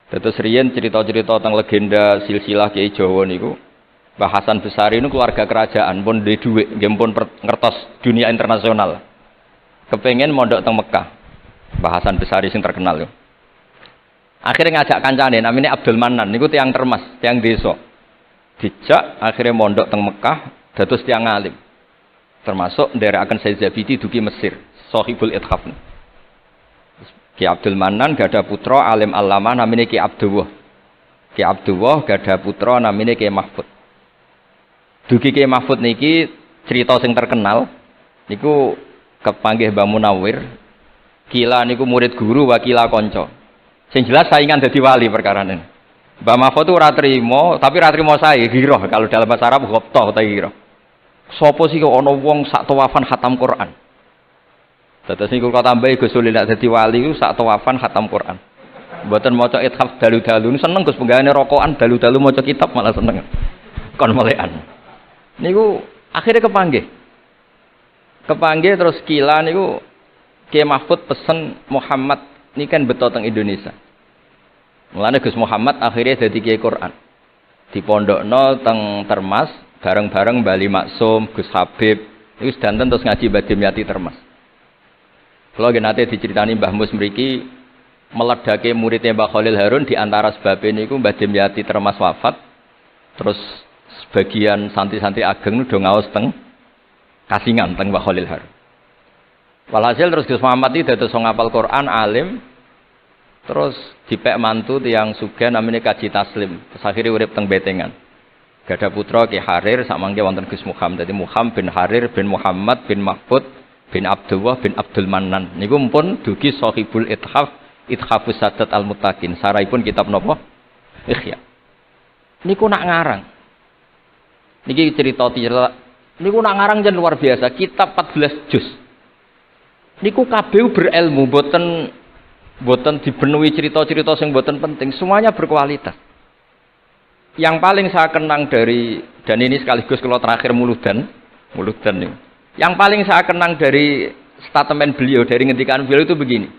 Terus riyen cerita-cerita tentang legenda silsilah Kiai Jawa niku, Mbah Hasan Besari niku keluarga kerajaan pun duwe dhuwit, nggih pun ngertos dunia internasional. Kepengen mondok teng Mekah. Mbah Hasan Besari sing terkenal yo. Akhirnya ngajak kancane namanya Abdul Manan niku tiyang Termas, tiyang desa. Dijak akhirnya mondok teng Mekah dados tiyang alim. Termasuk nderekaken Sayyid Zabidi dugi Mesir, Shahibul Ithaf. Ki Abdul Manan gada putra alim alama namanya Ki Abdullah. Ki Abdullah gada putra namanya Ki Mahfud. Dugi Ki Mahfud niki cerita sing terkenal niku kepanggih Mbah Munawir. Kila niku murid guru wa kila kanca. Sing jelas saingan dadi wali perkarane. Mbah Mahfud itu ora trimo, tapi ora trimo sae giroh kalau dalam bahasa Arab ghobtoh ta giroh. Sopo sih kok ana wong sak tawafan khatam Quran. Dados niku kok tambahi Gus Sulil nek dadi wali ku sak tawafan khatam Quran. Mboten maca ithaf dalu-dalu seneng Gus penggane rokokan dalu-dalu maca kitab malah seneng. Kon melekan. Niku akhirnya kepanggih. Kepanggih terus kila niku Kiai Mahfud pesen Muhammad niki kan beto teng Indonesia. Mulane Gus Muhammad akhirnya dadi Kiai Quran. Dipondokno teng Termas bareng-bareng Bali Maksum, Gus Habib, niku sedanten terus ngaji Badim Yati Termas. Kalau nate diceritani Mbah Mus mriki meledake muridnya Mbah Khalil Harun di antara sebabnya niku Mbah Dimyati Termas wafat. Terus sebagian santri-santri ageng udah ngaos teng Kasingan teng Mbah Khalil Harun. Walhasil terus Gus Muhammad iki dados ngapal Quran alim. Terus dipek mantu tiyang sugih namanya Kaji Taslim. Terus akhirnya urip teng Betengan. Gada putra Ki Harir samangke wonten Gus Muhammad. Dadi Muhammad bin Harir bin Muhammad bin Mahfud bin Abdullah bin Abdul Manan niku pun dugi Shahibul Ithaf Ithafus Sadat Al-Muttaqin saraipun kitab napa Ikhya niku nak ngarang niki cerita niku nak ngarang jan luar biasa kitab 14 juz niku kabeh berilmu boten dipenuhi cerita-cerita sing boten penting semuanya berkualitas yang paling saya kenang dari dan ini sekaligus kalau terakhir muludan niku yang paling saya kenang dari statement beliau, dari ngendikan beliau itu begini.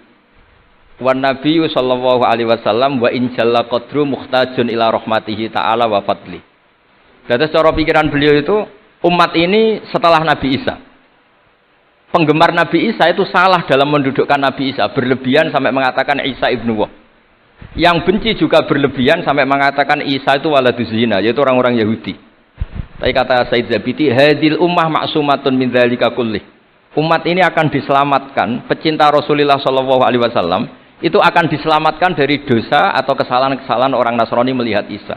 Wan Nabi sallallahu alaihi wasallam wa in jalla qadru muhtajun ila rahmatihi ta'ala wa fadli. Jadi cara pikiran beliau itu umat ini setelah Nabi Isa. Penggemar Nabi Isa itu salah dalam mendudukkan Nabi Isa, berlebihan sampai mengatakan Isa ibnu Wah. Yang benci juga berlebihan sampai mengatakan Isa itu waladuz zina, yaitu orang-orang Yahudi. Tapi kata Sayyid Zabidi, hadil ummah maksumatun min dzalika kullih. Umat ini akan diselamatkan, pecinta Rasulullah sallallahu alaihi wasallam itu akan diselamatkan dari dosa atau kesalahan-kesalahan orang Nasrani melihat Isa.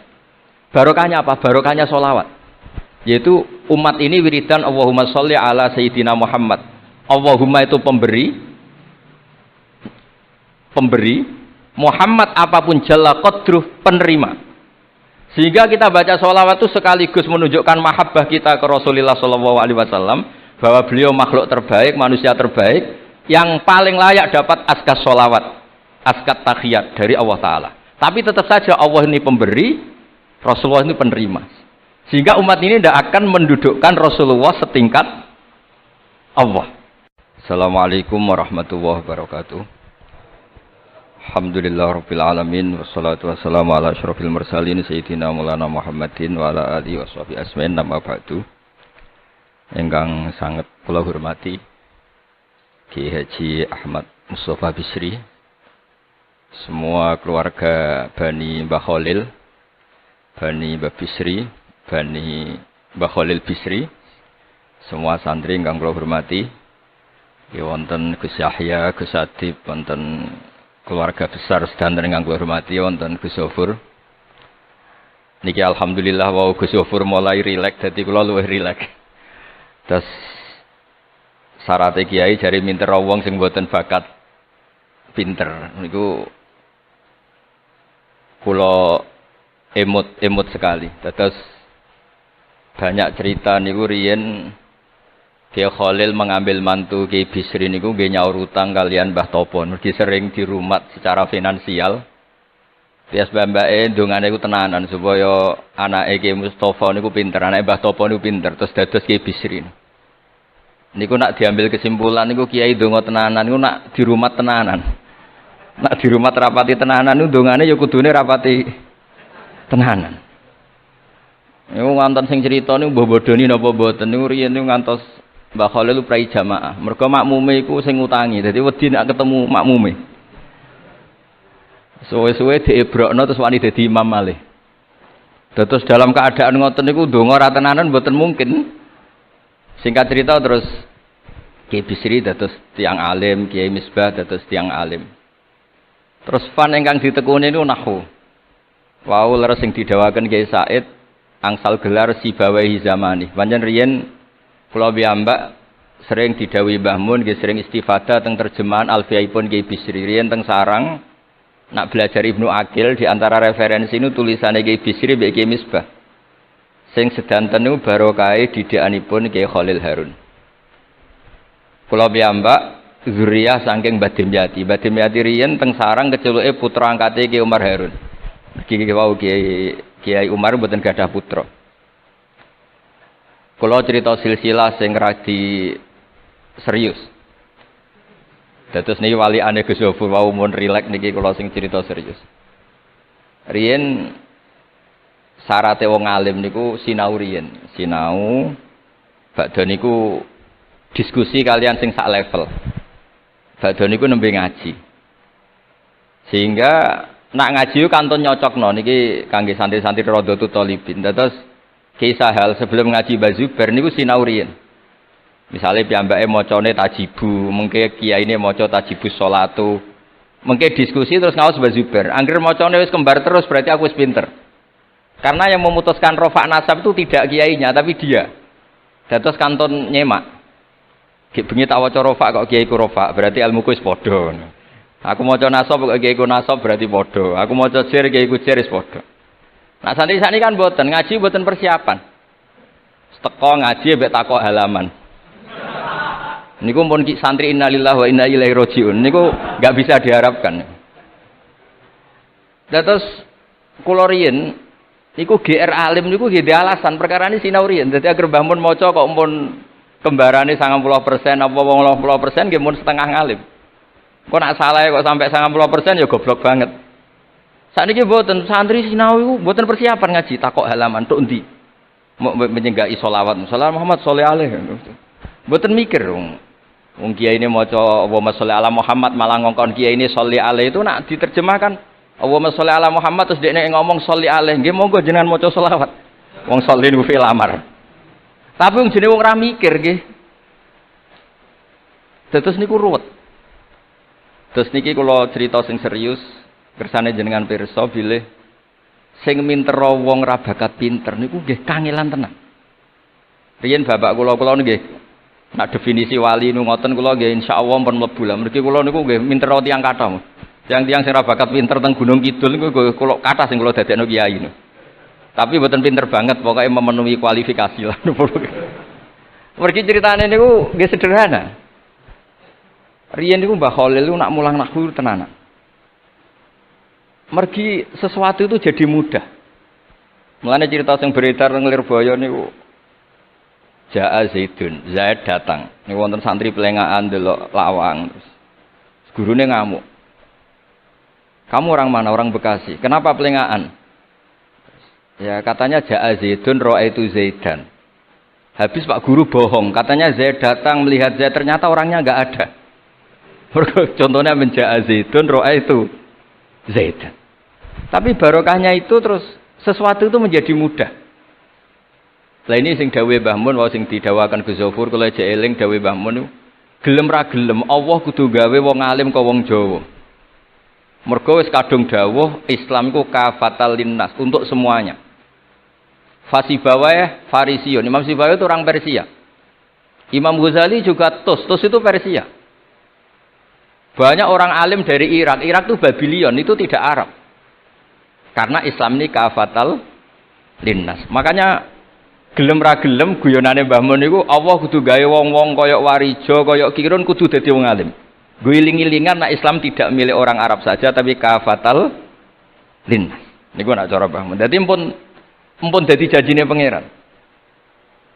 Barokahnya apa? Barokahnya sholawat. Yaitu umat ini wiridan Allahumma sholli ala sayyidina Muhammad. Allahumma itu pemberi, Muhammad apapun jalla qadruh penerima. Sehingga kita baca sholawat itu sekaligus menunjukkan mahabbah kita ke Rasulullah SAW bahwa beliau makhluk terbaik, manusia terbaik yang paling layak dapat askas sholawat, askat tahiyat dari Allah Ta'ala. Tapi tetap saja Allah ini pemberi, Rasulullah ini penerima. Sehingga umat ini tidak akan mendudukkan Rasulullah setingkat Allah. Assalamualaikum warahmatullahi wabarakatuh. Alhamdulillah rabbil alamin wassalatu wassalamu ala asyrafil mursalin sayyidina Maulana Muhammadin wa ala alihi washabihi asma'in nama ba'du. Ingkang sangat kula hormati Ki Haji Ahmad Mustafa Bisri, semua keluarga Bani Mbah Khalil, Bani Mbah Bisri, Bani Mbah Khalil Bisri, semua santri ingkang kula hormati, wonten Gus Yahya, Gus Adib, wonten keluarga besar sedanten ingkang kula hormati wonten Gus Zofur. Niki alhamdulillah wau Gus Zofur mulai rileks dadi kula luwih rileks. Terus syaratnya kiai jari minter wong sing mboten bakat pinter niku kula emut sekali. Terus banyak cerita niku riyen Kiai Khalil mengambil mantu Kiai Bisri niku nggih nyaur utang kalian Mbah Topo, mergi sering dirumat secara finansial. Tias mbake ndongane iku tenanan supaya anake Kiai Mustofa niku pinter, anake Mbah Topo niku pinter, terus dados Kiai Bisri. Niku nak diambil kesimpulan niku Kiai ndonga tenanan niku nak dirumat tenanan. Nak di rumah rapati tenanan itu dongane ya kudune rapati tenanan. Niku ngantos sing crita niku mbah bodoni napa mboten niku riyen niku ngantos Mbah Khalil prai jamaah. Mergo makmume iku sing ngutangi. Dadi wedi nek ketemu makmume. Suwe-suwe diebrokno terus wani dadi imam malih. Terus dalam keadaan ngoten niku ndonga ora tenanan mboten mungkin. Singkat cerita terus Kiai Bisri dados tiang alim, Kiai Misbah dados tiang alim. Terus fan ingkang ditekuni niku nahwu. Wau leres sing didawaken Kiai Said angsal gelar sibawahi zamani. Pancen riyen kula piyambak sering didhawuhi Mbah Mun nggih sering istifadah teng terjemahan Alfiyaipun Kiai Bisri. Riyen teng sarang nak belajar Ibnu Aqil di antara referensi ini tulisannya Kiai Bisri mbek Kiai Misbah. Sing sedanten niku barokahe didikanipun Kiai Khalil Harun. Kula piyambak zuriyah saking Mbah Dimyati. Mbah Dimyati riyen teng sarang keceluke putra angkate Kiai Umar Harun. Iki wau Kiai Umar mboten gadah putra. Kula cerita silsilah sing radi serius. Dados niki walikane Gus Zofur wau mun rileks niki kula sing cerita serius. Riyen syaraté wong alim niku sinau riyen. Sinau badhe niku diskusi kalian sing sak level. Badhe niku nembe ngaji. Sehingga nak ngaji kantun nyocokno niki kangge santri-santri Rodotul Thalibin. Dados Kiai Sahal sebelum ngaji Mbah Zubair niku sinau riyen. Misale piyambake macane tajibu, mengke kiyaine maca tajibus sholatu. Mengke diskusi terus ngaos Mbah Zubair. Angger macane wis kembar terus berarti aku wis pinter. Karena yang memutuskan rofa nasab itu tidak kiainya tapi dia. Dados kantun nyemak. Ki bengi tak waca rofa kok kiaiku rofa, berarti ilmuku wis padha. Aku maca nasab kok kiaiku nasab berarti padha. Aku maca jer kiaiku jer wis padha. Nah santri sani kan mboten ngaji mboten persiapan. Teko ngaji mbek takok halaman. Niku pun santri innalillahi wa inna ilaihi rajiun. Niku enggak bisa diharapkan. Terus kula riyen niku GR alim niku nggih alasan perkara ini sinau riyen. Dadi agar Mbah Mun maca kok pun kembarane 90% apa 80% nggih mun setengah ngalim. Kok nak salah kok sampai 90% ya goblok banget. Sakniki mboten santri sinau iku mboten persiapan ngaji takok halaman tok endi. Mau menyenggai sholawat. Salam Muhammad sholli alaihi. Mboten mikir wong kiai ini maca Allahumma sholli ala Muhammad malah ngongkon kiai ini sholli alaihi itu nak diterjemahkan Allahumma sholli ala Muhammad terus dekne ngomong sholli alaihi nggih monggo jenengan maca sholawat. Wong sholli niku fi'il amar. Tapi wong jenenge wong ra mikir nggih. Terus niku ruwet. Terus niki kula cerita sing serius kersane jenengan pirsa bilih sing mintera wong ra bakat pinter niku nggih kangelan tenan. Riyen bapak kula nggih nak definisi wali nu ngoten kula nggih insyaallah pun mlebu lah. Mergi kula niku nggih mintera tiyang kathah. Tiang-tiang sing ra bakat pinter teng Gunung Kidul niku kula kathah sing kula dadekno kiai niku. Tapi mboten pinter banget pokoke memenuhi kualifikasi lah. Mergi ceritane niku nggih sederhana. Riyen niku Mbah Khalil niku nak mulang nahwu tenanan. Mergi sesuatu itu jadi mudah. Mulane cerita sing beredar nang Lirboyo niku Ja'a Zaidun, Zaid datang. Niku wonten santri pelengahan delok lawang terus gurune ngamuk. Kamu orang mana? Orang Bekasi. Kenapa pelengahan? Ya katanya Ja'a Zaidun ra'aitu Zaidan. Habis Pak Guru bohong, katanya Zaid datang melihat Zaid ternyata orangnya enggak ada. Contohnya menja'a Zaidun ra'aitu Zaidan. Tapi barokahnya itu terus sesuatu itu menjadi mudah. Lah ini sing dawuh Mbah Mun wae sing didawakan Gus Zofur kula jek eling dawuh Mbah Mun gelem ra gelem Allah kudu gawe wong alim kok wong Jawa. Mergo wis kadung dawuh Islam iku kafatal linnas untuk semuanya. Fasibawayh Farisiun. Imam Sibawayh itu orang Persia. Imam Ghazali juga Tus itu Persia. Banyak orang alim dari Irak. Irak itu Babylon, itu tidak Arab. Karena Islam ini kafatal linnas. Makanya gelem ra gelem guyonane Mbah Mun niku Allah kudu gawe wong-wong kaya Warijo, kaya Kirun kudu dadi wong alim. Guling-gilingan nek Islam tidak milik orang Arab saja tapi kafatal linnas. Niku nak cara Mbah Mun. Dadi pun dadi janjine pangeran.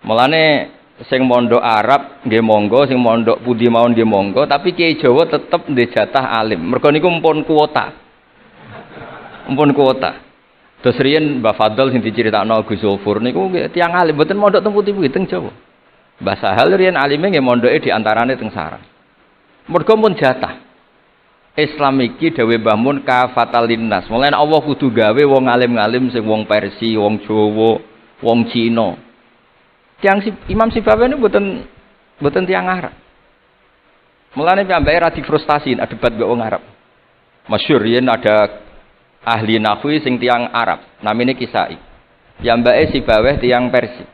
Mulane Sing mondok Arab nggih monggo, sing mondok pundi mawon nggih monggo, tapi Kiai Jawa tetep ndek jatah alim. Mergo niku mpun kuota. Mpun kuota. Terus riyen Mbah Fadl sing diceritakno Gus Zulfur niku tiyang alim mboten mondok teng pundi-pundi teng Jawa. Mbah Sahal riyen alime nggih mondoke di antarane teng Sarang. Mergo pun jatah. Islam iki dawuh Mbah Mun kafatal linnas. Mulane Allah kudu gawe wong alim-alim sing wong Persia, wong Jawa, wong Cina. Imam Sibawa ini buatan tiang Arab. Mulane piyambake ra difrustasi debat mbek wong Arab. Masyhur yen ada ahli nahwi sing tiang Arab, namine Kisai. Piyambake Sibawa tiang Persia.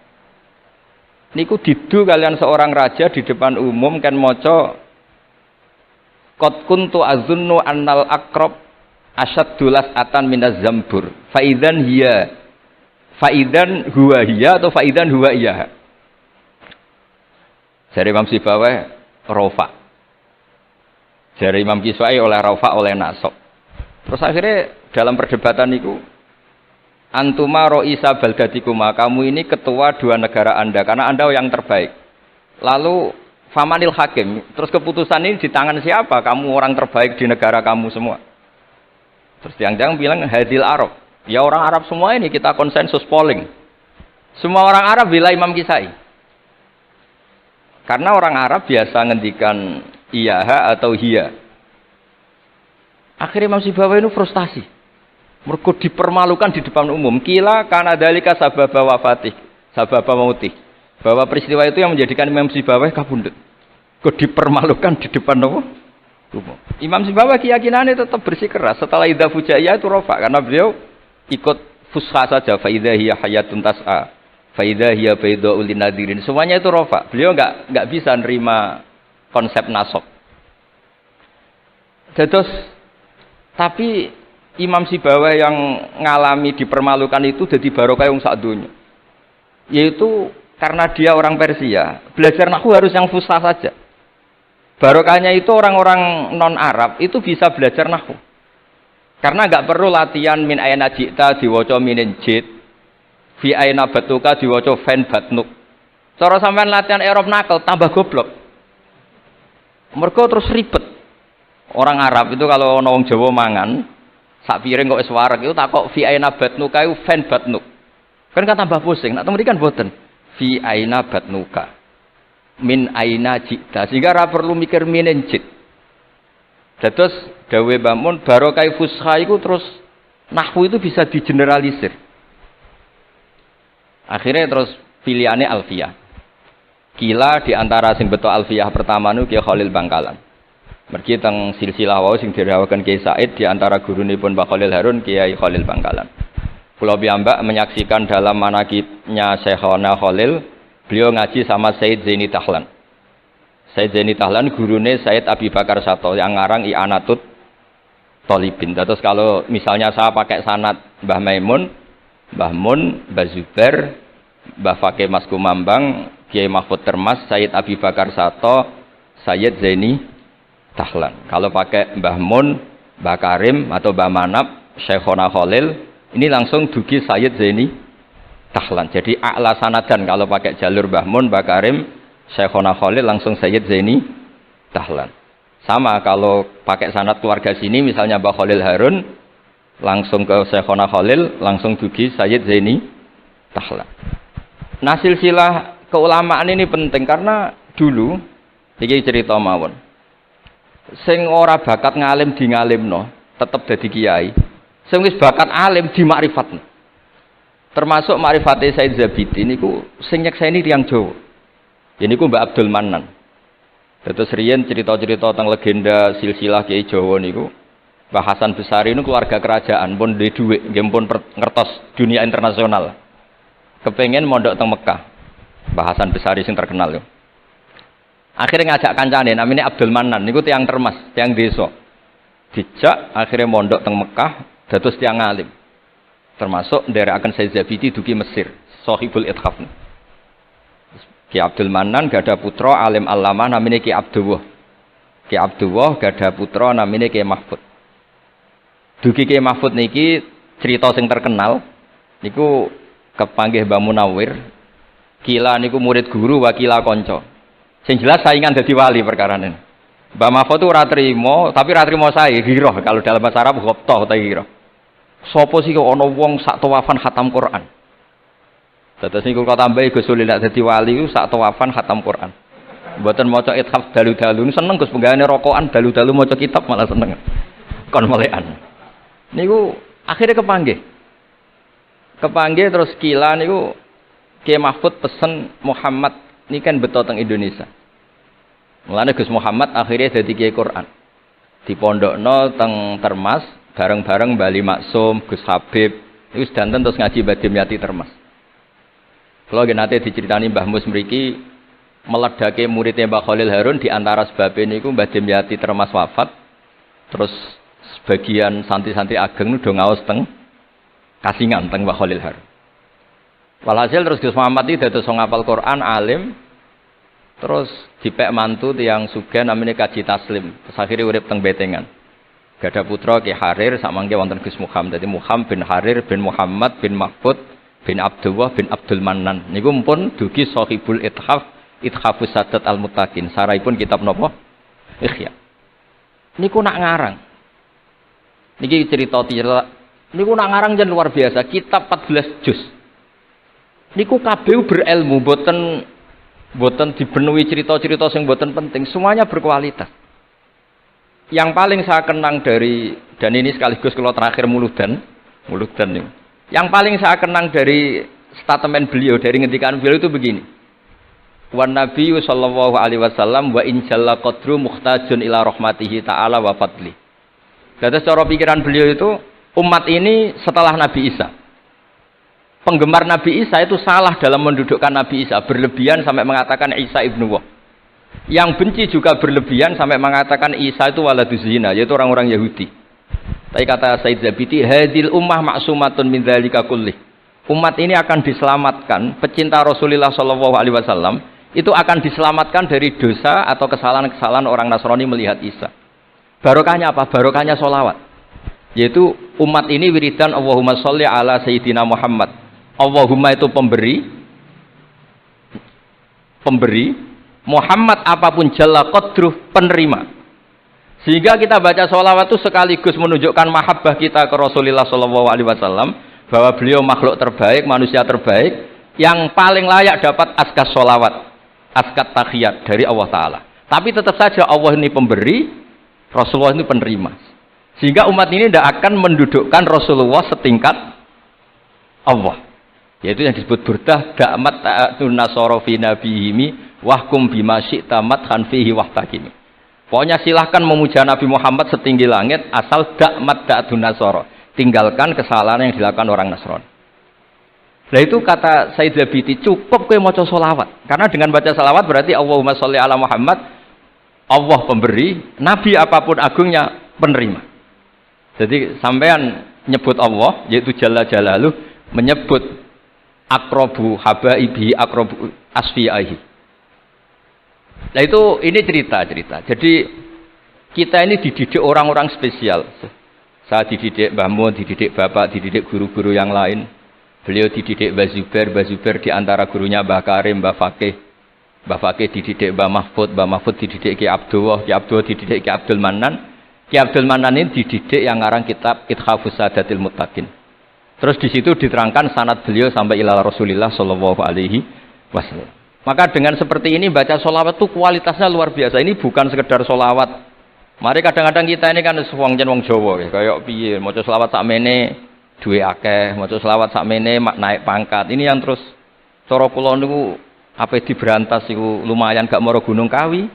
Niku didu kalian seorang raja di depan umum kan maca qad kuntu azunnu annal aqrab asyaddulas atan minaz zambur. Faidan huwa hiya atau faidan huwa iya. Jari Imam Sibawah rofa. Jari Imam Kiswai oleh rofa oleh nasab. Terus akhirnya dalam perdebatan itu antuma ro'isa baldatikuma, kamu ini ketua dua negara Anda karena Anda yang terbaik. Lalu famanil hakim, terus keputusan ini di tangan siapa? Kamu orang terbaik di negara kamu semua. Terus tiang-tiang bilang hadil Arab. Ya orang Arab semua ini kita konsensus polling. Semua orang Arab bila Imam Kisai. Karena orang Arab biasa ngendikan iyaha atau hiya. Akhirnya Imam Sibawa itu frustasi. Mergo dipermalukan di depan umum. Kila karena dalika sababa wafatih, sababa mautih. Bahwa peristiwa itu yang menjadikan Imam Sibawa kabundut. Kok dipermalukan di depan umum. Imam Sibawa keyakinannya tetap bersikeras. Setelah idza fujaiyah itu rofa karena beliau ikut fusha saja. Fa idza hiya hayatun tas'a. Faidah hiya baydha'ul linadirin. Semuanya itu rofa. Beliau enggak bisa nerima konsep nasab. Terus tapi Imam Sibawa yang ngalami dipermalukan itu jadi barokah yang sak dunya. Yaitu karena dia orang Persia, belajar nahwu harus yang fusha saja. Barokahnya itu orang-orang non Arab itu bisa belajar nahwu. Karena enggak perlu latihan min ayna ji'ta diwaca minin jid. Fi aina batuka diwaca fan batnuk. Cara sampean latihan Arab nakal tambah goblok. Mergo terus ribet. Orang Arab itu kalau ana wong Jawa mangan, sak piring kok wis wareg itu takok fi aina batnuka iku fan batnuk. Kan tambah pusing. Nek mriki kan boten. Fi aina batnuka. Min aina jita. Sehingga ora perlu mikir minen jit. Dados dawuh Mbah Mun barokah fusha iku terus nahwu itu bisa digeneralisir. Akhirnya terus pilihannya Alfiyah. Kila diantara sing beto Alfiyah pertama nu Kiai Khalil Bangkalan. Mergi teng silsilah wau sing dirawaken Kiai Said diantara gurunipun Mbah Khalil Harun Kiai Khalil Bangkalan. Kula piyambak menyaksikan dalam manaqibnya Syekhona Khalil, beliau ngaji sama Said Zaini Tahlan. Said Zaini Tahlan gurune Said Abi Bakar Sato yang ngarang I'anatut Thalibin. Terus kalau misalnya saya pakai sanad Mbah Maimun, Mbah Mun, Mbah Zubair, Mbah Fakih Mas Kumambang, Kiai Mahfud Termas, Sayyid Abi Bakar Sato, Sayyid Zaini Tahlan. Kalau pakai Mbah Mun, Mbah Karim atau Mbah Manap, Syekhona Khalil, ini langsung dugi Sayyid Zaini Tahlan. Jadi a'la sanadan kalau pakai jalur Mbah Mun, Mbah Karim, Syekhona Khalil langsung Sayyid Zaini Tahlan. Sama kalau pakai sanad keluarga sini misalnya Mbah Khalil Harun langsung ke Syekhona Khalil, langsung dugi Sayyid Zaini Tahlan. Nah silsilah keulamaan ini penting karena dulu iki cerita mawon. Sing ora bakat ngalim di ngalimno, tetep dadi kiai. Sing wis bakat alim di makrifatno. Termasuk makrifate Said Zabidi niku sing nyekseni tiyang Jawa. Ya niku Mbak Abdul Manan. Terus riyen cerita-cerita tentang legenda silsilah Kiai Jawa niku Mbah Hasan Besari ini keluarga kerajaan, pun di duit, pun ngertos dunia internasional. Kepengen mondok teng Mekah. Mbah Hasan Besari sing terkenal yo. Akhirnya ngajak kancane namanya Abdul Manan niku tiyang Termas, tiyang desa. Dijak akhirnya mondok teng Mekah, dados tiyang alim. Termasuk nderekaken Said Zabidi dugi Mesir, Shahibul Ithaf. Ki Abdul Manan gada putra alim alama namanya Ki Abdullah. Ki Abdullah gada putra namanya Ki Mahfud. Dugi Kiai Mahfud niki cerita sing terkenal niku kepanggih Mbah Munawir Kila niku murid guru wa kila kanca. Sing jelas saingan dadi wali perkarane. Mbah Mahfud itu ora trimo, tapi ora trimo sae giroh kalau dalam bahasa Arab ghobtoh ta giroh. Sapa sih kok ana wong sak tawafan khatam Quran. Dados niku kok tambahi Gus Sulil nek dadi wali ku sak tawafan khatam Quran. Mboten maca ithaf dalu-dalu seneng Gus penggane rokokan dalu-dalu maca kitab malah seneng. Kon melekan. Niku akhirnya kepanggih terus kila niku Kiai Mahfud pesen Muhammad ini kan betul teng Indonesia. Mulane Gus Muhammad akhirnya dadi Kiai Quran. Di pondokno teng Termas bareng-bareng Bali Maksum, Gus Habib, niku sedanten terus ngaji Badim Yati Termas. Kalau nate diceritani Mbah Mus mriki meledake muridnya Mbah Khalil Harun di antara sebabnya niku Mbah Dimyati Termas wafat. Terus sebagian santri-santri ageng udah ngaos teng Kasingan teng Mbah Khalil Harun. Walhasil terus Gus Muhammad iki dados ngapal Quran alim. Terus dipek mantu tiyang sugih namanya Kaji Taslim. Terus akhirnya urip teng Betengan. Gada putra Ki Harir samangke wonten Gus Muhammad. Dadi Muhammad bin Harir bin Muhammad bin Mahfud bin Abdullah bin Abdul Manan. Niku pun dugi Shahibul Ithafus Sadat Al-Muttaqin. Saraipun kitab napa? Ikhya. Niku nak ngarang. Niki cerita niku nak ngarang jan luar biasa. Kitab 14 juz. Niku kabeh berilmu, boten dipenuhi cerita-cerita sing boten penting. Semuanya berkualitas. Yang paling saya kenang dari, dan ini sekaligus kalau terakhir muludan nih. Yang paling saya kenang dari statement beliau, dari ngendikan beliau itu begini. Wan Nabi sallallahu alaihi wasallam wa in jalla qadru muhtajun ila rahmatihi ta'ala wa fadli. Jadi secara pikiran beliau itu umat ini setelah Nabi Isa. Penggemar Nabi Isa itu salah dalam mendudukkan Nabi Isa, berlebihan sampai mengatakan Isa ibnu Wah. Yang benci juga berlebihan sampai mengatakan Isa itu waladuz zina, yaitu orang-orang Yahudi. Tapi kata Said Zabidi, hadil ummah maksumatun min dzalika kullih. Umat ini akan diselamatkan, pecinta Rasulullah sallallahu alaihi wasallam itu akan diselamatkan dari dosa atau kesalahan-kesalahan orang Nasrani melihat Isa. Barokahnya apa? Barokahnya sholawat. Yaitu umat ini wiridan Allahumma sholli ala Sayyidina Muhammad. Allahumma itu pemberi, Muhammad apapun jalla qadruh penerima. Sehingga kita baca sholawat itu sekaligus menunjukkan mahabbah kita ke Rasulullah sallallahu alaihi wasallam, bahwa beliau makhluk terbaik, manusia terbaik yang paling layak dapat askas sholawat, askat tahiyat dari Allah Ta'ala. Tapi tetap saja Allah ini pemberi, Rasulullah ini penerima. Sehingga umat ini tidak akan mendudukkan Rasulullah setingkat Allah. Yaitu yang disebut burdah da'mat ta'atun nasara fi nabihimi wahkum bima syi'ta madhan fihi wahtaqimi. Pokoknya silahkan memuja Nabi Muhammad setinggi langit asal da'mat ta'atun nasara. Tinggalkan kesalahan yang dilakukan orang Nasrani. Nah itu kata Said Zabidi, cukup kowe maca sholawat. Karena dengan baca sholawat berarti Allahumma sholli ala Muhammad, Allah pemberi, Nabi apapun agungnya penerima. Jadi sampean nyebut Allah, yaitu Jalla Jalaluh, menyebut akrobu habaibi akrobu asfi'ahi. Nah itu ini cerita. Jadi kita ini dididik orang-orang spesial. Saya dididik Mbah Mun, dididik Bapak, dididik guru-guru yang lain. Beliau dididik Mbah Zubair di antara gurunya Mbah Karim, Mbah Fakih dididik Mbah Mahfud dididik Ki Abdullah dididik Ki Abdul Manan. Ki Abdul Manan ini dididik yang ngarang kitab Ithafus Sadatil Muttaqin. Terus di situ diterangkan sanad beliau sampai ila Rasulillah sallallahu alaihi wasallam. Maka dengan seperti ini baca sholawat itu kualitasnya luar biasa. Ini bukan sekedar sholawat. Mari kadang-kadang kita ini kan wong Jawa kayak piye maca sholawat sakmene duwe akeh, maca sholawat sakmene naik pangkat. Ini yang terus cara kula niku ape diberantas iku lumayan gak mara Gunung Kawi.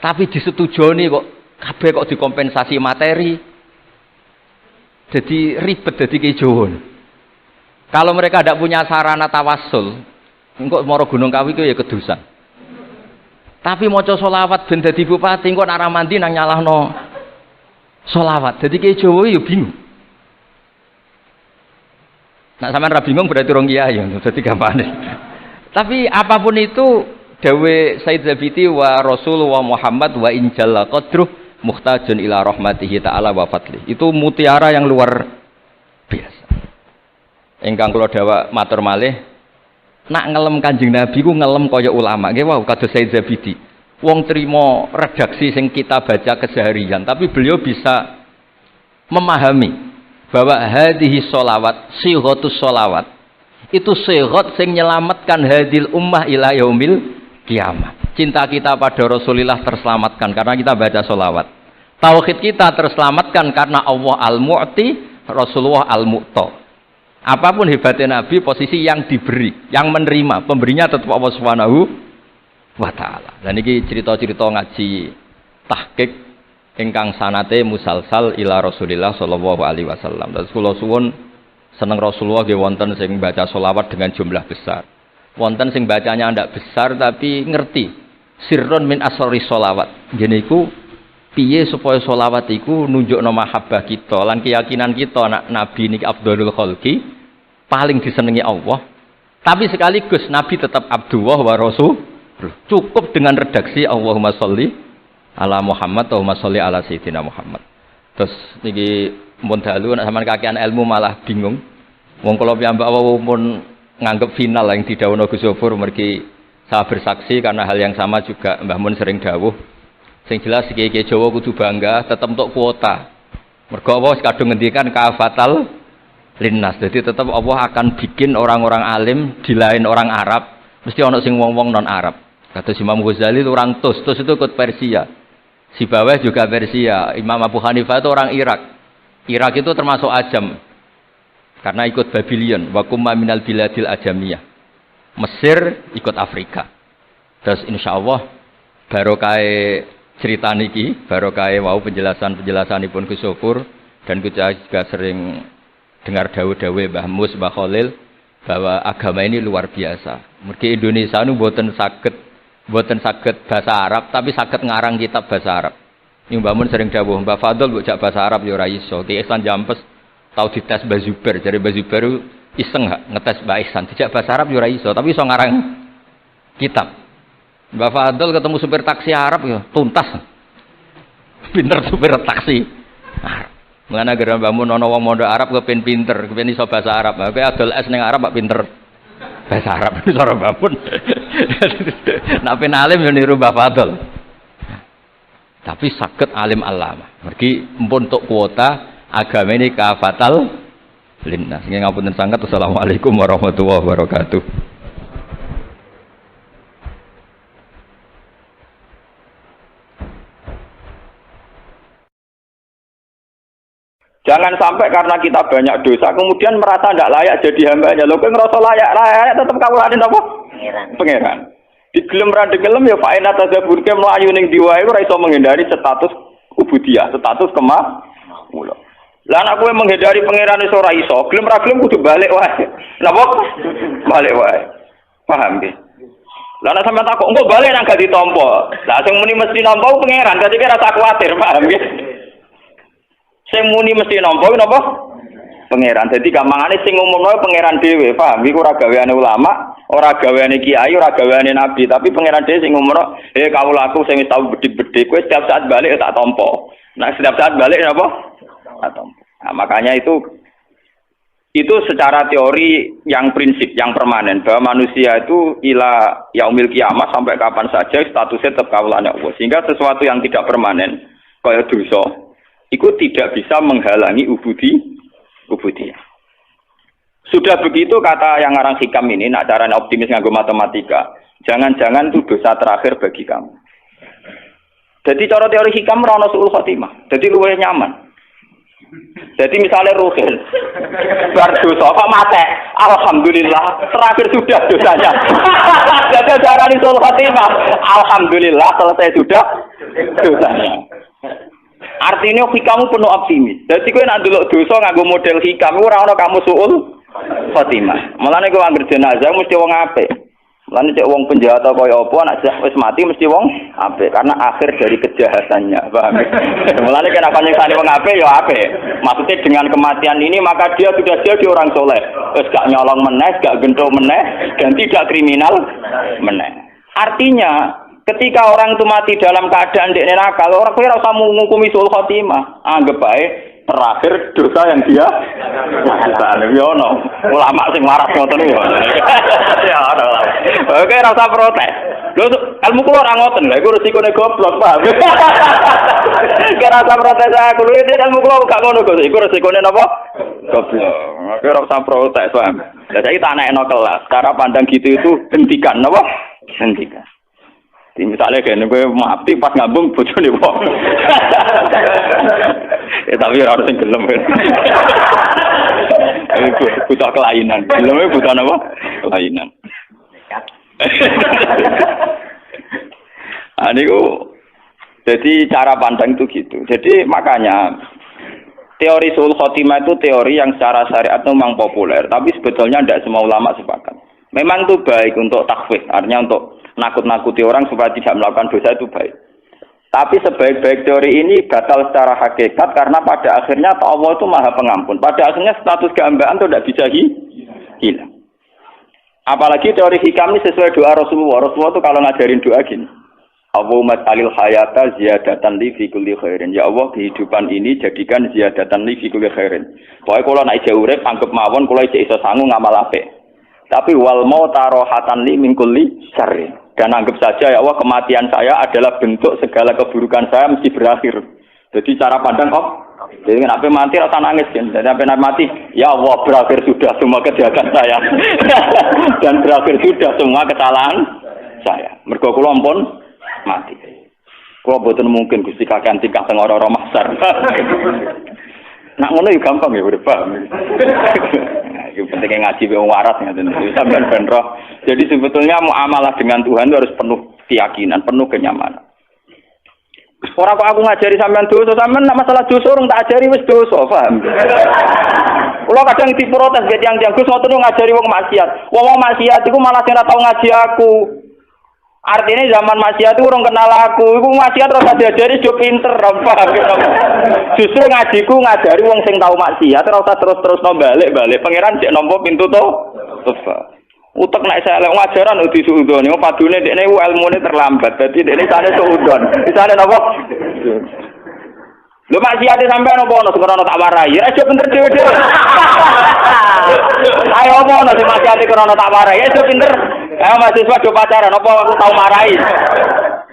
Tapi disetujoni kok kabeh kok dikompensasi materi. Jadi ribet jadi kejowo. Kalau mereka tidak punya sarana tawassul, engko mara Gunung Kawi ku ya kedusan. Tapi maca sholawat ben dadi bupati engko nek mandi nang nyalahno sholawat. Jadi kejowo ya bingung. Nak sampean ra bingung berarti rong kiai ya, dadi gampane. Tapi apapun itu dawe Said Zabidi wa Rasulullah Muhammad wa in jalla qadruh muhtajun ila rahmatihi ta'ala wa fadli. Itu mutiara yang luar biasa. Ingkang kula dawuh matur malih, nak ngelem Kanjeng Nabi ku ngelem kaya ulama. Nggih wau kados Said Zabidi. Wong trimo redaksi sing kita baca keseharian, tapi beliau bisa memahami bahwa hadhihi sholawat, sighatus sholawat. Itu sighat sing nyelamatkan hadil ummah ila yaumil kiamat. Cinta kita pada Rasulullah terselamatkan karena kita baca sholawat. Tauhid kita terselamatkan karena Allah al-Mu'ti, Rasulullah al-Mu'ta. Apapun hebatnya Nabi, posisi yang diberi, yang menerima, pemberinya tetap Allah Subhanahu wa ta'ala. Dan ini cerita-cerita ngaji tahqiq ingkang sanate musalsal ila Rasulillah sallallahu alaihi wasallam. Dan kula suwun seneng Rasulullah nggih wonten sing baca selawat dengan jumlah besar. Wonten sing bacanya ndak besar tapi ngerti sirrun min asrari sholawat. Ngene iku piye supaya sholawat iku nunjukno mahabbah kita lan keyakinan kita nak Nabi niki afdhalul khalqi, paling disenengi Allah. Tapi sekaligus Nabi tetap Abdullah wa Rasul. Cukup dengan redaksi Allahumma sholli ala Muhammad, Allahumma sholli ala Sayyidina Muhammad. Terus niki mun dalu nek sampean kakean ilmu malah bingung. Wong kula piyambak pun nganggep final yang didhawuhna Gus Zofur mergi saya bersaksi karena hal yang sama juga Mbah Mun sering dawuh. Sing jelas kiai-kiai Jawa kudu bangga tetep untuk kuota. Mergo Allah kadung ngendikan kafatal linnas. Jadi tetap Allah akan bikin orang-orang alim di lain orang Arab, mesti ana sing wong-wong non Arab. Kata Imam Ghazali itu orang Tus itu ikut Persia. Sibawayh juga Persia. Imam Abu Hanifah itu orang Irak. Irak itu termasuk Ajam. Karena ikut Babylon, wa kumma minal biladil ajamiyah. Mesir ikut Afrika. Terus insyaallah barokah cerita niki, barokah wau penjelasanipun Gus Sofur dan kita juga sering dengar dawuh-dawuh Mbah Mus, Mbah Khalil bahwa agama ini luar biasa. Mergi Indonesia nu mboten saged bahasa Arab tapi saged ngarang kitab bahasa Arab. Ini Mbah Mun sering dawuh, Mbah Fadl mbok jak bahasa Arab ya ora iso. Ki Ihsan Jampes tau dites Mbah Zubair, jare Mbah Zubair iseng ngetes Mbah Ihsan dijak bahasa Arab ya ora iso, tapi iso ngarang kitab. Mbah Fadl ketemu supir taksi Arab ya tuntas. Pinter supir taksi Arab. Mulane gara Mbah Mun ana wong mondok Arab kepen pinter, kepen iso bahasa Arab. Kowe adol es ning Arab kok pinter bahasa Arab cara Mbah Mun. Nek pen alim yo niru Mbah Fadl. Tapi saged alim alama. Mergi empun tok kuota agama ini kafatal linnas. Nggih ngapunten sanget. Assalamualaikum warahmatullahi wabarakatuh. Jangan sampai karena kita banyak dosa kemudian merasa tidak layak jadi hambanya. Lho kowe ngerasa layak tetep kawulane napa? Pangeran. Digelem ra digelem ya faina tadzabur ke mlayu ning diwae ora iso menghindari status ubudiyah, status kemula. Lah nek kowe menghindari pangeran iso ora iso, gelem ra gelem kudu balik wae. Napa? Balik wae. Paham nggih? Lah nek sampeyan takok engko balik nang gak ditampa. Lah sing muni mesti nampa pangeran, dadi kira rasa kuwatir, paham nggih? Sing muni mesti nampa napa? Pangeran. Dadi gampangane sing ngumumno pangeran dhewe, paham? Iku ora gaweane ulama, ora gaweane kiai, ora gaweane nabi, tapi pangeran dhewe sing ngumumno, kawulaku sing wis tau bedik-bedik kowe setiap saat balik tak tampa. Nah, setiap saat balik napa? Tak tampa. Nah, makanya itu secara teori yang prinsip, yang permanen bahwa manusia itu ila yaumil kiamat sampai kapan saja statusnya tetap kawulane Allah. Sehingga sesuatu yang tidak permanen kaya dosa itu tidak bisa menghalangi ubudiyah. Sudah begitu kata yang ngarang hikam ini, nak caranya optimis nganggo matematika, jangan-jangan itu dosa terakhir bagi kamu. Jadi cara teori hikam ora suul khotimah. Jadi luwih nyaman. Jadi misalnya Ruhin bar dosa kok mate, alhamdulillah terakhir sudah dosanya. Jadi caranya suul khotimah, alhamdulillah selesai sudah dosanya. Artinya hikamu penuh optimis. Jadi kowe nek ndelok dosa nganggo model hikam ora ana kamu suul khotimah. Mulane kowe anggere jenazah mesti wong apik. Mulane cek wong penjahat kaya apa nek wis mati mesti wong apik karena akhir dari kejahatannya. Paham? Mulane kena panjenengane wong apik ya apik. Maksudnya dengan kematian ini maka dia sudah jadi orang soleh. Wis gak nyolong meneh, gak genthok meneh dan tidak kriminal meneh. Artinya ketika orang itu mati dalam keadaan dekne nakal, orang kira ora usah ngukumi suul khotimah. Anggap bae terakhir dosa yang dia lakukan. Ya ono. Ulama sing waras ngoten ya. Ya ono. Oke, rasa protes. Lho ilmu kula ora ngoten lha iku resikone goblok, paham. Kira rasa protes aku lho ilmu kula gak ngono kok. Iku resikone napa? Goblok. Oke, rasa protes, paham. Lah saiki tak anekno kelas. Cara pandang gitu itu hentikan napa? Hentikan. Misalnya kene kowe mati pas ngambung bojone wong. Ya tapi ora harus gelem. Iku butuh kelainan. Geleme butuh apa? Kelainan. Niku jadi cara pandang itu gitu. Jadi makanya teori sul khotimah itu teori yang secara syariat memang populer, tapi sebetulnya tidak semua ulama sepakat. Memang itu baik untuk takhwif, artinya untuk nakut-nakuti orang supaya tidak melakukan dosa itu baik. Tapi sebaik-baik teori ini batal secara hakikat karena pada akhirnya Allah itu Maha Pengampun. Pada akhirnya status kehambaan itu tidak bisa hilang. Apalagi teori hikam ini sesuai doa Rasulullah. Rasulullah itu kalau ngajarin doa gini. Allahumma ta'alil hayata ziyadatan li fi kulli khairin. Ya Allah, kehidupan ini jadikan ziyadatan li fi kulli khairin. Pokoknya kalau nak ijek urip anggap mawon kalau ijek iso sangu ngamal apik. Tapi wal mauta rohatan li min kulli syarri. Dan anggap saja ya Allah kematian saya adalah bentuk segala keburukan saya mesti berakhir. Jadi cara pandang jadi kenapa mati rasa nangis kan? Jadi apa mati? Ya Allah berakhir sudah semua kejahatan saya dan berakhir sudah semua kesalahan saya. Mergo kula ampun mati. Kula boten mungkin Gusti kakean tingkah teng ora-ora mahsyar. Nak ngono yo gampang ya urip paham. Itu pentingnya ngaji wong waras ngaten iki sampean ben roh. Jadi sebetulnya muamalah dengan Tuhan itu harus penuh keyakinan, penuh kenyamanan. Orang kok aku ngajari sampean dosa, sampean nak masalah dosa urung tak ajari wis dosa, paham? Kula kadang diprotes ge tiyang-tiyang Gus ngoten ngajari wong maksiat. Wong maksiat iku malah sing ora tau ngaji aku. Artinya zaman maksiat itu urung kenal aku. Iku maksiat terus diajari yo pinter, paham? Justru ngajiku ngajari wong sing tau maksiat ora usah terus-terus balik-balik. Pangeran cek nampa pintu to. Utek nek saya lek ngajaran disuudon. Yo padune dekne ilmune terlambat. Dadi dekne sane suudon. Disane napa? Lho maksiat sampean opo ono sing ora tak warai. Ya aja pinter dhewe-dhewe. Ayo opo ono sing maksiat ora tak warai. Ya aja pinter. Ayo mahasiswa do pacaran opo aku tau marai.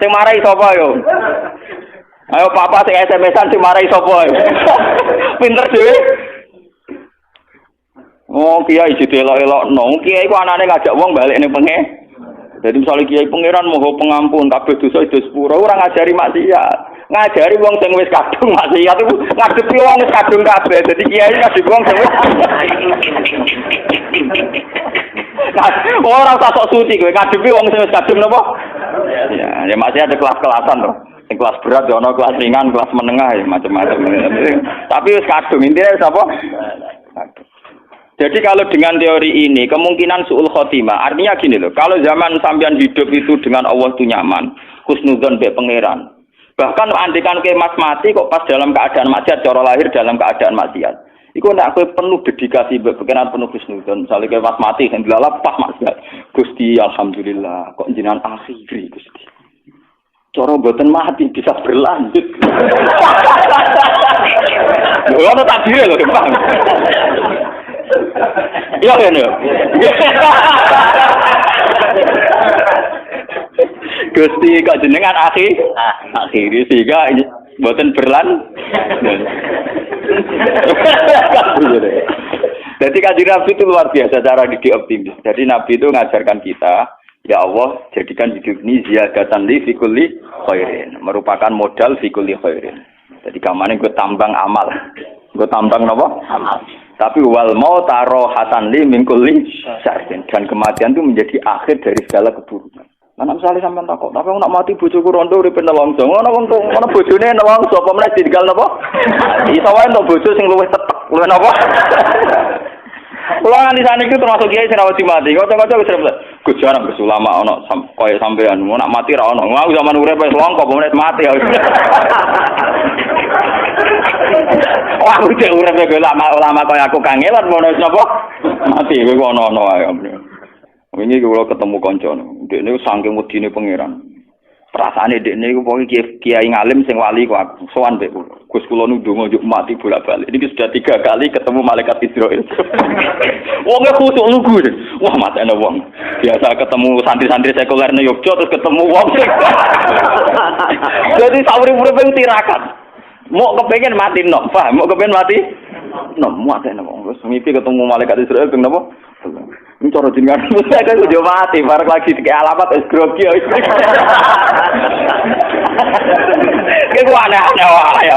Sing marai sapa yo? Ayo papa sing SMS-an sing marai sapa yo? Pinter dhewe. Oh kiai didelok-elokno. Kiai ku anane ngajak wong balik ning pengen. Jadi misalnya kiai pangeran moho pengampun kabeh dosa itu sepuro ora ngajari maksiat. Ngajari wong sing wis kadung maksiat iku ngadepi wong wis kadung kabeh. Dadi kiai ngadepi wong sing wis ora usah sok suci kowe ngadepi wong sing wis kadung napa? Ya masih ada kelas-kelasan to. Sing kelas berat ya ana kelas ringan, kelas menengah ya macam-macam. Tapi wis kadung intine wis apa? Jadi kalau dengan teori ini, kemungkinan su'ul khotimah, artinya gini loh, kalau zaman sampean hidup itu dengan Allah itu nyaman, husnudzon be pangeran. Bahkan andikan ke mas mati kok pas dalam keadaan maksiat, cara lahir dalam keadaan maksiat. Iku nak kowe penuh dedikasi be pangeran penuh husnudzon. Misalnya ke mas mati sing dilalap pas maksiat. Gusti alhamdulillah kok jenengan akhiri Gusti. Cara mboten mati bisa berlanjut. Lho ono takdir lho, Bang. Iya kan ya. Gusti kok jenengan akhiri sehingga mboten berlan. Jadi Kanjeng Nabi itu luar biasa cara didik optimis. Jadi Nabi itu mengajarkan kita, ya Allah jadikan hidup ini ziyadatan li fi kulli khairin, merupakan modal fi kulli khairin. Jadi kamane gue tambang amal. Gue tambang napa? Amal. Tapi wal mauta rohatan li min kulli syarrin, dan kematian itu menjadi akhir dari segala keburukan. Mana misalnya sampean takok, tapi nak mati bojoku rondo uripe nelongso. Ngono wong ngono bojone nelongso apa meneh ditinggal napa? Iso wae entuk bojo sing luwih tetek, luwih napa? Kula nganti saniki termasuk kiai sing rawat mati. Kocok-kocok wis repot. Gus jarang ulama ana koyo sampean, nak mati ra ono. Aku zaman urip wis longko apa meneh mati. Wah, aku cek urip kaya ulama kaya aku kangelan ngono sapa? Mati kowe ono-ono ae. Wingi kula ketemu kanca. Dekne saking wedine pangeran. Perasaane dekne iku pokoke kiai ngalim sing wali kok sowan mbek kula. Gus kula ndonga njuk mati bolak-balik. Ini sudah 3 kali ketemu malaikat Israil. Wong e khusuk lugu. Wah, matane wong. Biasa ketemu santri-santri sekuler nang Yogyakarta terus ketemu wong. Jadi sauri-uripe tirakat. Mau kepengen mati nok, paham? Mau kepengen mati nok, matane wong. Terus mimpi ketemu malaikat Israil ping napa? Ini cara jenengan saya kan udah mati, bareng lagi di alamat es grogi. Kayak gua aneh-aneh wae ya.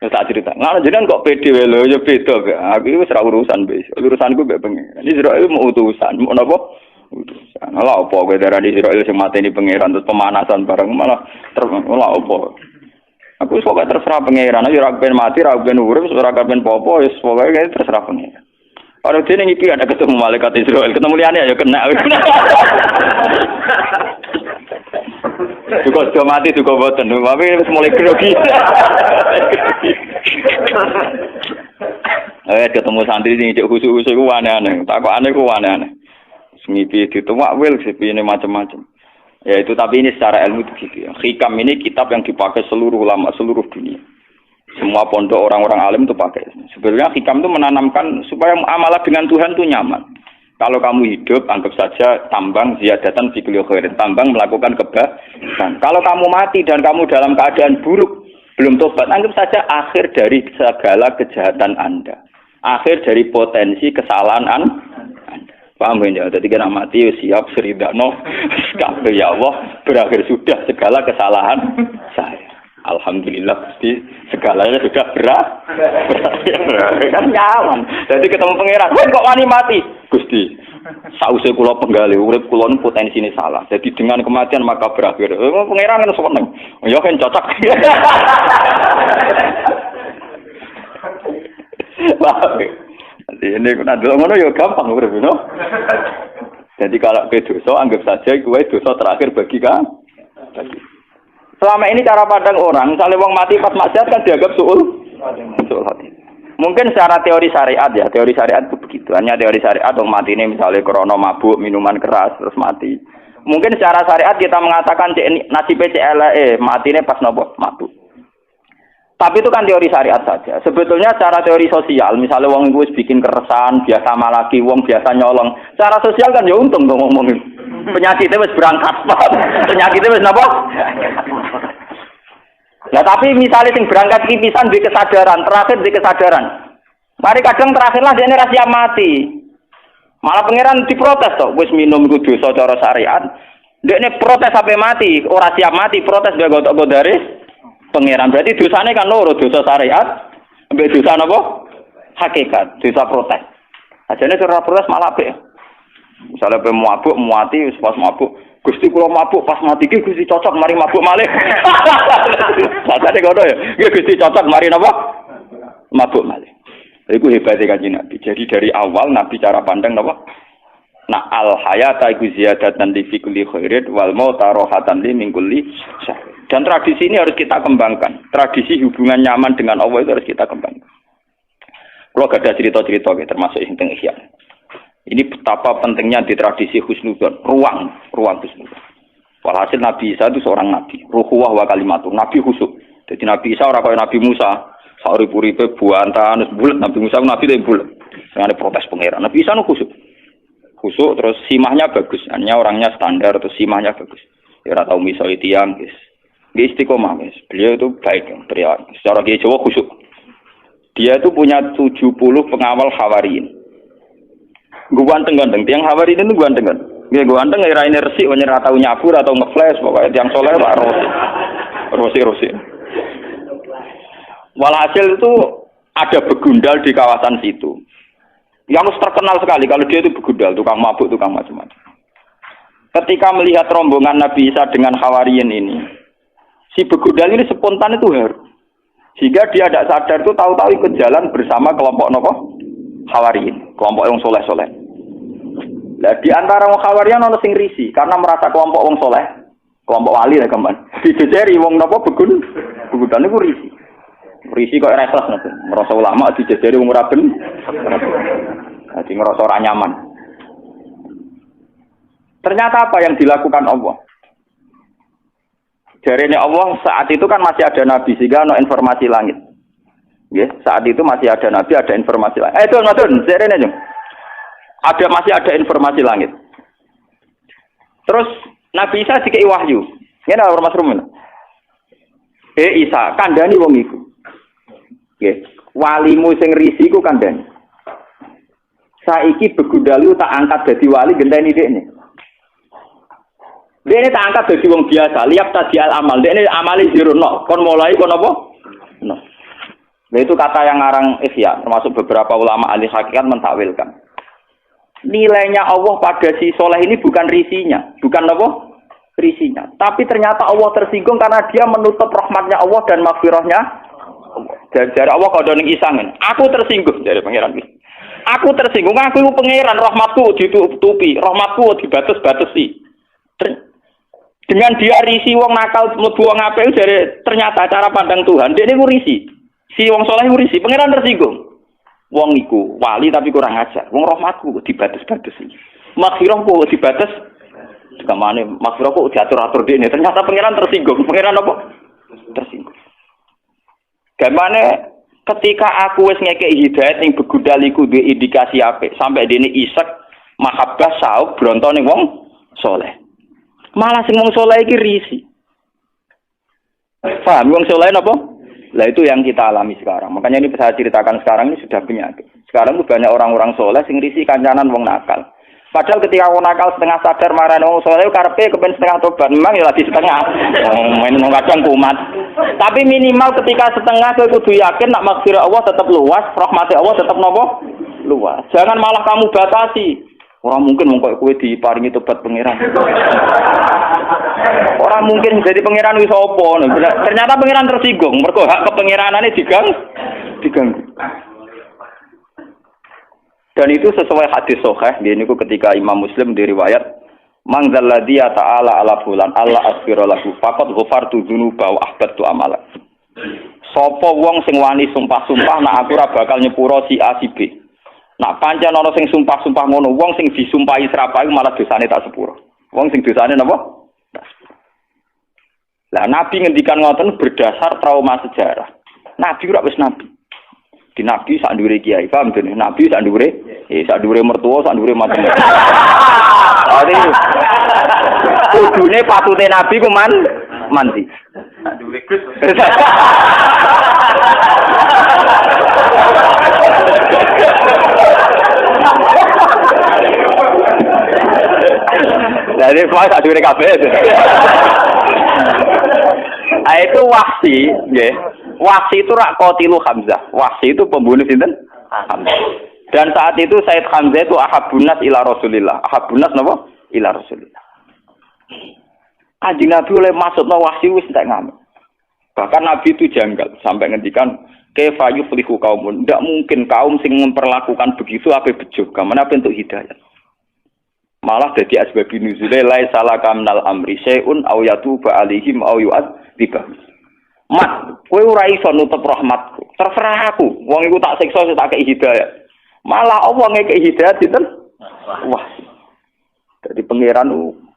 Ya tak cerita. Ngono jenengan kok pede wae lho, ya beda gak. Aku wis ora urusan wis. Urusanku mbek pengen. Ini Israil mau utusan, mau napa? Utusan. Lha opo kowe darani Israil sing mateni pangeran terus pemanasan bareng malah lha opo. Aku wis pokoke terserah pangeran, ya ora ben mati, ora ben urip, ora ben popo, wis pokoke terserah pangeran. Orang dia ngipi ada ketemu malaikat Israil, ketemu liane ya kena. Juga sudah mati juga boten, tapi mulai grogi. Ketemu santri ini cek khusus-khusus itu aneh-aneh, tak kok aneh ku aneh-aneh. Ngipi dituak wil, sepi ini macam-macam. Ya itu tapi ini secara ilmu begitu ya. Hikam ini kitab yang dipakai seluruh ulama seluruh dunia. Semua pondok orang-orang alim itu pakai. Sebenarnya hikam itu menanamkan supaya muamalah dengan Tuhan itu nyaman. Kalau kamu hidup, anggap saja tambang ziyadatan fi kulli khairin. Tambang melakukan kebaikan. Kalau kamu mati dan kamu dalam keadaan buruk, belum tobat, anggap saja akhir dari segala kejahatan Anda. Akhir dari potensi kesalahan Anda. Paham ya? Jadi kena mati siap seridano. Ya Allah, berakhir sudah segala kesalahan saya. Alhamdulillah Gusti segalanya sudah berakhir kan nyaman. Jadi ketemu pangeran, kok wani mati? Gusti, sause kula penggali urip kula niku potensine salah. Jadi dengan kematian maka berakhir. Pangeran kan seneng. Ya kan cocok. Jadi ini kena delok ngono ya gampang urip no. Jadi kalau ke dosa anggap saja kuwi dosa terakhir bagi kan. Selama ini cara pandang orang, misalnya wong mati pas maksiat kan dianggap suul hati. Mungkin secara teori syariat ya, teori syariat itu begitu. Hanya teori syariat wong mati ini misalnya krono mabuk, minuman keras terus mati. Mungkin secara syariat kita mengatakan nasibnya CLE, mati ini pas nopo mabuk. Tapi itu kan teori syariat saja. Sebetulnya secara teori sosial, misalnya wong itu bikin keresahan, biasa malaki, wong biasa nyolong. Secara sosial kan ya untung dong ngomongin. Penyakitnya wis berangkat, penyakitnya wis napa? Nah tapi misalnya sing berangkat iki pisan di kesadaran, terakhir di kesadaran. Mari kadang terakhirlah dia ini rahasia mati. Malah pangeran diprotes toh, wis minum iku dosa cara syariat. Dekne protes sampai mati, ora siap mati, protes dia gotok dari pangeran. Berarti dosane kan loro, dosa syariat, ambek dosa napa? Hakikat, dosa protes. Ajane ora protes malah apik. Misalnya pe mabuk muati pas mabuk Gusti kula mabuk pas mati ki Gusti cocok mari mabuk malih. Sakjane ngono ya. Nggih Gusti cocok mari napa? Mabuk malih. Iku hebate Kanjeng Nabi. Jadi dari awal Nabi cara pandang napa? Nah al hayata iku ziyadatan li fi kulli khairin wal mauta rahatan li min kulli syarr. Dan tradisi ini harus kita kembangkan. Tradisi hubungan nyaman dengan Allah itu harus kita kembangkan. Kalau gak ada cerita-cerita termasuk yang teng Ihya. Ini betapa pentingnya di tradisi husnudzon, ruang husnudzon. Walhasil Nabi Isa itu seorang nabi, ruhuwah wa kalimatun, nabi khusuk. Jadi Nabi Isa orang kaya Nabi Musa, sauri-puripe buantan, bulat. Nabi Musa nabi itu bulat. Dengan protes pangeran. Nabi Isa itu khusuk. Khusuk terus simahnya bagus, hanya orangnya standar terus simahnya bagus. Ya ora tau misoi tiyang, guys. Dia istiqomah, guys. Beliau itu baik, beliau. Secara Kiai Jawa khusuk. Dia itu punya 70 pengawal Hawariyin. Gue ganteng-ganteng, tiang Hawari itu gue ganteng-ganteng. Gue ganteng, ngirain resik, nyerah tahu nyabur atau ngeflash, pokoknya tiang soleh Pak Rosi. Walhasil itu ada begundal di kawasan situ. Yang terkenal sekali, kalau dia itu begundal, tukang mabuk, tukang macam-macam. Ketika melihat rombongan Nabi Isa dengan Hawariyin ini, si begundal ini spontan itu haru. Sehingga dia tidak sadar itu tahu-tahu ikut jalan bersama kelompok nopo Hawariyin, kelompok yang soleh-soleh. Nah, di antara wong Hawariyin ono sing risi karena merasa kelompok wong soleh, kelompok wali lah kemban. Dijejeri wong napa begudan niku risi. Risi kok ora ikhlas napa. Ngerasa ulama dijejeri wong ora ben. Dadi ngerasa ora nyaman. Ternyata apa yang dilakukan Allah? Jarene Allah saat itu kan masih ada nabi sehingga ada informasi langit. Ya, saat itu masih ada nabi, ada informasi langit. Itu nonton, jarene aja. Masih ada informasi langit. Terus Nabi Isa dikei wahyu. Ngene ora Mas Rumen. Isa, kandhani wong iku. Nggih, walimu sing risi iku kandhani. Saiki begundalu tak angkat dadi wali genteni dekne. Dekne tak angkat dadi wong biasa, liap tadi al amal. Dekne amali dirono, kon mulai kon apa? No. Nah itu kata yang ngarang Ihya, termasuk beberapa ulama ahli hakikat mentakwilkan. Nilainya Allah pada si soleh ini bukan risinya, bukan apa? Risinya. Tapi ternyata Allah tersinggung karena dia menutup rahmatnya Allah dan maghfirahnya. Dari Allah kalau ning isangen, aku tersinggung dari pangeran. Aku tersinggung, aku itu pangeran, rahmatku ditutupi, rahmatku dibatas-batasi. Dengan dia risi wong nakal mlebu wong apik dari ternyata cara pandang Tuhan, dia ini risi. Si wong soleh risi, pangeran tersinggung. Wong iku wali tapi kurang ajar. Wong rahmatku dibatas-batasi. Maghfirahku dibatas. Kamane maghfirahku diatur-atur dene. Ternyata pangeran tersinggung. Pangeran apa? Tersinggung. Gamane ketika aku wis ngekeki hidayat ning begudal iku duwe indikasi apik sampai dene isek mahabbah sauk brontone wong soleh. Malah sing wong soleh iki risi. Paham wong soleh napa? Lah itu yang kita alami sekarang. Makanya ini saya ceritakan sekarang ini sudah penyakit. Sekarang itu banyak orang-orang soleh sing risi kancanan wong nakal. Padahal ketika wong nakal setengah sadar marah wong soleh karepe kepen setengah tobat. Memang ya lagi setengah. Main kadang kumat. Tapi minimal ketika setengah kowe kudu yakin nak maghfirah Allah tetap luas, rahmat Allah tetap nopo? Luas. Jangan malah kamu batasi. Orang mungkin mengkok kowe diparingi tobat pangeran. Orang mungkin jadi pangeran wis apa. Ternyata pangeran tersinggung, mergo hak kepangeranane diganggu. Dan itu sesuai hadis sahih, niku ketika Imam Muslim diriwayat, "Man dzalladzi ta'ala ala fulan Allah asfira lahu faqad ghafartu dzunuba wa ahbattu amala." Sapa wong sing wani sumpah-sumpah nak aku ora bakal nyepuro si A si B. Nak pancen ana sing sumpah-sumpah ngono, wong sing disumpahi serapahe malah dosane tak sepuro. Wong sing dosane napa? Lah Nabi ngendikan ngoten berdasar trauma sejarah. Nabi ora wis nabi. Di Nabi sak ndure kiai, paham dene? Nabi sak ndure, sak ndure mertua, sak ndure macam-macam. Ade. Kudune patute Nabi ku mandi. Sak ndure Gus. Jadi semua sak ndure kabeh. Itu Wahsi, nggih. Wahsi itu rak qatilu Hamzah. Wahsi itu pembunuh sinten? Hamzah. Dan saat itu Said Hamzah itu ahabunnas ila Rasulillah. Ahabunnas napa? Ila Rasulillah. Kanjeng Nabi oleh maksudna Wahsi wis entek ngamen. Bahkan Nabi itu janggal sampai ngendikan kaifa yuflihu qaumun. Ndak mungkin kaum sing memperlakukan begitu ape bejo. Kamana bentuk hidayah. Malah dadi asbabun nuzule laisa laka minal amri syai'un aw yatuba alaihim aw yu'adzibahum. Mat, kowe ora iso nutup rahmatku. Terserah aku. Wong iku tak siksa tak kei hidayah. Malah Allah ngekei hidayah sinten? Wah. Dadi pangeran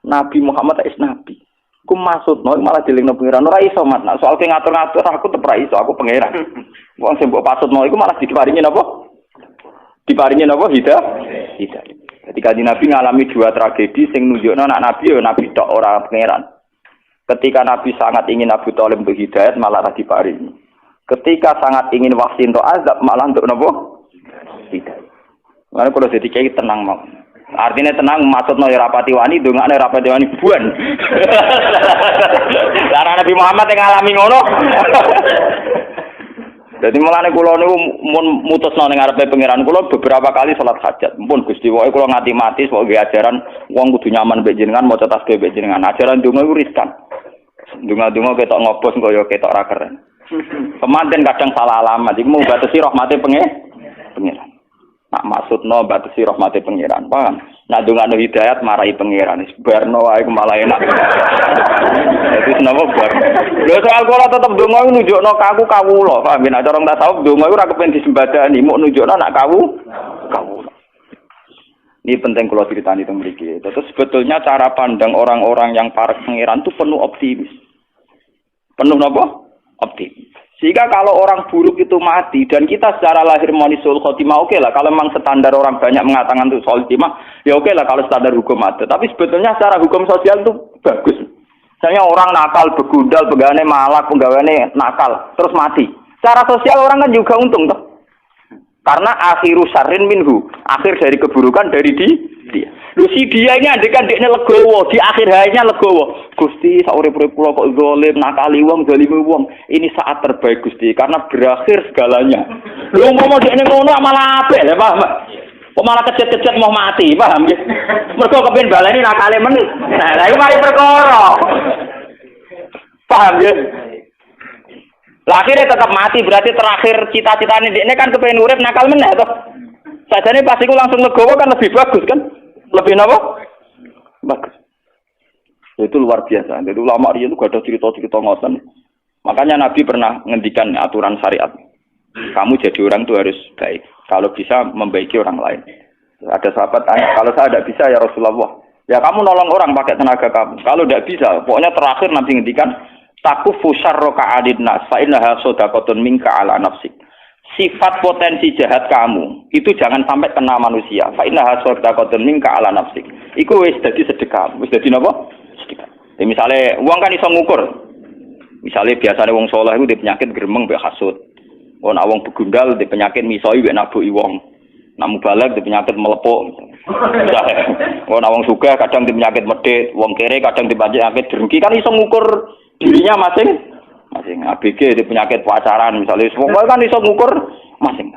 Nabi Muhammad is nabi. Ku maksudno malah dilingno pangeran ora iso mat. Nah, soal ke ngatur-ngatur aku tetep ora iso, aku pangeran. Wong sing mbok pasutno iku malah diparingi napa? Diparingi napa? Hidayah. Jadi kanjeng Nabi ngalami dua tragedi sing nunjukno anak Nabi ya Nabi tok ora pangeran. Ketika Nabi sangat ingin Abu Thalib untuk hidayat malah diparingi. Ketika sangat ingin Wahsi untuk azab malah untuk nopo? Hidayat. Makanya kalau jadi kiai tenang mau. Artinya tenang maksudnya ya rapati wani, dongane rapati wani buan. Karena Nabi Muhammad yang ngalami ngono. Jadi mulane kula niku mun mutusno ning ngarepe pangeran kula beberapa kali salat hajat. Mumpun Gusti wae kula ngati mati sok nggih ajaran wong kudu nyaman mbek jenengan maca tasbih mbek jenengan. Ajaran donga iku riskan. Donga-donga ketok ngobos kaya ketok ra keren. Pemanten kadang salah alamat iku mau batasi rahmate pangeran. Nak maksudno batasi rahmate pangeran. Paham? Nak dongano hidayat marahi pangeran. Barno wae malah enak. Itu napa bar. Lho soal kula tetep donga iku nunjukno kaku kawula. Paham nek cara tasawuf donga iku ora kepen disembadani, muk nunjukno nak kawula. Ini penting kalau ceritani teng mriki. Terus sebetulnya cara pandang orang-orang yang para pangeran itu penuh optimis. Penuh napa? Optimis. Sehingga kalau orang buruk itu mati dan kita secara lahir monisul khotimah oke lah. Kalau memang standar orang banyak mengatakan itu soal khotimah, ya oke lah kalau standar hukum ada. Tapi sebetulnya secara hukum sosial itu bagus. Misalnya orang nakal, begundal, pegawainya malak, pegawainya nakal, terus mati. Secara sosial orang kan juga untung toh. Karena akhiru syarrin minhu, akhir dari keburukan dari dia. Lu si dia ini andekan dekne legowo, di akhir hayatnya legowo. Gusti saurip-urip kula kok zalim, nakali wong, zalimi wong. Ini saat terbaik Gusti karena berakhir segalanya. Lu mau dekne ngono malah apik lho, paham? Kok malah kecet-kecet mau mati, paham nggih? Mergo kepen baleni nakale men. Nah, lha iku mari perkara. Paham nggih? Lah akhirnya tetap mati berarti terakhir cita-citane dekne kan kepen urip nakal meneh toh. Sajane pas iku langsung legowo kan lebih bagus kan? Lebih apa? Bagus. Itu luar biasa. Jadi ulama dia itu gak ada cerita-cerita ngoten. Makanya Nabi pernah ngendikan aturan syariat. Kamu jadi orang itu harus baik. Kalau bisa membaiki orang lain. Ada sahabat tanya, kalau saya tidak bisa ya Rasulullah. Ya kamu nolong orang pakai tenaga kamu. Kalau tidak bisa, pokoknya terakhir Nabi ngendikan takufu syarroka adin nas fa innaha shadaqatun minka ala nafsik. Sifat potensi jahat kamu itu jangan sampai kena manusia. Fa innaha shadaqatun minka ala nafsik. Iku wis dadi sedekah. Wis dadi napa? Sedekah. Ya misale wong kan iso ngukur. Misale biasane wong saleh iku di penyakit gremeng mbek hasud. Wong wong begundal di penyakit misoi mbek nabuki wong. Namu balik di penyakit melepuk. Wong wong sugih kadang di penyakit medhit, wong kere kadang di penyakit dengki kan iso ngukur dirinya masing. ABG di penyakit pacaran misalnya, semua kan iso ngukur masing.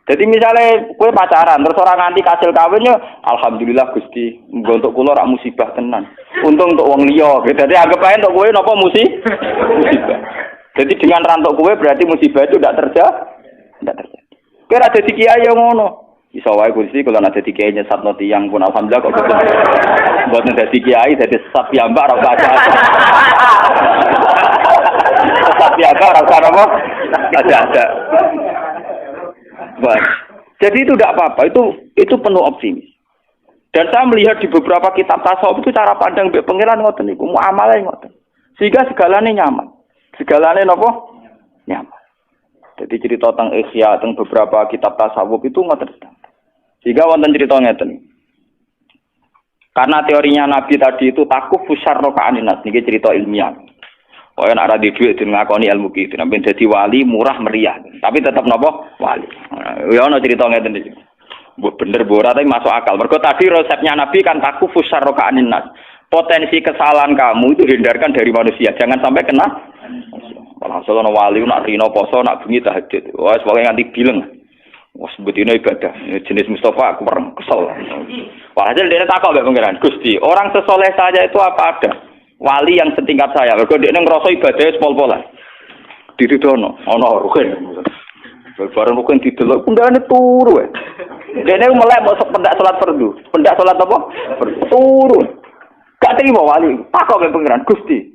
Jadi misalnya kue pacaran, terus orang nganti kasil kawinnya, alhamdulillah Gusti, untuk kula rak musibah tenan. Untung untuk wong liya, jadi anggap aja untuk kue napa musibah. Jadi dengan rantok kue berarti musibah itu tidak terjadi. Kira ada di kiai yang ngono. Iso wae Gusti kalau ada di kiai nyesat noti yang pun alhamdulillah kok betul. Buat dadi kiai dadi sesat piyambak ora baca. Sesat piyambak ora apa? Ada. Baik. Jadi itu tidak apa-apa, itu penuh optimis. Dan saya melihat di beberapa kitab tasawuf itu cara pandang mbek pangeran ngoten niku, muamalah ngoten. Sehingga segalane nyaman. Segalane napa? Nyaman. Jadi cerita tentang Ihya, tentang beberapa kitab tasawuf itu ngoten. Sehingga wonten cerita ngeten. Karena teorinya Nabi tadi itu takuf syarra ka'aninas, niki cerita ilmiah. Oh nek ora di dhuwit den ngakoni ilmu ki, sampeyan dadi wali murah meriah, tapi tetap napa? Wali. Ya ana cerita ngeten iki. Mbok bener mbok ora tapi masuk akal. Mergo tadi resepnya Nabi kan takuf syarra ka'aninas. Potensi kesalahan kamu itu hindarkan dari manusia, jangan sampai kena. Langsung ana wali nak rino poso nak bengi tahajud. Wah, pokoke nganti bileng. Wah, sebetulnya ibadah. Jenis Mustafa aku perang kesel. Walhasil dia takut mbek pangeran, Gusti, orang sesoleh saya itu apa ada? Wali yang setingkat saya. Mergo dekne ngrasa ibadahnya pol-polan. Didudono, ana rukun. Bareng rukun didelok, pundane turu. Dekne melek mau pendak salat fardu. Pendak salat apa? Turu. Gak terima wali. Takut mbek pangeran, Gusti.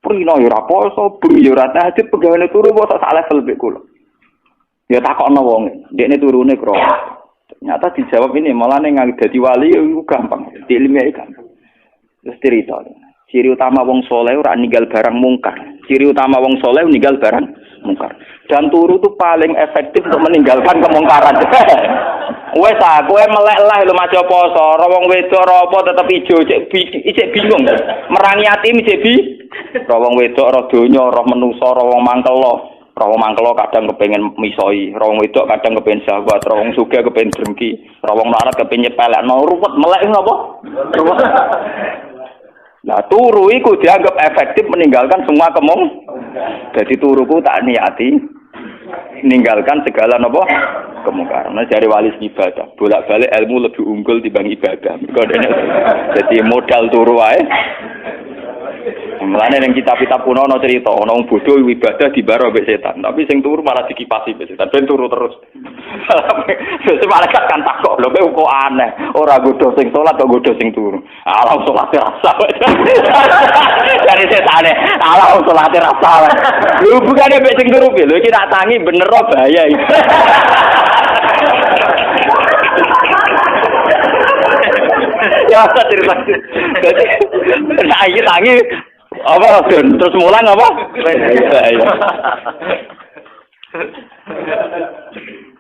Prino ya ora poso, bengi ya ora tahajud, pegawane turu kok sak level mbek kula. Ya takokno wong, dekne turune kro. Ternyata dijawab ini malah ning dadi wali itu gampang, di ilmiah gampang. Terus cerita. Ciri utama wong soleh ora ninggal barang mungkar. Ciri utama wong soleh ninggal barang mungkar. Dan turu itu paling efektif untuk meninggalkan kemungkaran. Wes kowe melek lah lho maca poso, ora wong wedok ora apa tetep ijo, cek bingung. Merangi ati cek ora wong wedok ora donya, ora menungso, ora wong mangkelo. Ora wong mangkelo kadang kepengin misoi, ora wong wedok kadang kepengin syahwat, ora wong sugih kepengin drengki, ora wong larat kepengin nyepelekno ruwet melek napa? Ruwet. Nah, turu iku dianggap efektif meninggalkan semua Jadi turuku tak niati meninggalkan segala napa kemungkaran. Nah, dari wali ibadah, bolak-balik ilmu lebih unggul dibanding ibadah. Jadi modal turu wae. Mulane ning kitab-kitab kuno ana cerita ana wong bodho ibadah dibaro mbek setan, tapi sing turu malah dikipasi mbek setan, ben turu terus. Sesuk malaikat kan takok, lho kok aneh, ora godho sing salat kok godho sing turu. Ala salate rasa. Dari setane, ala salate rasa. Lho bukane mbek sing turu lho iki tak tangi bener bahaya iki. Ya cerita. Jadi tangi Apa terus mulang apa?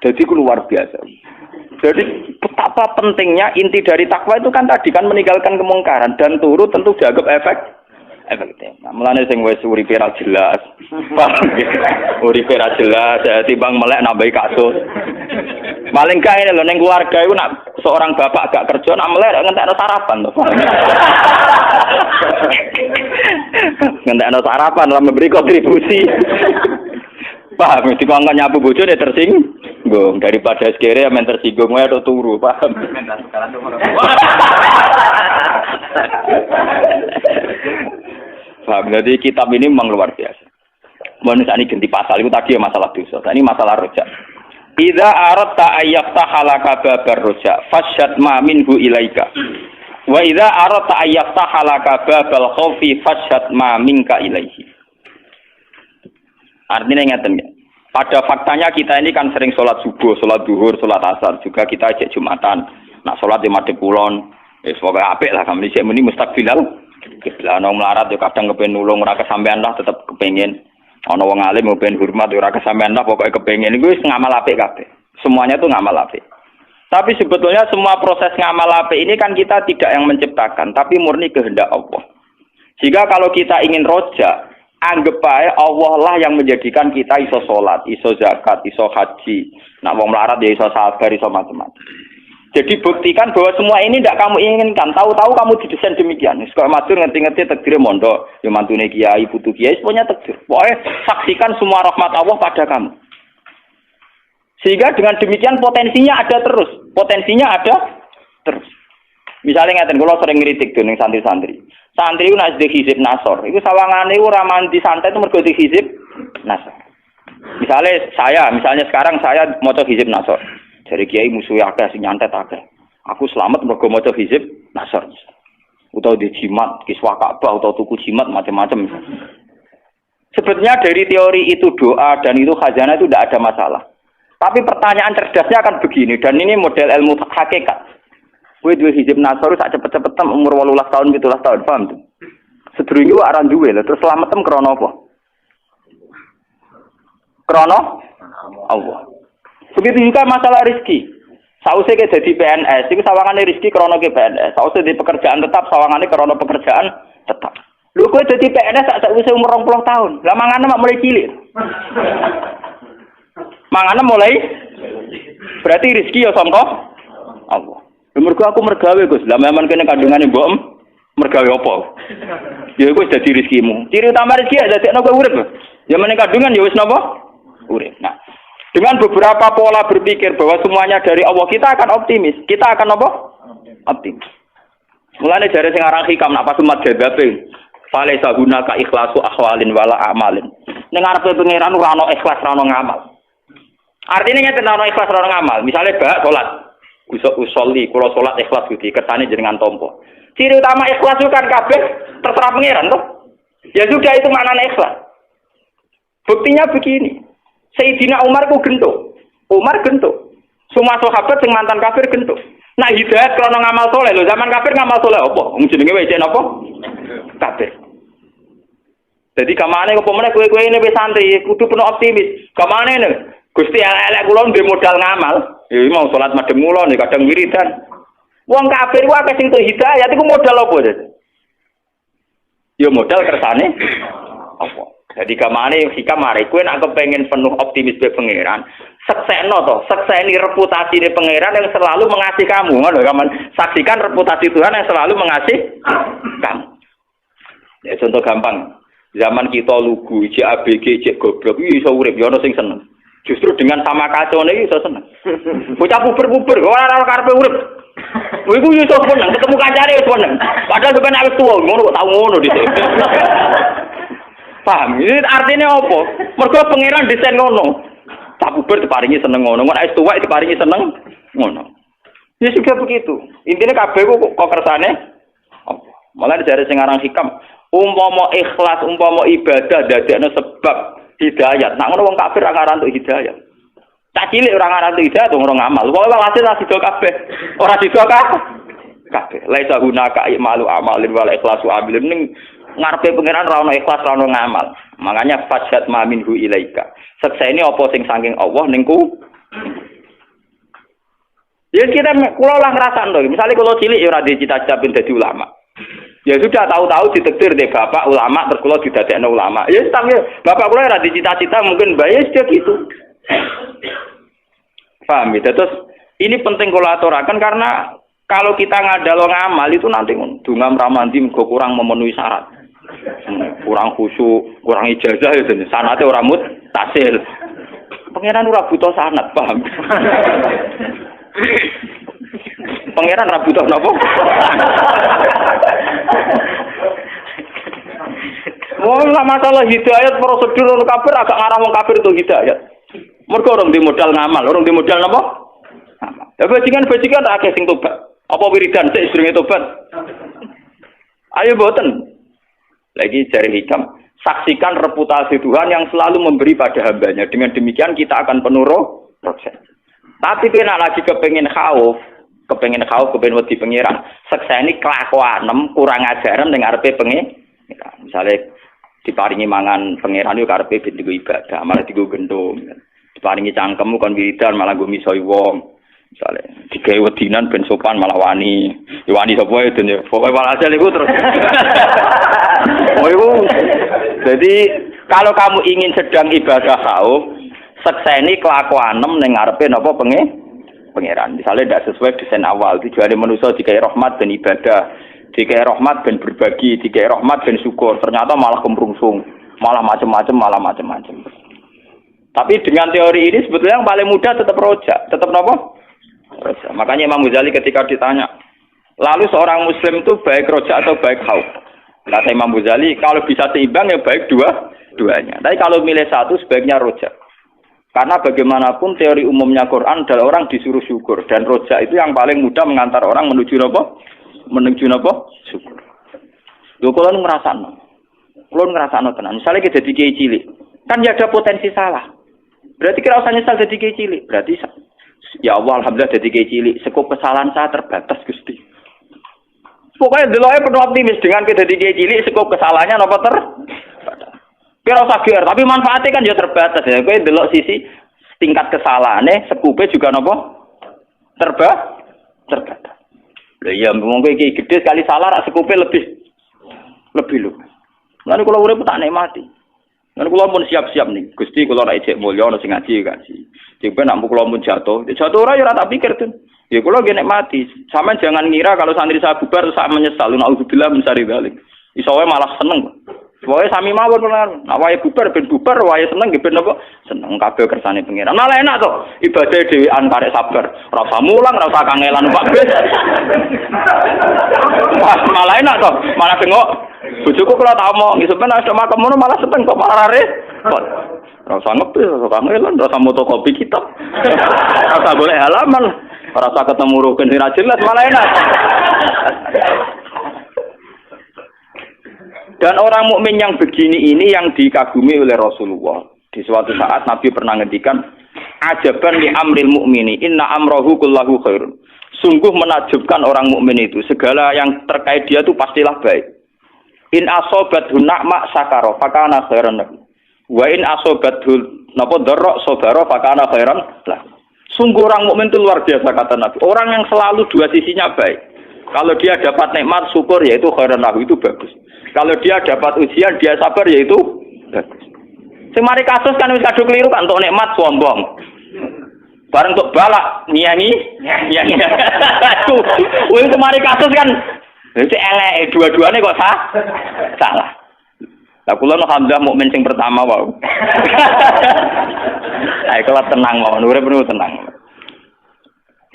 Jadi itu luar biasa. Jadi betapa pentingnya inti dari takwa itu kan tadi kan meninggalkan kemungkaran dan turu tentu dianggap efektif. Nah, mulane sing wis uripe ra jelas. Uripe ra jelas, timbang melek nambahi kasus. Paling gak ini lho ning keluarga iku nak seorang bapak gak kerja nak melek ngentekno sarapan to. Ngentekno sarapan lah memberi kontribusi. Paham, dikongkon nyapu bojone tersinggung daripada sekere men tersinggung wae atau turu, paham. Paham, jadi kitab ini memang luar biasa. Manusia ini ganti pasal, itu tadi masalah dosa, ini masalah rojak. Idza aradta ayyaftaha laka babar rojak, fasyad ma minhu ilaika. Wa idza aradta ayyaftaha laka babal khaufi fasyad ma minka ilaihi. Artinya ngeten ya. Pada faktanya kita ini kan sering sholat subuh, sholat duhur, sholat asar, juga kita ajak jumatan. Nak sholat di madhep kulon, semoga apik lah kami dhisik muni mustaqbilal. Lah ana melarat yo kadang kepen nulung ora kesampean lah tetep kepengin. Ana wong alim kepen hormat ora kesampean lah pokoke kepengin iku wis ngamal apik kabeh. Semuanya tuh ngamal apik. Tapi sebetulnya semua proses ngamal apik ini kan kita tidak yang menciptakan, tapi murni kehendak Allah. Jika kalau kita ingin rojak, anggap aja Allah lah yang menjadikan kita iso sholat, iso zakat, iso haji. Nak wong melarat ya iso sabar, iso macam-macam. Jadi buktikan bahwa semua ini tidak kamu inginkan. Tahu-tahu kamu didesain demikian. Sekolah matur ngerti-ngerti takdir mondok, ya mantune kiai, putu kiai, semuanya takdir. Pokoknya saksikan semua rahmat Allah pada kamu. Sehingga dengan demikian potensinya ada terus. Potensinya ada terus. Misalnya ngaten kula sering ngritik tuh ning santri-santri. Santri ku nek hizib nasor, iku sawangane ora mandi santai itu mergo hizib nasor. Misalnya sekarang saya maca hizib nasor. Dari kiai musuh akeh sing nyantet akeh. Aku selamat mergo maca hizib nasor. Utawa di jimat, kiswah Ka'bah atau tuku jimat macam-macam. Sebetulnya dari teori itu doa dan itu khazanah itu tidak ada masalah. Tapi pertanyaan cerdasnya akan begini, dan ini model ilmu hakikat. Kowe duwe hizib nasor sak cepet-cepetan umur 18 tahun 17 tahun, paham tuh? Sedurunge wae aran duwe lho, terus selametem krana apa? Krana Allah. Begitu juga masalah rezeki. Sausé ke dadi PNS, iku sawangane rezeki krana ke PNS. Sausé di pekerjaan tetap, sawangane krana pekerjaan tetap. Lho kowe dadi PNS sak sakwise umur 20 tahun. Lah mangane mak mulai cilik. Mangane mulai berarti rezeki ya sangka Allah. Mergo aku mergawe Gus. Lah memang kene kandungane mbok mergawe apa? Ya iku dadi rezekimu. Ciri utama rezeki ya dadekno kowe urip. Ya meneng kandungan ya wis napa? Urip. Nah, dengan beberapa pola berpikir bahwa semuanya dari Allah, kita akan optimis. Kita akan apa? Optimis. Mulane jare sing aran hikam nak pas umat jadabe. Fale saguna ka ikhlasu ahwalin wala amalin. Ning arepe pangeran ora ana ikhlas ora ana ngamal. Artinya nyata ana ikhlas ora ana ngamal. Misale bak salat usolli, kula salat ikhlas Gusti, kersane jenengan tampa. Ciri utama ikhlas itu kan kabeh terserah pangeran toh. Ya sudah itu maknanya ikhlas. Buktinya begini. Sayyidina Umar ku gentuk. Umar gentuk. Semua sahabat sing mantan kafir gentuk. Nah hidayat krana ngamal saleh lho, zaman kafir ngamal saleh apa? Wong jenenge wae jen apa? Kafir. Jadi kamane apa meneh kowe-kowe ini wis santri, kudu penuh optimis. Kamane ne? Gusti elek kula ndek modal ngamal. Ya mau salat madhep kula nek kadang wiridan. Wong kafir ku akeh sing hidayat iku modal apa, Des? Ya modal kersane apa? Jadi kamane hikam mari kowe nek kepengin penuh optimis be pangeran, seksekno to, sekseni reputasine pangeran yang selalu mengasihi kamu. Ngono kaman saksikan reputasi Tuhan yang selalu mengasihi kamu. Ya contoh gampang. Zaman kita lugu, cek ABG, cek goblok, iso urip ya ono sing seneng. Justru dengan sama kacone iki iso seneng. Bocah puber-puber, ora karepe urip. Iku iso seneng, ketemu kancane iso seneng. Padahal sampeyan awis tuwa, ngono kok tau ngono dhisik. Paham? Ini artinya apa? Mergo pangeran desain ngono. Cah puber diparingi seneng ngono, nek wis tuwa diparingi seneng ngono. Ya juga begitu. Intinya kabeh kok kersane apa? Malah dari sing aran hikam, umpama ikhlas, umpama ibadah dadekno sebab hidayat. Nak ngono wong kafir ora ngaran untuk hidayat. Cak cilik ora ngaran untuk hidayat, wong ora ngamal. Pokoke hasil ra sida kabeh. Ora sida kabeh. Laisa hunaka malu amalin wal ikhlasu abilin ning ngarepe pangeran ra ono ikhlas ra ono ngamal. Makanya fajat ma minhu ilaika. Seksene apa sing saking Allah ning ku. Ya kita kula lah ngrasakno. Misale kula cilik ya ora dicita-cita ben dadi ulama. Ya sudah tahu-tahu ditakdir deh bapak ulama terus kula didadekno ulama. Ya tapi bapak kula ora dicita-cita mungkin bae ya gitu. Paham ya? Terus ini penting kula aturaken karena kalau kita ngadalo ngamal itu nanti dungam ramanti mergo kurang memenuhi syarat. Kurang khusyuk, kurang ijazah ya jenenge sanate ora muttasil. Pangeran ora butuh sanad, paham? Pangeran ra butuh napa? Wong masalah hidayat prosedur orang kafir agak ngarah wong kafir itu hidayat. Mergo orang di modal ngamal, orang di modal napa? Ngamal. Ya bajingan akeh sing tobat. Apa wiridan sik sedurunge tobat? Ayo boten. Lagi cari hikam, saksikan reputasi Tuhan yang selalu memberi pada hambanya. Dengan demikian kita akan penuh proses. Tapi kena lagi kepengen khauf, kepengen wedi pengiran. Sekseni kelakuanem kurang ajaran ning arepe pengen. Misalnya diparingi mangan pangeran yo karepe ben digo ibadah, malah digo gendong. Diparingi cangkemmu kon wiridan malah go misoi wong. Misale digawe wedinan ben sopan malah wani. Ya wani sapa ya den pokoke walhasil iku terus. Oh iku. Jadi kalau kamu ingin sedang ibadah khauf, sekseni kelakuanem ning ngarepe napa pangeran. Misale ndak sesuai desain awal, tujuane manusa digawe rahmat ben ibadah. Dikai rahmat ben berbagi, dikai rahmat ben syukur. Ternyata malah kemrungsung, malah macam-macam. Tapi dengan teori ini sebetulnya yang paling mudah tetap roja, tetap apa? Roja. Makanya Imam Ghazali ketika ditanya, lalu seorang Muslim itu baik roja atau baik khauf? Kata Imam Ghazali, kalau bisa seimbang ya baik duanya. Tapi kalau milih satu sebaiknya roja. Karena bagaimanapun teori umumnya Quran adalah orang disuruh syukur dan roja itu yang paling mudah mengantar orang menuju apa? Menuju apa? Syukur. Lho kula ngrasakno. Kula ngrasakno tenan. Misale kita dadi kiai cilik, kan ya ada potensi salah. Berarti kira usah nyesal dadi kiai cilik. Berarti ya Allah alhamdulillah dadi kiai cilik, skop kesalahan saya terbatas Gusti. Pokoknya deloke penuh optimis dengan kita dadi kiai cilik, skop kesalahannya napa terbatas. Kira usah gear, tapi manfaatnya kan ya terbatas ya. Kowe delok sisi tingkat kesalahane, skupe juga napa? Terbatas. Ya mungkin iki gede sekali salah rak sekupe lebih lho. Lan kula urip tak nikmati. Lan kula pun siap-siap nih. Gusti kula nek cek mulya ono sing ngaji. Jek ben nak kula mun jatuh. Jatuh ora ya ora tak pikir tuh. Ya kula nggih nikmati. Sampeyan jangan ngira kalau santri saya bubar terus saya menyesal. Nauzubillah min syarri dzalik. Iso wae malah seneng. Wae sami mawon benar. Nek wae bubar ben bubar, wae seneng nggih ben apa? Seneng kabeh kersane pengiran. Malah enak to. Ibadah dhewean karek sabar. Ora usah mulang, ora usah kangelan Pak Bis. Malah enak to. Malah tengok bojoku kula tak omong, sampeyan nek makem ngono malah seneng kok malah repot. Ora usah ngebis, ora usah kangelan, ora usah motokopi kitab. Ora usah golek halaman, ora usah ketemu rukun sing ra jelas, malah enak. Dan orang mukmin yang begini ini yang dikagumi oleh Rasulullah. Di suatu saat Nabi pernah ngendikan, "Ajaban li amril mukmini, inna amrahu kullahu khairun." Sungguh menakjubkan orang mukmin itu, segala yang terkait dia itu pastilah baik. In asobathu na'ma sakara fakana khairan lahu. Wa in asobathu napa dharra sabara fakana khairan lahu. Sungguh orang mukmin itu luar biasa kata Nabi. Orang yang selalu dua sisinya baik. Kalau dia dapat nikmat syukur yaitu khairan lahu, itu bagus. Kalau dia dapat ujian dia sabar yaitu bagus. Sing mari kasus kan wis kadung keliru kan untuk nikmat sombong. Bareng untuk balak nyanyi. Wis mari kasus kan itu elek dua-duane kok salah. Lah kula alhamdulillah mukmin sing pertama wae. Ayo kula tenang mawon, urip niku tenang.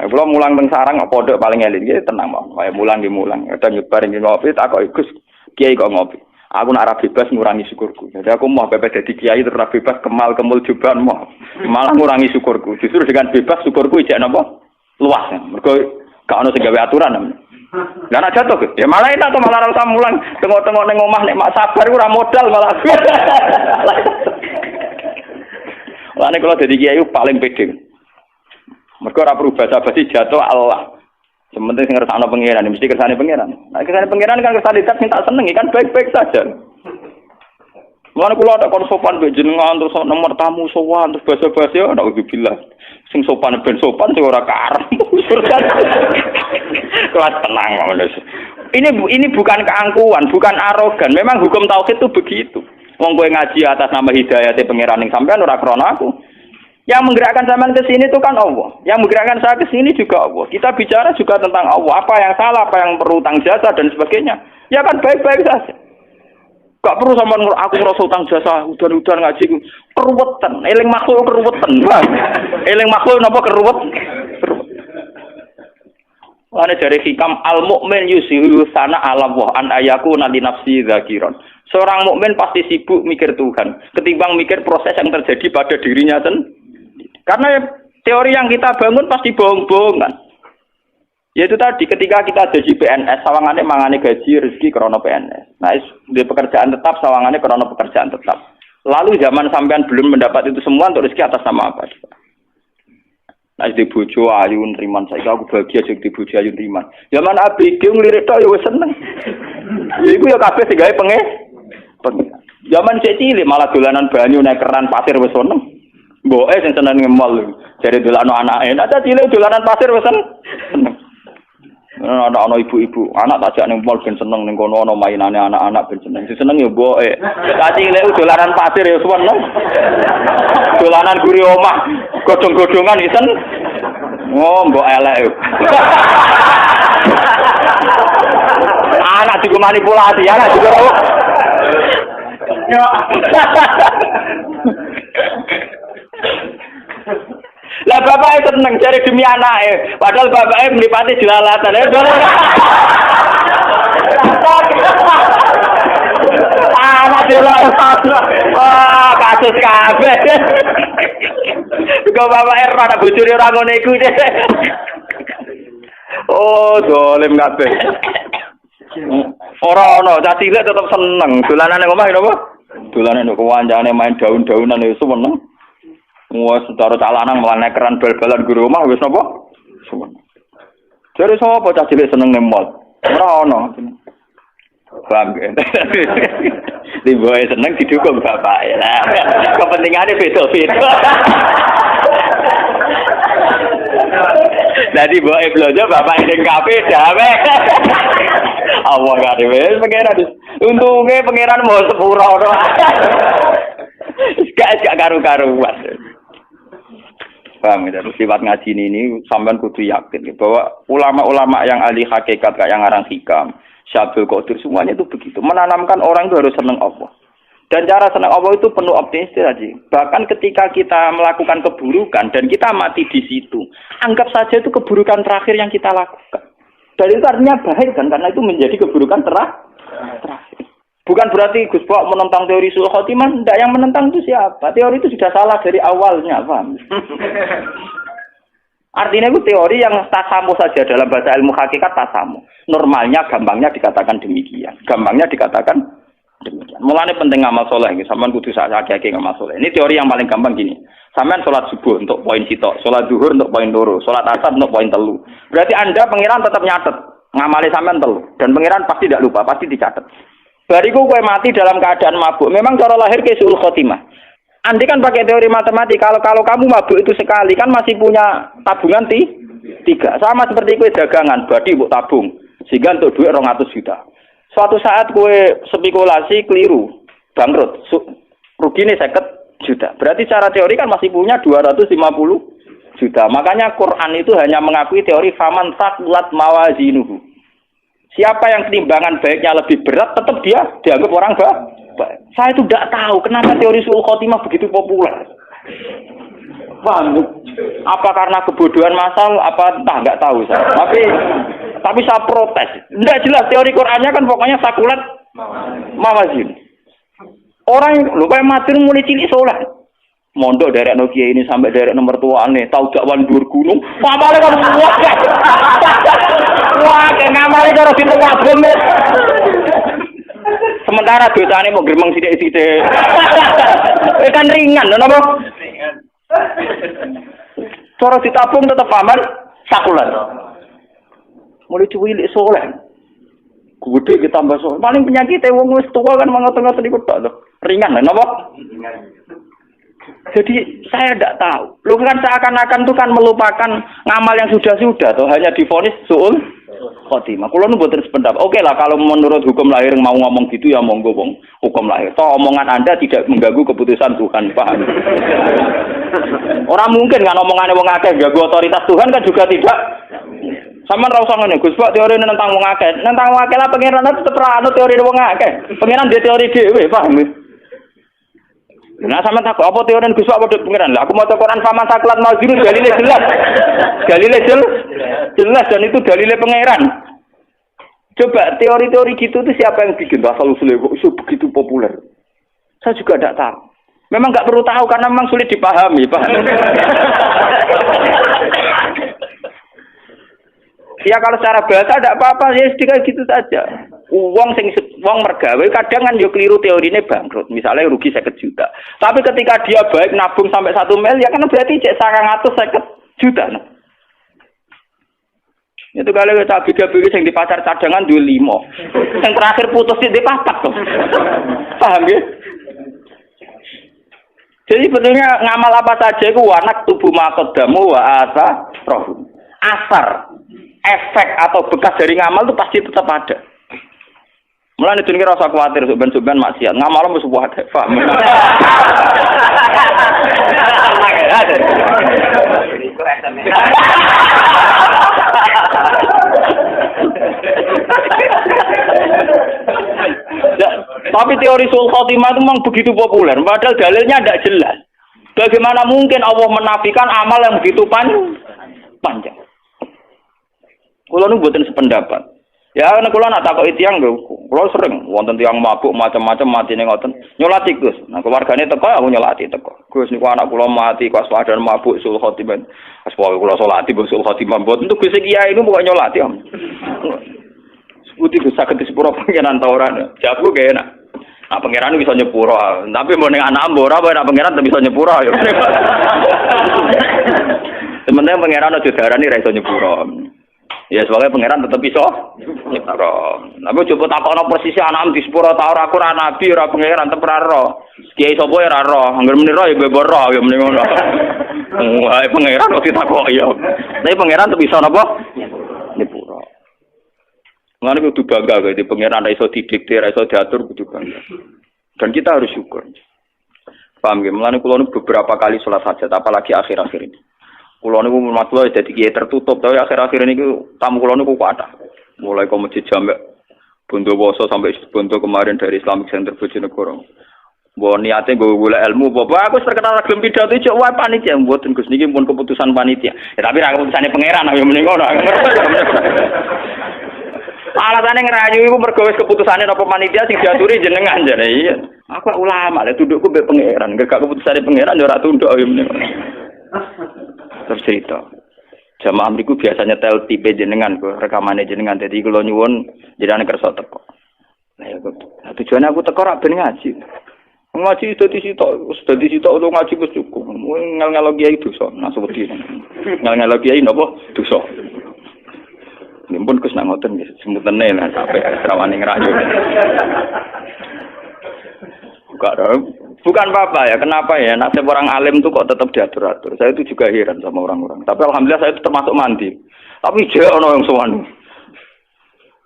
Kula mulang teng sarang kok pondok paling eling nggih tenang mawon. Kaya mulang nggih mulang. Kadang nyebar nggih ngopi tak kok Gus kiai kok ngopi. Aku nak ora bebas ngurangi syukurku. Jadi aku mau bebas jadi kiai terus bebas kemul juban mau. Malah ngurangi syukurku. Justru dengan bebas syukurku ijek napa? Luas. Mergo gak ono sing gawe aturan. Lah nek jatuh ya malah enak to malah ora mulang tengok-tengok ning omah nek mak sabar ora modal malah. Lah nek kula dadi kiai paling pede. Mergo ora perlu basa-basi jatuh Allah. Sementing sing ngersakno pangeran, mesti kersane pangeran. Nah, kersane pangeran kan kersane dat minta seneng kan baik-baik saja. Mulane kula tak kon sopan mbek jenengan terus nomor tamu sowan terus basa-basi ya naudzubillah. Sing sopan ben sopan sing ora karep. Kelas tenang ngono. Ini bukan keangkuhan, bukan arogan. Memang hukum tauhid itu begitu. Wong kowe ngaji atas nama hidayate pangeran ning sampean ora krana aku. Yang menggerakkan sampean ke sini itu kan Allah. Yang menggerakkan saya ke sini juga Allah. Kita bicara juga tentang Allah. Apa yang salah, apa yang perlu utang jasa dan sebagainya. Ya kan baik-baik saja. Gak perlu sampean aku ngrasa utang jasa, udan-udan ngaji keruwetan. Eling makhluk keruwetan. Eling makhluk napa keruwet? Ana dari hikam al-mukmin yusiru sana ala wa an ayakuna li nafsi dzakiran. Seorang mukmin pasti sibuk mikir Tuhan ketimbang mikir proses yang terjadi pada dirinya sendiri. Karena teori yang kita bangun pasti bohong-bohongan. Yaitu tadi ketika kita jadi PNS, sawangane mangane gaji rezeki krana PNS. Nah, di pekerjaan tetap sawangane krana pekerjaan tetap. Lalu zaman sampean belum mendapat itu semua untuk rezeki atas nama apa? Nah, di bojo ayu nriman saiki aku bahagia jadi bojo ayu nriman. Zaman ABG nglirik tok ya wis seneng. Ya iku ya kabeh sing gawe Zaman cek cilik malah dolanan banyu nek keran pasir wis seneng. Mboke sing seneng ngemol. Jare dolano anake. Nek cilik dolanan pasir wis seneng. Ana ibu-ibu, anak tak jak ning mall ben seneng ning kono ana mainane anak-anak ben seneng. Sing seneng ya mboke. Tak cilik dolanan pasir ya seneng. Dolanan guri omah, godhong-godhongan isen. Oh, mbok elek. Anak juga manipulasi, anak juga. Lah bapaknya seneng cari demi anaknya, padahal bapaknya melipati jelalatan. Anak jelalatan, wah kasus kabeh. Kau bapaknya rada bocori orang ngono iku deh. Oh, dolim kabeh. Ora ono, cah cilik tetep seneng. Dolanan nang omah napa? Dolanan kok kancane main daun-daunan iso seneng. Wah, secara calanan malah nekeran bal-balan guru omah wis napa? Seneng. Jare sapa cah cilik seneng nang mall? Ora ono. Paham ya? Diboe seneng didukung bapak ya. Kepentingannya beda-beda. Jadi boe blojo bapak ning kafe dawe. Allah gak wis pangeran. Untunge pangeran mau sepura ora. Gak karu-karuan. Paham ya, sifat ngaji ini sampean kudu yakin bahwa ulama-ulama yang ahli hakikat kayak yang ngarang hikam, Syabul Qadir semuanya itu begitu. Menanamkan orang itu harus senang Allah. Dan cara senang Allah itu penuh optimis tadi. Bahkan ketika kita melakukan keburukan dan kita mati di situ, anggap saja itu keburukan terakhir yang kita lakukan. Dan itu artinya baik kan, karena itu menjadi keburukan terakhir. Bukan berarti Gus Bok menentang teori Su'ul Khotimah, tidak, yang menentang itu siapa? Teori itu sudah salah dari awalnya, paham? Artinya itu teori yang tasamu saja dalam bahasa ilmu hakikat tasamu. Normalnya, gampangnya dikatakan demikian. Mulanya penting ngamal soleh, sampean kudu sak-sak ngamal soleh. Ini teori yang paling gampang gini. Sampean sholat subuh untuk poin sitok, sholat zuhur untuk poin loro, sholat asar untuk poin 3. Berarti Anda pangeran tetap nyatet, ngamali sampean 3. Dan pangeran pasti tidak lupa, pasti dicatat. Bariku kowe mati dalam keadaan mabuk. Memang cara lahir ke Su'ul Khotimah. Andai kan pakai teori matematika, kalau kamu mabuk itu sekali kan masih punya tabungan 3. Sama seperti kowe dagangan, badi mbok tabung. Sehingga untuk duit 200 juta. Suatu saat kowe spekulasi keliru, bangkrut, rugine 50 juta. Berarti secara teori kan masih punya 250 juta. Makanya Quran itu hanya mengakui teori faman saqulat mawazinuhu. Siapa yang timbangan baiknya lebih berat, tetap dia dianggap orang baik. Saya itu tidak tahu kenapa teori Su'ul Khotimah begitu populer. Paham? Apa karena kebodohan massal? Apa entah, nggak tahu saya. Tapi saya protes. Tidak jelas teori Qurannya kan pokoknya sakulat mawazin. Orang lupa yang mati mulai cilik soleh. Mondok dari Nokia ini sampai dari nomor tuane, tahu dakwan dhuwur gunung. Pamane kan kuat. Wah, ngamale karo pintu wabung. Sementara dosane mau gremeng sithik-sithik. Kan ringan lho napa? Ringan. Cara ditabung tetep paman sakulan. Mulai cuwilik soleh. Gede kita tambah soleh. Paling penyakitnya wong wis tua kan mangot-ngot niku tok lho. Ringan lho napa? Jadi saya tidak tahu. Lu kan seakan-akan itu kan melupakan ngamal yang sudah-sudah tuh hanya divonis suul khotimah. Kulo nu mboten sependapat. Oke lah kalau menurut hukum lahir mau ngomong gitu ya monggo wong hukum lahir. Toh omongan Anda tidak mengganggu keputusan Tuhan, paham? Orang mungkin kan omongannya wong akeh ganggu otoritas Tuhan kan juga tidak. Sama ra usah ngene, Gus Pak teori tentang wong akeh. Tentang wong akeh lah pangeran tetep ra anut teori wong akeh. Pangeran dia teori dhewe, paham? Nah sama takut apa teori Gus Pak padha pangeran. Lah aku mau Quran sama saklat mazhir dalile jelas. Dalile jelas dan itu dalile pangeran. Coba teori-teori gitu itu siapa yang bikin asal usulnya kok iso begitu populer? Saya juga tidak tahu. Memang nggak perlu tahu karena memang sulit dipahami, paham? Ya kalau secara bahasa tidak apa-apa ya sedikit gitu saja. Wong mergawe kadang kan yo keliru teorine bangkrut. Misalnya rugi 50 juta. Tapi ketika dia baik nabung sampai 1 miliar kan berarti cek 950 juta. Nah. Itu kalau kita beda-beda yang di pasar cadangan 25. Yang terakhir putus di 4 tuh. Paham ya? Jadi sebetulnya ngamal apa saja itu wanak tubuh makodamu wa asa roh. Asar, efek atau bekas dari ngamal itu pasti tetap ada. Mulane itu rasa khawatir suben-suben maksiat. Ngamal mesti ada, paham. Tapi teori sul khotimah itu memang begitu populer, padahal dalilnya tidak jelas. Bagaimana mungkin Allah menafikan amal yang begitu panjang? Kulo nu mboten sependapat. Ya nek kulo nak takoki tiyang lho, kulo sering wonten tiyang mabuk macam-macam matine ngoten. Nyolati Gus. Nah keluargane teko aku nyolati teko. Gus niku anak kulo mati pas wadan mabuk sul khotimah. Pas pokoke kulo salati sul khotimah mboten tuh Gus kiai niku pokoke nyolati om. Sebuti Gus saged disepuro pangeran ta ora. Jabu ge enak. Nah pangeran bisa nyepuro, tapi mau ning anak mbok ora nek pangeran bisa nyepuro ya. Sementara pangeran aja darani ra iso nyepuro. Ya soalnya pangeran tetap iso nyepuro. Tapi coba takokno persis anak di sepuro ta ora aku ora nabi ora pangeran tetep ora ro. Kiai sapa ya ora ro, anggere muni ro ya bebo ro ya muni ngono. Wah pangeran kok ditakoki ya. Tapi pangeran tetep iso napa? Nyepuro. Ngene kudu bangga di pangeran ra iso didikte, ra iso diatur kudu bangga. Dan kita harus syukur. Paham nggih? Mulane kula beberapa kali salat hajat apalagi akhir-akhir ini. Kula niku masalah dadi kiai tertutup, tapi akhir-akhir ini tamu kula niku kuat. Mulai ke masjid Jamek Bondowoso sampai Bonto kemarin dari Islamic Center Bojonegoro. Mbok niate nggo golek ilmu, Bapak aku terkenal gelem pidato cuk wae panitia mboten Gus niki pun keputusan panitia. Ya tapi ra keputusane pangeran ya mending ngono. Alasannya ngerayu itu mergo wis keputusane apa panitia sing diaturi jenengan jane. Iya. Aku ulama lek tundukku mbek pangeran, gak keputusane pangeran ya ora tunduk ya mending. Terus cerita. Jamaah mriku biasanya tel tipe jenengan kok rekamane jenengan dadi kula nyuwun jenengan kersa teko. Nah ya tujuane aku teko ra ben ngaji. Ngaji dadi sitok utawa ngaji wis cukup. Ngel-ngelo kiai dosa, nang wedi. Ngel-ngelo kiai napa dosa. Nimpun Gus nak ngoten nggih, semutene lah sampai rawane ngerayu. Bukan apa-apa ya, kenapa ya? Nasib orang alim tuh kok tetap diatur-atur. Saya itu juga heran sama orang-orang. Tapi alhamdulillah saya itu termasuk mandi. Tapi jek ono yang sowan.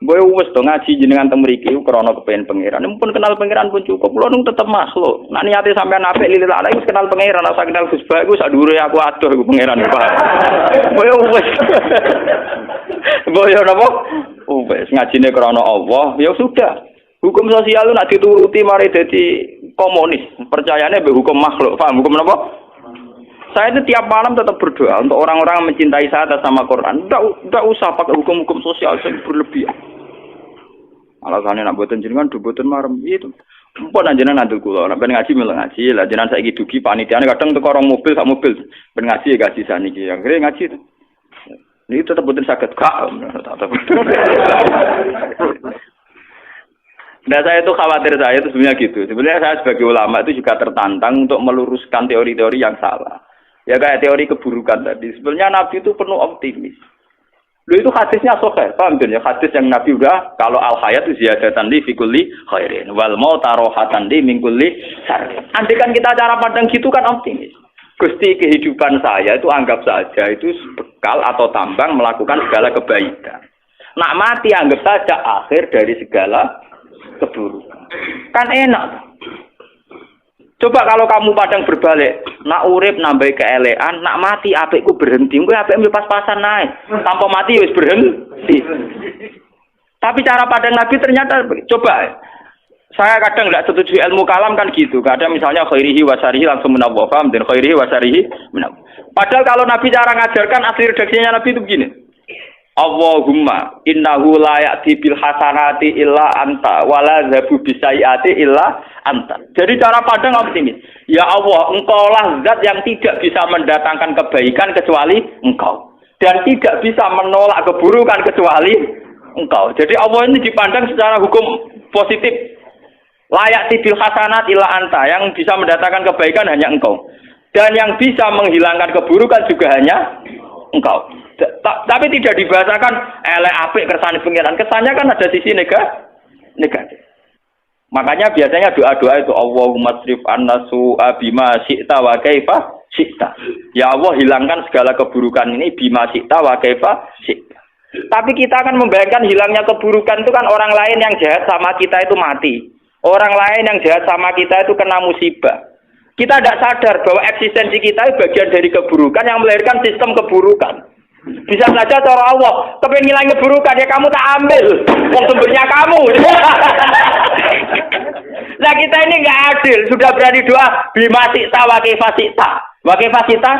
Boy wis to ngaji jenengan teng mriki krana kepengin pangeran. Mumpun kenal pangeran pun cukup. Kulo nung tetep makhluk. Nek niate sampean apik lilil ala wis kenal pangeran, asa kenal Gus Ba iku sak dhuwure aku adoh iku pangeran Pak. Boy wis. Boy napa? Wis ngajine krana Allah, ya sudah. Hukum sosial itu nak dituruti mari dadi komunis. Percayane mbek hukum makhluk. Paham hukum napa? Saya itu tiap malam tetap berdoa untuk orang-orang yang mencintai saya atas nama Quran. Tidak usah pakai hukum-hukum sosial yang berlebihan. Alasannya nak buatan jenengan, buatan marem itu. Pun anjena nanti kulo, nak ngaji melu ngaji. Lah jenengan saya dugi panitiane kadang teko orang mobil sak mobil ben ngaji ya ngaji saniki. Yang kira ngaji itu. Ini tetap buatan sakit kak. Nah saya itu khawatir saya itu sebenarnya gitu. Sebenarnya saya sebagai ulama itu juga tertantang untuk meluruskan teori-teori yang salah. Ya kayak teori keburukan tadi. Sebenarnya Nabi itu penuh optimis. Lho itu hadisnya sahih, paham ya? Hadis yang Nabi udah kalau al hayat ziyadatan li fi kulli khairin wal maut rohatan li min kulli syarr. Andaikan kita cara pandang gitu kan optimis. Gusti kehidupan saya itu anggap saja itu bekal atau tambang melakukan segala kebaikan. Nak mati anggap saja akhir dari segala keburukan. Kan enak. Coba kalau kamu padang berbalik, nak urip nambah keelean, nak mati apikku berhenti, kowe apik pas-pasan naik. Tanpa mati wis berhenti. Tapi cara padang Nabi ternyata coba saya kadang tidak setuju ilmu kalam kan gitu. Kadang misalnya khairihi wasarihi langsung menawwaf, dan khairihi wasarihi menawwaf. Padahal kalau Nabi cara ngajarkan asli redaksinya Nabi itu begini. Allahumma innahu la ya'ti bil hasanati illa anta wala zabu bisayati illa anta. Jadi cara pandang optimis. Ya Allah, engkaulah zat yang tidak bisa mendatangkan kebaikan kecuali engkau. Dan tidak bisa menolak keburukan kecuali engkau. Jadi Allah ini dipandang secara hukum positif. Layak bil hasanat illa anta. Yang bisa mendatangkan kebaikan hanya engkau. Dan yang bisa menghilangkan keburukan juga hanya engkau. Tapi tidak dibahasakan elek apik kersane pengiran. Kesannya kan ada sisi negatif. Makanya biasanya doa-doa itu Allahumma srif annasu bima syi'ta wa kaifa syi'ta. Ya Allah hilangkan segala keburukan ini bima syi'ta wa kaifa syi'ta. Tapi kita akan membayangkan hilangnya keburukan itu kan orang lain yang jahat sama kita itu mati. Orang lain yang jahat sama kita itu kena musibah. Kita tidak sadar bahwa eksistensi kita itu bagian dari keburukan yang melahirkan sistem keburukan. Bisa saja cara Allah, kepengen ngilangi keburukan ya kamu tak ambil, wong sumbernya kamu. Nah kita ini nggak adil, sudah berani doa bima syi'ta wa kaifa syi'ta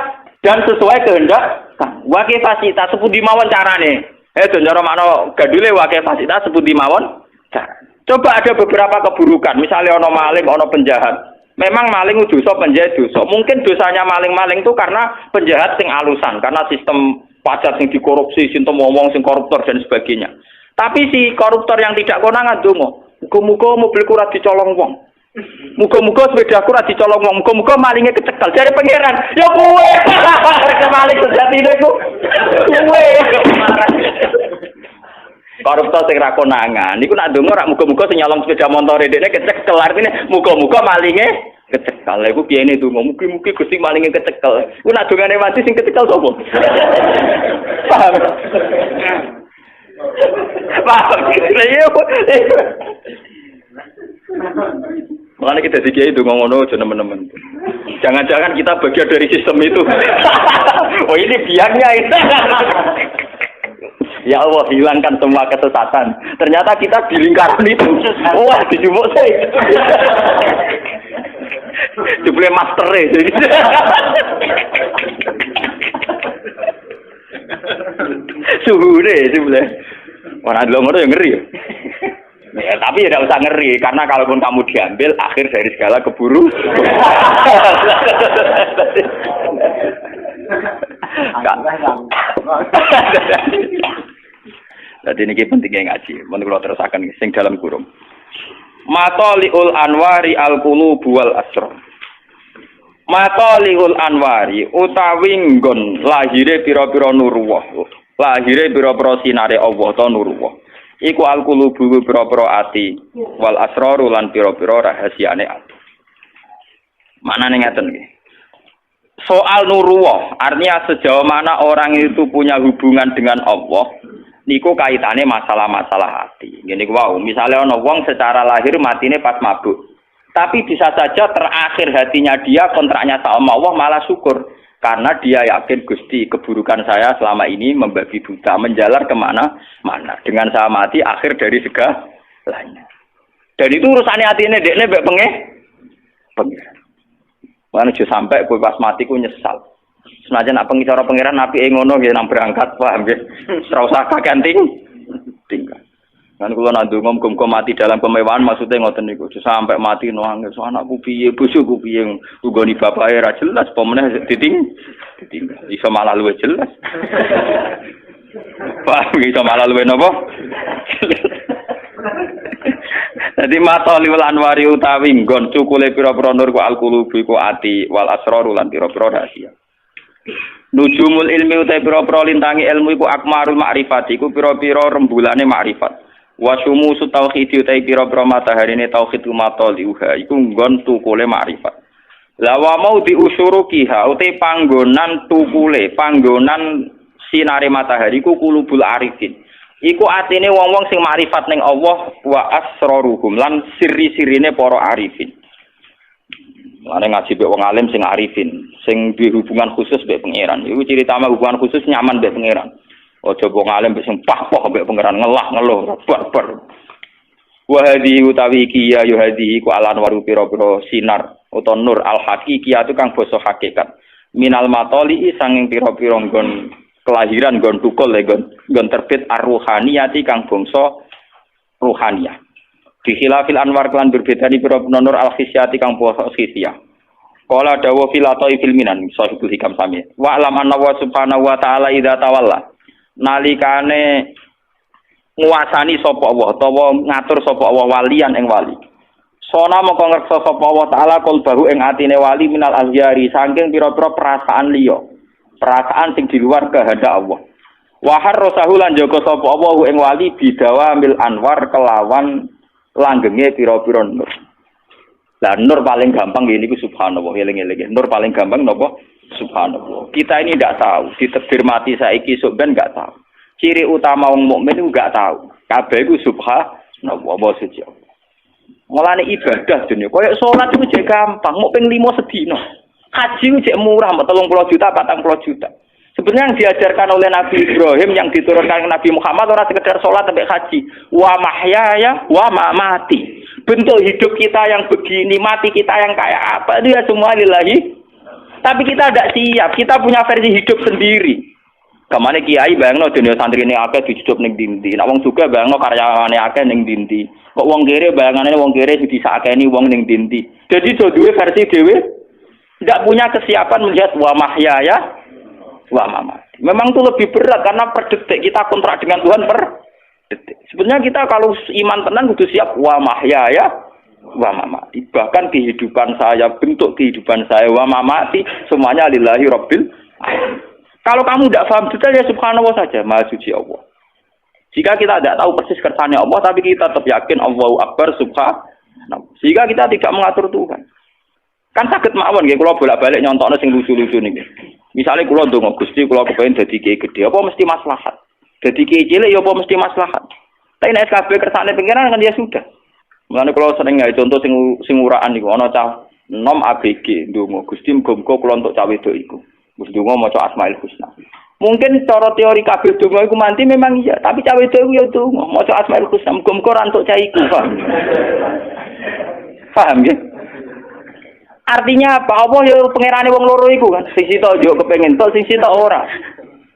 dan sesuai kehendak wa kaifa syi'ta sepundi mawon carane. Cara makna gadule wa kaifa syi'ta sepundi mawon cara. Coba ada beberapa keburukan, misalnya ono maling, ono penjahat. Memang maling dosa, penjahat dosa. Mungkin dosanya maling-maling itu karena penjahat sing alusan, karena sistem pajak sing dikorupsi, sing ngomong sing koruptor dan sebagainya. Tapi si koruptor yang tidak konangan dongo, muga-muga mobilku ora dicolong wong. Muga-muga sepedaku ora dicolong wong, muga-muga malingnya kecekel. Jare pangeran, ya kowe. Rek maling sejatine iku. Kowe. Koruptor sing ra konangan, niku nak dongo rak muga-muga sing nyolong sepeda motor dekne kecekel. Artine muga-muga malingnya kecekel. Lha iku piyene dongo? Mugi-mugi Gusti malinge kecekel. Ku nak dongane mati sing kecekel sapa? Paham? Paham. Makanya kita dikiai dongo ngono aja nemen-nemen. Jangan-jangan kita bagian dari sistem itu. Oh ini biangnya itu. Ya Allah, hilangkan semua kesesatan. Ternyata kita di lingkaran itu. Wah, dijumuk sih. Jumlah master itu. Suhu deh, jumlah. Orang dulu ngono yang ngeri. Ya, tapi tidak usah ngeri, karena kalaupun kamu diambil, akhir dari segala keburu. Jadi ini pentingnya ngaji. Menurut terus akan sing dalam kurung. Matoliul anwari al-qulubu wal asrar. Matoliul anwari utawi nggon lahire pira-pira nurullah. Lahire pira-pira sinare Allah ta nurullah. Iku al-qulubu pira-pira ati wal asrar lan pira-pira rahasiane ati. Maknane ngaten nggih. Soal nurullah, artinya sejauh mana orang itu punya hubungan dengan Allah, niku kaitannya masalah-masalah hati. Gini wow, misalnya ono wong secara lahir matine pas mabuk, tapi bisa saja terakhir hatinya dia kontraknya sama Allah malah syukur karena dia yakin Gusti keburukan saya selama ini membabi buta, menjalar kemana-mana. Dengan saya mati akhir dari segalanya. Dan itu urusannya hatinya dekne mbek pengen. Mana jo sampai kowe pas mati ku nyesal. Senajan nak pengicara pangeran napi ngono nggih nang berangkat, paham nggih. Ora usah kakenting tinggal. Kan kula nak ndonga muga mati dalam kemewahan maksudnya ngoten niku. Sampai mati nangis anakku piye, bojoku piye, nggoni bapake ra jelas, apa meneh ditinggal. Iso malah luwih jelas. Paham iso malah luwih napa? Jadi matoliul anwari utawi nggon cukule pira-pira nur ku alqulubi ku ati wal asrar lan pira-pira rahasia. Nujumul ilmi utai pira-pira lintangi ilmu iku akmarul ma'rifat iku pira-pira rembulane ma'rifat. Wa syumusu tauhid utai pira-pira mataharine tauhid mataliuha iku nggon tukule ma'rifat. La wa mau diusurukiha utai panggonan tukule, panggonan sinare matahari iku kulubul arifin. Iku atine wong-wong sing ma'rifat ning Allah wa asraruhum lan siri-sirine para arifin. Lane ngaji mbek wong alim sing arifin, sing duwe hubungan khusus mbek pangeran. Iku ciri utama hubungan khusus nyaman mbek pangeran. Aja wong alim mbek sing pah-pah mbek pangeran ngeluh barbar. Wa hadhi utawi iki ya hadhi ku alan waru pira-pira sinar utawa nur al haqiqiyah kang basa hakikat. Minal matoli sanging pira-pira nggon kelahiran nggon tukul nggon terbit ar-ruhaniyati kang bangsa ruhaniyah. Dikhilafil anwar kelan berbeda di pira-pira nur al-khisyati kang basa khisyah. Qala dawu filatoi filminan sahibul hikam sami. Wa alam anna wa subhanahu wa ta'ala idza tawalla. Nalikane nguasani sapa Allah utawa ngatur sapa Allah walian ing wali. Sona mongko ngreksa sapa Allah taala qalbahu ing atine wali minal ahyari saking pira-pira perasaan liya. Perasaan sing di luar kehendak Allah. Wa harrasahu lan jaga sapa Allah ing wali bidawamil anwar kelawan langgenge pira-pira nur. Lah nur paling gampang ngene iku subhanallah, eling-eling. Nur paling gampang napa? Subhanallah. Kita ini ndak tahu, ditebir mati saiki sok ben ndak tahu. Ciri utama wong mukmin itu nggak tahu. Kabeh iku subhanallah wa suci. Mulane ibadah dunya koyo salat iku jek gampang, mok ping 5 sedina. Haji ku jek murah, 30 juta, 40 juta. Sebenarnya yang diajarkan oleh Nabi Ibrahim yang diturunkan ke Nabi Muhammad orang sekedar sholat sampai haji. Wa mahyaya wa mamati. Bentuk hidup kita yang begini, mati kita yang kayak apa, itu ya semua lillahi. Tapi kita tidak siap, kita punya versi hidup sendiri. Kemana kiai bayangno dunia santri ini akeh dicucup ning dindi. Nek wong juga bayangno karyawane akeh ning dindi. Kok wong kere bayangane wong kere disakeni wong ning dindi. Jadi do duwe versi dhewe tidak punya kesiapan melihat wa mahyaya wa mamati. Memang itu lebih berat karena per detik kita kontrak dengan Tuhan per detik. Sebenarnya kita kalau iman tenang kudu siap wa mahyaya wa mamati. Bahkan kehidupan saya, bentuk kehidupan saya wa mamati semuanya lillahi rabbil alamin. Kalau kamu tidak paham detail ya subhanallah saja, maha suci Allah. Jika kita tidak tahu persis kersane Allah tapi kita tetap yakin Allahu Akbar subhanallah. Sehingga kita tidak mengatur Tuhan. Kan sakit mawon nggih kula bolak-balik nyontokno sing lucu-lucu niki. Misale kula ndonga Gusti kula kepengin dadi kiai gedhe apa mesti maslahat. Dadi kiai cilik ya apa mesti maslahat. Tapi nek kabeh kersane pengiran kan dia sudah. Mulane kula sering gawe contoh sing uraan niku ana cah nom ABG ndonga Gusti muga-muga kula entuk cah wedok iku. Wis ndonga maca Asmaul Husna. Mungkin cara teori kabeh donga iku manti memang iya, tapi cah wedok iku ya donga maca Asmaul Husna muga-muga ora entuk cah iku. Paham ya? Artinya apa? Allah ya pangerane wong loro iku kan. Sing sitok yo kepengin tok, sing sitok ora.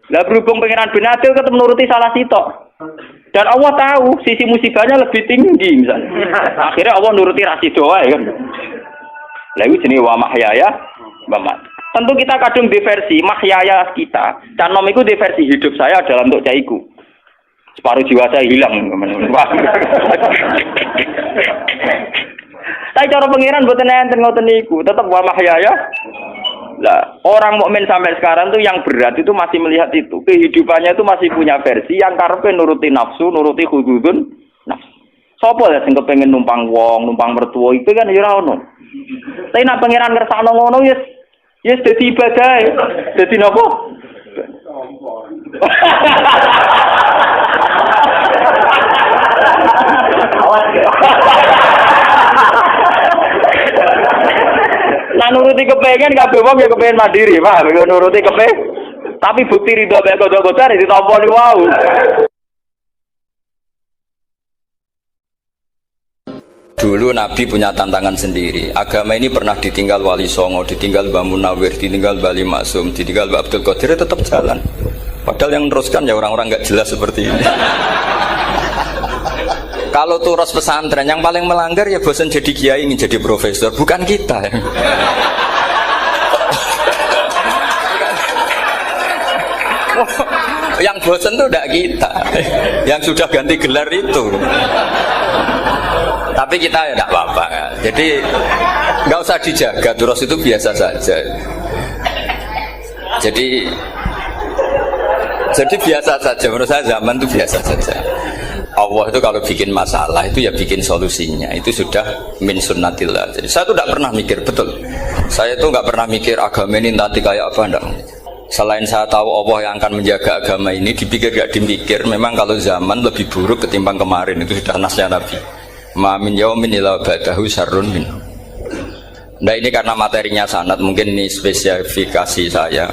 Lah berhubung pangeran bin Adil ketemu nuruti salah sitok. Dan Allah tahu sisi musibahnya lebih tinggi misalnya. Akhirnya Allah nuruti rasido wae kan. Lah iku jenenge wa mahyaya wa mamati. Tentu kita kadung di versi mahyaya kita. Dan nom iku di versi hidup saya dalam untuk caiku. Separuh jiwa saya hilang. Tapi cara pengiran mboten enten ngoten niku, tetep wa mahyaya. Lah, orang mukmin sampai sekarang tuh yang berat itu masih melihat itu. Kehidupannya itu masih punya versi yang karepe nuruti nafsu, nuruti hududun nafsu. Sopo ya sing kepengin numpang wong, numpang mertua itu kan ya ora ono. Tapi nek pengiran ngersakno ngono ya dadi ibadah. Dadi napa? Nah nuruti kepengen kabeh wong ya kepengen mandiri, Pak. Nuruti kepengen. Tapi bukti ridho mek godho-godho ditampa niku wau. Dulu Nabi punya tantangan sendiri. Agama ini pernah ditinggal Wali Songo, ditinggal Mbah Munawir, ditinggal Mbah Ali Maksum, ditinggal Mbah Abdul Qadir, tetap jalan. Padahal yang meneruskan ya orang-orang nggak jelas seperti ini. Kalau turus pesantren yang paling melanggar ya bosan jadi kiai ingin jadi profesor, bukan kita. Yang bosan tuh tidak kita, yang sudah ganti gelar itu. Tapi kita ya tidak apa-apa. Jadi nggak usah dijaga, turus itu biasa saja. Jadi Jadi biasa saja, menurut saya zaman itu biasa saja. Allah itu kalau bikin masalah itu ya bikin solusinya. Itu sudah min sunnatillah. Jadi saya tuh tidak pernah mikir, betul. Saya tuh nggak pernah mikir agama ini nanti kayak apa, enggak. Selain saya tahu Allah yang akan menjaga agama ini, dipikir gak dipikir, memang kalau zaman lebih buruk ketimbang kemarin, itu sudah nasnya Nabi. Ma min yaumin illa ba'dahu syarrun min. Nah ini karena materinya sanad, mungkin ini spesifikasi saya.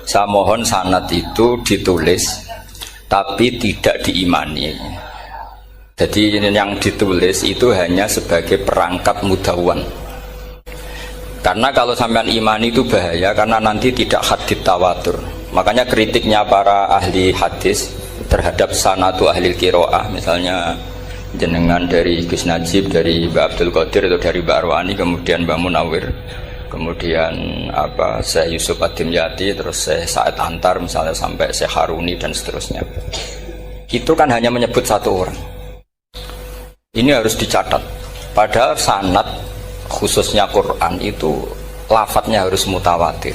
Saya mohon sanad itu ditulis, tapi tidak diimani. Jadi yang ditulis itu hanya sebagai perangkat mudawwan. Karena kalau sampean imani itu bahaya, karena nanti tidak hadits tawatur. Makanya kritiknya para ahli hadis terhadap sanatu ahli qiraah, misalnya jenengan dari Gus Najib, dari Mbak Abdul Qadir atau dari Mbak Arwani, kemudian Mbak Munawir, kemudian Syekh Yusuf Ad-Dimyati, terus Syekh Sa'id Antar, misalnya sampai Syekh Haruni dan seterusnya. Itu kan hanya menyebut satu orang. Ini harus dicatat. Padahal sanad khususnya Quran itu lafadznya harus mutawatir.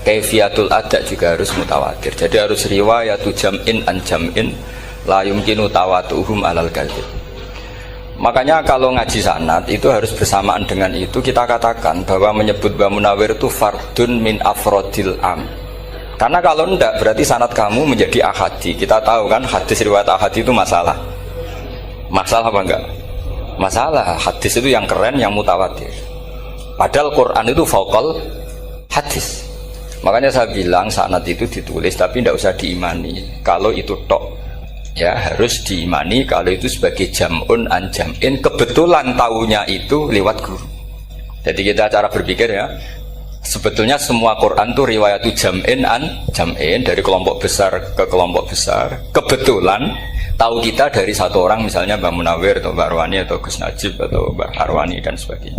Kaifiyatul ada juga harus mutawatir. Jadi harus riwayatu jam'in an jam'in la yumkinu tawatuhum alal kadzib. Makanya kalau ngaji sanad itu harus bersamaan dengan itu kita katakan bahwa menyebut Mbah Munawir itu fardun min afrodil am. Karena kalau enggak berarti sanad kamu menjadi ahadi. Kita tahu kan hadis riwayat ahadi itu masalah. Masalah apa enggak? Masalah. Hadis itu yang keren, yang mutawatir. Padahal Quran itu fauqal hadis. Makanya saya bilang sanad itu ditulis tapi tidak usah diimani. Kalau itu tok, ya harus diimani kalau itu sebagai jam'un an jam'in. Kebetulan tahunya itu lewat guru. Jadi kita cara berpikir ya, sebetulnya semua Quran itu riwayatu jam'in an jam'in, dari kelompok besar ke kelompok besar. Kebetulan tahu kita dari satu orang, misalnya Mbak Munawir atau Mbak Arwani atau Gus Najib atau Mbak Arwani dan sebagainya.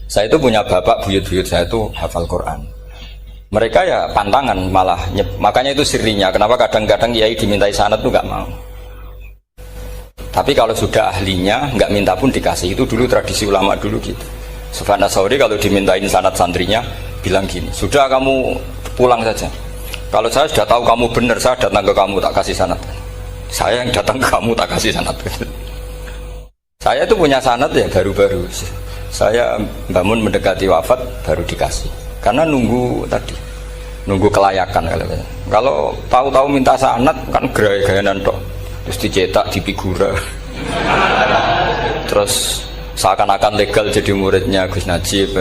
Saya itu punya bapak, buyut-buyut saya itu hafal Quran. Mereka ya pantangan malah, makanya itu sirinya. Kenapa kadang-kadang kiai dimintai sanad tuh nggak mau. Tapi kalau sudah ahlinya nggak minta pun dikasih. Itu dulu tradisi ulama dulu gitu. Sufyan Ats-Tsauri kalau dimintain sanad santrinya bilang gini, sudah kamu pulang saja. Kalau saya sudah tahu kamu benar, saya datang ke kamu tak kasih sanad. Saya yang datang ke kamu tak kasih sanad. Saya itu punya sanad ya baru-baru. Saya bangun mendekati wafat baru dikasih. Karena nunggu tadi, nunggu kelayakan. Kalau tahu-tahu minta sanad kan gaya-gayanan tok, terus dicetak di figura, terus seakan-akan legal jadi muridnya Gus Najib.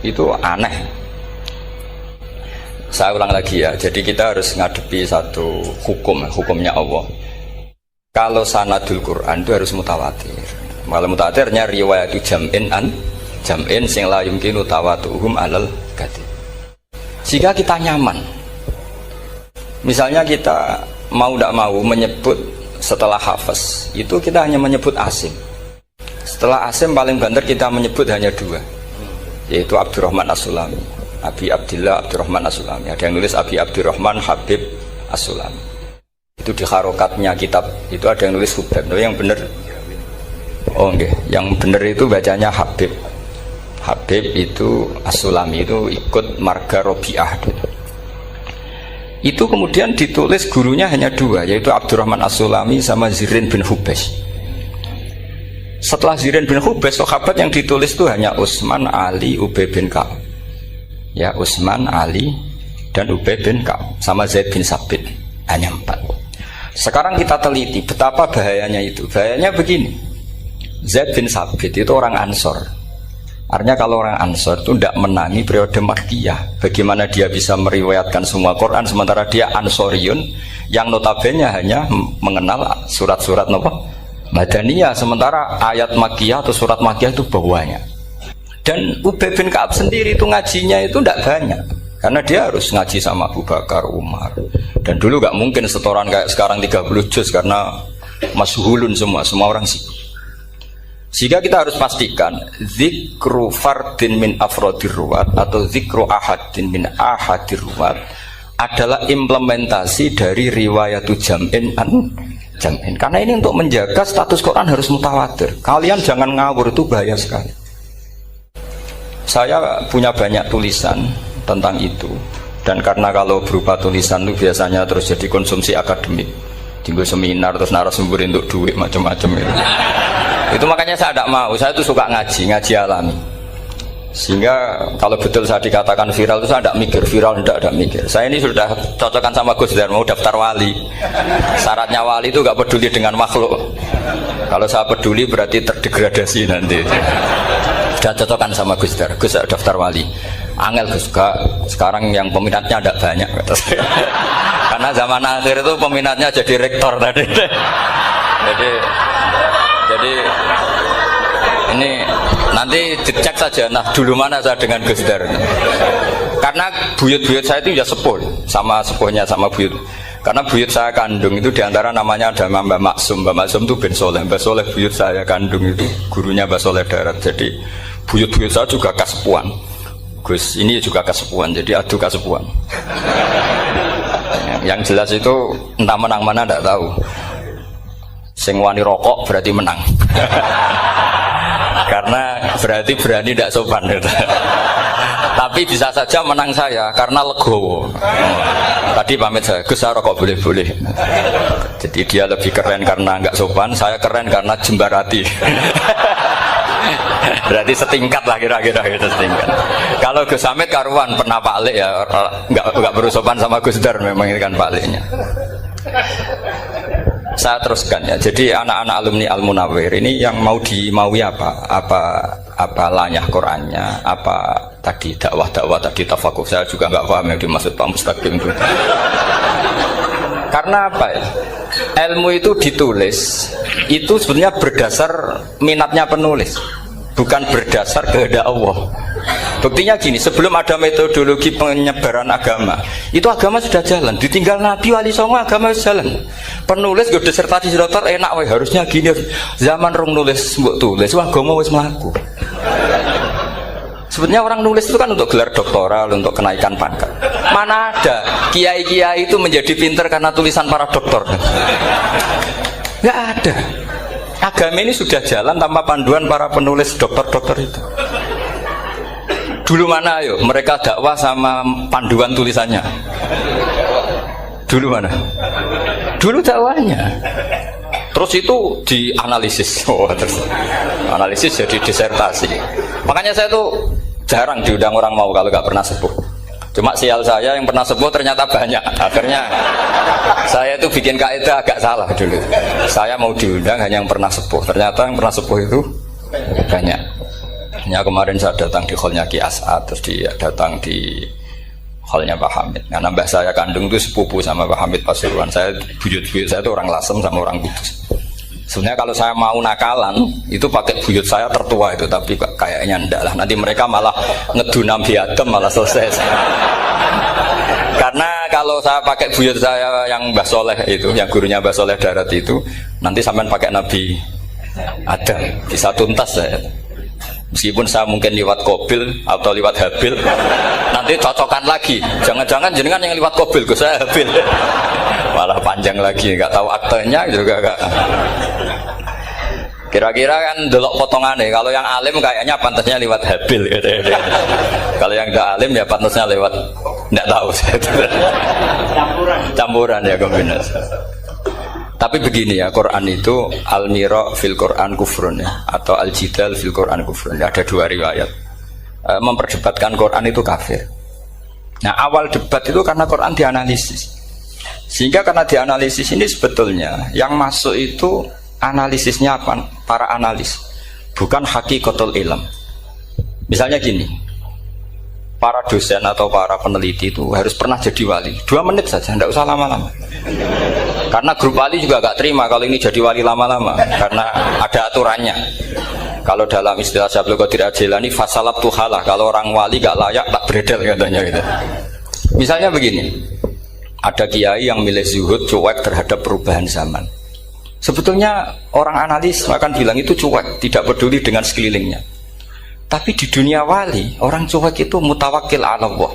Itu aneh. Saya ulang lagi ya. Jadi kita harus ngadepi satu hukumnya Allah. Kalau sanadul Quran itu harus mutawatir. Kalau mutawatirnya riwayat jam'in an jam'in sing la yumkinu tawatuhum alal kadzib. Jika kita nyaman, misalnya kita mau tidak mau menyebut setelah hafaz, itu kita hanya menyebut asim. Setelah asim paling banter kita menyebut hanya dua, yaitu Abdurrahman As-Sulami, Abi Abdillah Abdurrahman As-Sulami. Ada yang nulis Abi Abdurrahman Habib As-Sulami. Itu di harokatnya kitab itu ada yang nulis Hubab. Yang benar, oh enggak, yang benar itu bacanya Habib. Habib itu As-Sulami itu ikut marga Robi'ah. Itu kemudian ditulis gurunya hanya dua, yaitu Abdurrahman As-Sulami sama Zirin bin Hubes. Setelah Zirin bin Hubes, sahabat yang ditulis itu hanya Utsman, Ali, Ubay bin Ka'ab. Ya, Utsman, Ali, dan Ubay bin Ka'ab sama Zaid bin Sabit. Hanya 4. Sekarang kita teliti betapa bahayanya itu. Bahayanya begini, Zaid bin Sabit itu orang Ansor. Artinya kalau orang Ansor itu tidak menangi periode Makkiyah. Bagaimana dia bisa meriwayatkan semua Quran sementara dia Ansoriun yang notabene hanya mengenal surat-surat Madaniyah, sementara ayat Makkiyah atau surat Makkiyah itu bawahnya. Dan Ubay bin Ka'ab sendiri itu ngajinya itu tidak banyak, karena dia harus ngaji sama Abu Bakar, Umar. Dan dulu gak mungkin setoran kayak sekarang 30 juz, karena masyhulun semua orang sibuk. Sehingga kita harus pastikan zikru fardin min afrodir ruwat atau zikru ahadin min ahadir ruwat adalah implementasi dari riwayatu jam'in an jam'in. Karena ini untuk menjaga status Quran harus mutawatir. Kalian jangan ngawur, itu bahaya sekali. Saya punya banyak tulisan tentang itu. Dan karena kalau berupa tulisan itu biasanya terus jadi konsumsi akademik, tinggal seminar terus narasumber untuk duit macam-macam itu. Itu makanya saya tidak mau. Saya itu suka ngaji alami. Sehingga kalau betul saya dikatakan viral itu saya tidak mikir, viral tidak mikir. Saya ini sudah cocokkan sama Gus Dar, mau daftar wali. Syaratnya wali itu nggak peduli dengan makhluk. Kalau saya peduli berarti terdegradasi nanti. Sudah cocokkan sama Gus Dar, Gus daftar wali. Angel Gus, sekarang yang peminatnya tidak banyak. Karena zaman akhir itu peminatnya jadi rektor tadi. Jadi ini nanti dicek saja. Nah dulu mana saya dengan Gus Dar. Karena buyut-buyut saya itu ya sepuh, sama sepuhnya sama buyut. Karena buyut saya kandung itu diantara namanya ada Mbak Maksum. Mbak Maksum itu bin Soleh. Mbak Soleh buyut saya kandung itu gurunya Mbak Soleh Darat. Jadi buyut-buyut saya juga kasepuan. Gus ini juga kasepuan, jadi adu kasepuan. Yang jelas itu entah menang mana tidak tahu. Sing wani rokok berarti menang. Karena berarti berani tidak sopan. Tapi bisa saja menang saya karena legowo. Tadi pamit saya, Gus saya rokok boleh-boleh. Jadi dia lebih keren karena nggak sopan, saya keren karena jembarati. Berarti setingkat lah kira-kira gitu, setingkat. Kalau Gus Hamid karuan pernah Pak Alik ya, nggak berusopan sama Gus Dar, memang ini kan Pak Aliknya. Saya teruskan ya. Jadi anak-anak alumni Al Munawwir ini yang mau dimaui apa lanyah Qurannya, apa tadi dakwah tadi tafakuh, saya juga nggak paham yang dimaksud Pak Mustaqim itu. Karena apa ya? Ilmu itu ditulis itu sebenarnya berdasar minatnya penulis, bukan berdasar kehendak Allah. Buktinya gini, sebelum ada metodologi penyebaran agama, itu agama sudah jalan. Ditinggal Nabi Wali Songo agama sudah jalan. Penulis gue disertasi dokter enak, weh harusnya gini. Zaman rong nulis mbok tulis, wah agama wis mlaku. Sebenarnya orang nulis itu kan untuk gelar doktoral, untuk kenaikan pangkat. Mana ada kiai-kiai itu menjadi pinter karena tulisan para doktor? Nggak ada. Agama ini sudah jalan tanpa panduan para penulis dokter-dokter itu. Dulu mana ayo mereka dakwah sama panduan tulisannya? Dulu mana? Dulu dakwahnya. Terus itu dianalisis. Terus analisis jadi disertasi. Makanya saya tuh jarang diundang orang mau kalau nggak pernah sepuh. Cuma sial saya yang pernah sepuh ternyata banyak. Akhirnya saya itu bikin kaidah agak salah dulu. Saya mau diundang hanya yang pernah sepuh. Ternyata yang pernah sepuh itu banyak. Ya kemarin saya datang di hallnya Ki As'ad, terus dia datang di hallnya Pak Hamid. Karena mbah saya kandung itu sepupu sama Pak Hamid Pasuruan. Saya buyut-buyut saya itu orang Lasem sama orang Kudus. Sebenarnya kalau saya mau nakalan itu pakai buyut saya tertua itu, tapi kayaknya enggak lah. Nanti mereka malah ngedu Nabi Adam malah selesai. Karena kalau saya pakai buyut saya yang Mbah Soleh itu, yang gurunya Mbah Soleh Darat itu, nanti sampean pakai Nabi Adam bisa tuntas saya. Meskipun saya mungkin lewat Kobil atau lewat Habil, nanti cocokan lagi. Jangan-jangan jenengan yang lewat Kobil, ke saya Habil. Malah panjang lagi, nggak tahu aktenya juga nggak. Kira-kira kan delok potongannya. Kalau yang alim kayaknya pantasnya lewat Habil. Gitu. Kalau yang nggak alim ya pantasnya lewat nggak tahu. Campuran ya kombinasi. Tapi begini ya, Quran itu al-mira fil Quran kufrun ya, atau al-jidal fil Quran kufrun. Ada dua riwayat. Memperdebatkan Quran itu kafir. Nah awal debat itu karena Quran dianalisis. Sehingga karena dianalisis ini sebetulnya yang masuk itu analisisnya apa? Para analis, bukan hakikatul ilm. Misalnya gini, para dosen atau para peneliti itu harus pernah jadi wali. 2 menit saja, tidak usah lama-lama. Karena grup wali juga gak terima kalau ini jadi wali lama-lama, karena ada aturannya. Kalau dalam istilah Syaikhul Qadir Al-Jilani fasalab tuhalah, kalau orang wali gak layak tak beredel katanya gitu. Misalnya begini, ada kiai yang milih zuhud, cuek terhadap perubahan zaman. Sebetulnya orang analis akan bilang itu cuek, tidak peduli dengan sekelilingnya. Tapi di dunia wali, orang cuek itu mutawakkil ala Allah.